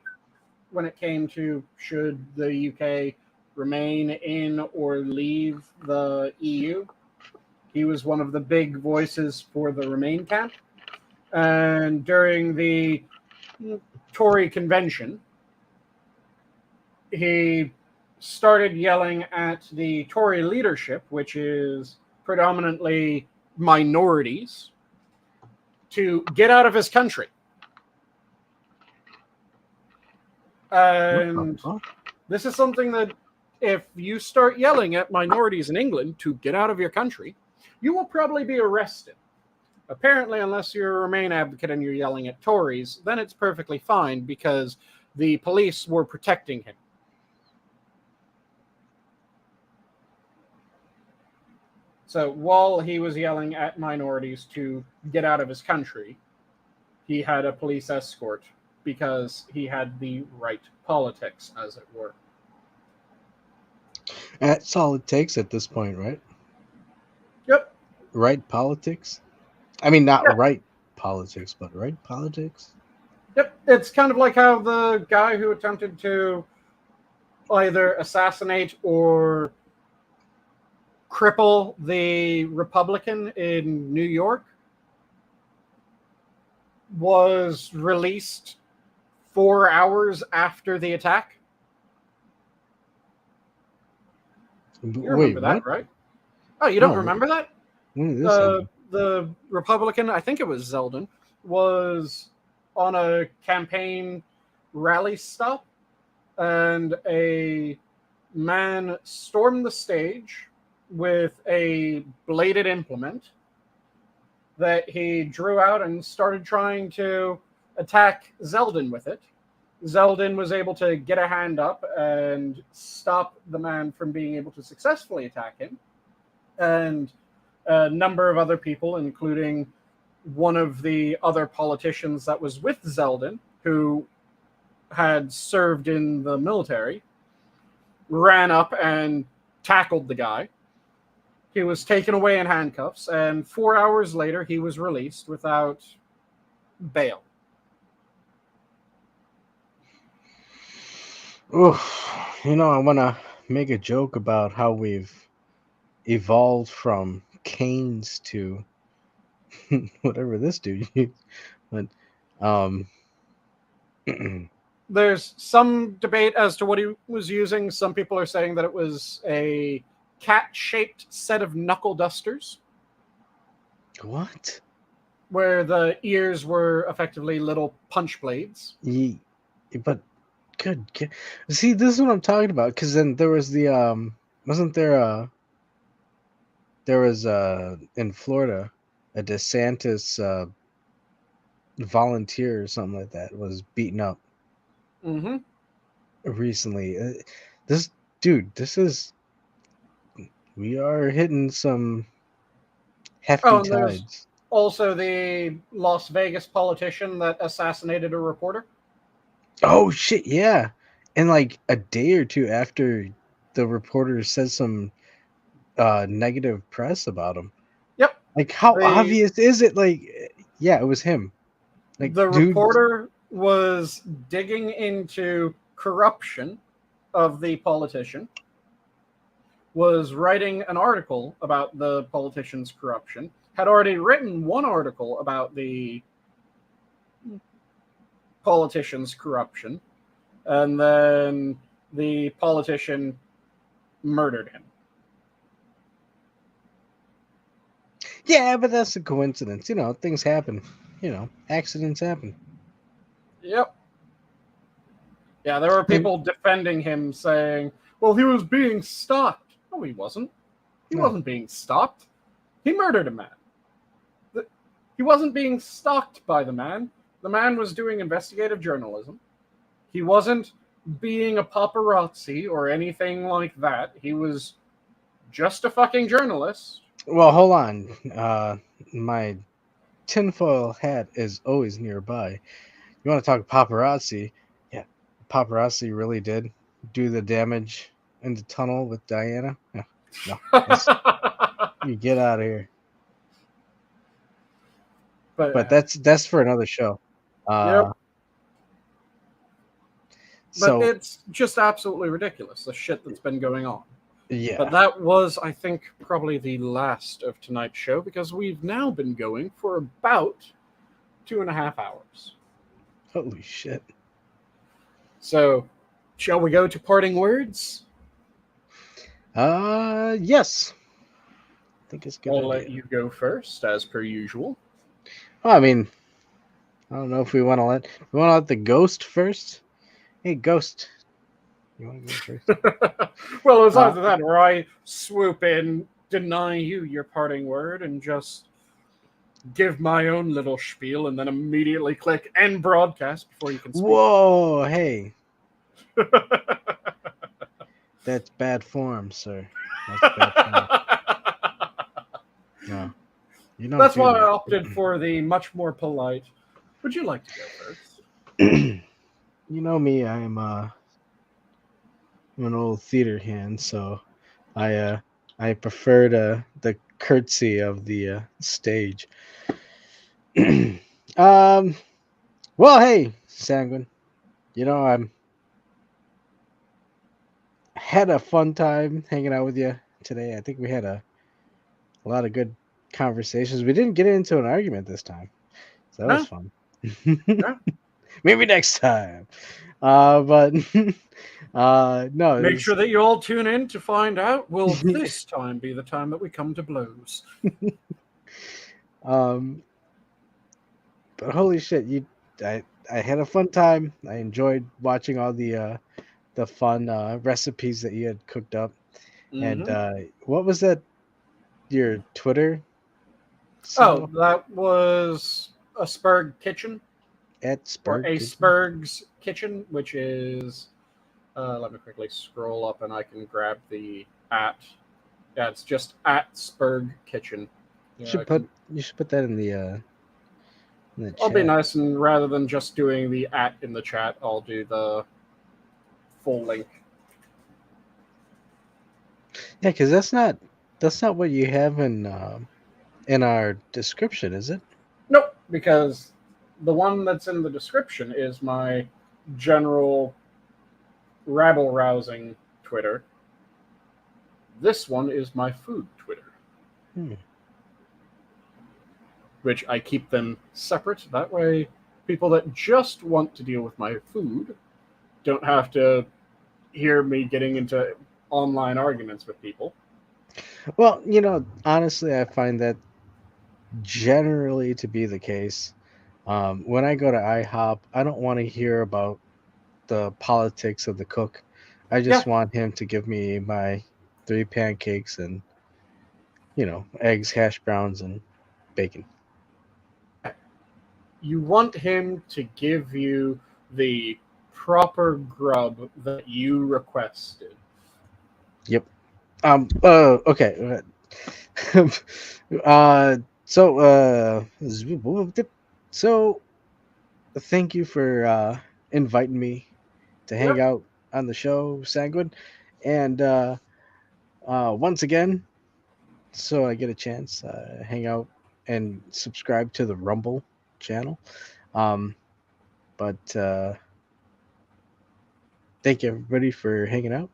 when it came to should the UK remain in or leave the EU. He was one of the big voices for the Remain camp. And during the Tory convention, he started yelling at the Tory leadership, which is predominantly minorities, to get out of his country. And this is something that if you start yelling at minorities in England to get out of your country, you will probably be arrested. Apparently, unless you're a Remain advocate and you're yelling at Tories, then it's perfectly fine because the police were protecting him. So while he was yelling at minorities to get out of his country, he had a police escort because he had the right politics, as it were. That's all it takes at this point, right? Yep. Right politics? I mean, not Yeah. right politics, but right politics? Yep. It's kind of like how the guy who attempted to either assassinate or cripple the Republican in New York was released 4 hours after the attack. You remember that, right? Oh, you don't remember that? When did this happen? The Republican, I think it was Zeldin, was on a campaign rally stop, and a man stormed the stage with a bladed implement that he drew out and started trying to attack Zeldin with it. Zeldin was able to get a hand up and stop the man from being able to successfully attack him. And a number of other people, including one of the other politicians that was with Zeldin, who had served in the military, ran up and tackled the guy. He was taken away in handcuffs, and 4 hours later, he was released without bail. Oof. I want to make a joke about how we've evolved from canes to whatever this dude used. But there's some debate as to what he was using. Some people are saying that it was a cat-shaped set of knuckle dusters. What? Where the ears were effectively little punch blades. But good. See, this is what I'm talking about. Because then there was the wasn't there was in Florida a DeSantis volunteer or something like that was beaten up recently. This we are hitting some hefty tides. Also the Las Vegas politician that assassinated a reporter. Oh shit, yeah. And like a day or two after the reporter said some negative press about him. Yep. Like how obvious is it? Like, yeah, it was him. Like, The dude, reporter was digging into corruption of the politician, was writing an article about the politician's corruption, had already written one article about the politician's corruption, and then the politician murdered him. yeah, but that's a coincidence. You know, things happen. You know, accidents happen. Yep. Yeah, there were people defending him saying, well, he was being stalked. No, he wasn't. He No. wasn't being stalked. He murdered a man. He wasn't being stalked by the man. The man was doing investigative journalism. He wasn't being a paparazzi or anything like that. He was just a fucking journalist. Well, hold on. My tinfoil hat is always nearby. You want to talk paparazzi? Yeah, paparazzi really did do the damage in the tunnel with Diana. Yeah, no, you get out of here. But that's for another show. Yep. So but it's just absolutely ridiculous, the shit that's been going on. yeah, But that was, I think, probably the last of tonight's show, because we've now been going for about 2.5 hours. holy shit. So, shall we go to parting words? Yes. I think it's good. I'll let you go first, as per usual. Well, I mean, I don't know if we want to let the ghost first. Hey, ghost, you want to go first? Well, it was either that or I swoop in, deny you your parting word, and just give my own little spiel, and then immediately click end broadcast before you can speak. Whoa, hey. That's bad form, sir. That's bad form. No. You don't That's do why that. I opted for the much more polite. Would you like to go first? You know me, I'm an old theater hand, so I prefer the curtsy of the stage. Well, hey, Sanguine. You know, I had a fun time hanging out with you today. I think we had a lot of good conversations. We didn't get into an argument this time, so that was fun. Yeah. Maybe next time. But no. Make sure that you all tune in to find out, will this time be the time that we come to blows? But holy shit, I had a fun time. I enjoyed watching all the fun recipes that you had cooked up. Mm-hmm. And what was that? Your Twitter? Oh, that was a Spurg Kitchen. At Spurg Or a Kitchen? Spurg's Kitchen, which is... let me quickly scroll up and I can grab the at. Yeah, it's just at Spurg Kitchen. You should put that in the chat. I'll be nice, and rather than just doing the at in the chat, I'll do the full link. Yeah, because that's not what you have in our description, is it? Nope, because the one that's in the description is my general rabble-rousing Twitter. This one is my food Twitter. Which I keep them separate. That way, people that just want to deal with my food don't have to hear me getting into online arguments with people. Well, you know, honestly, I find that generally to be the case. When I go to IHOP, I don't want to hear about the politics of the cook. I just want him to give me my 3 pancakes and, you know, eggs, hash browns, and bacon. You want him to give you the proper grub that you requested. Yep. Okay. So thank you for inviting me to hang out on the show, Sanguine. And once again, so I get a chance, hang out and subscribe to the Rumble channel. But thank you everybody for hanging out.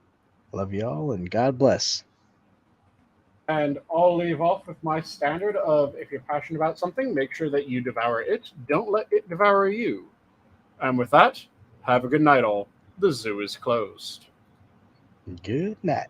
Love you all, and God bless. And I'll leave off with my standard of if you're passionate about something, make sure that you devour it. Don't let it devour you. And with that, have a good night, all. The zoo is closed. Good night.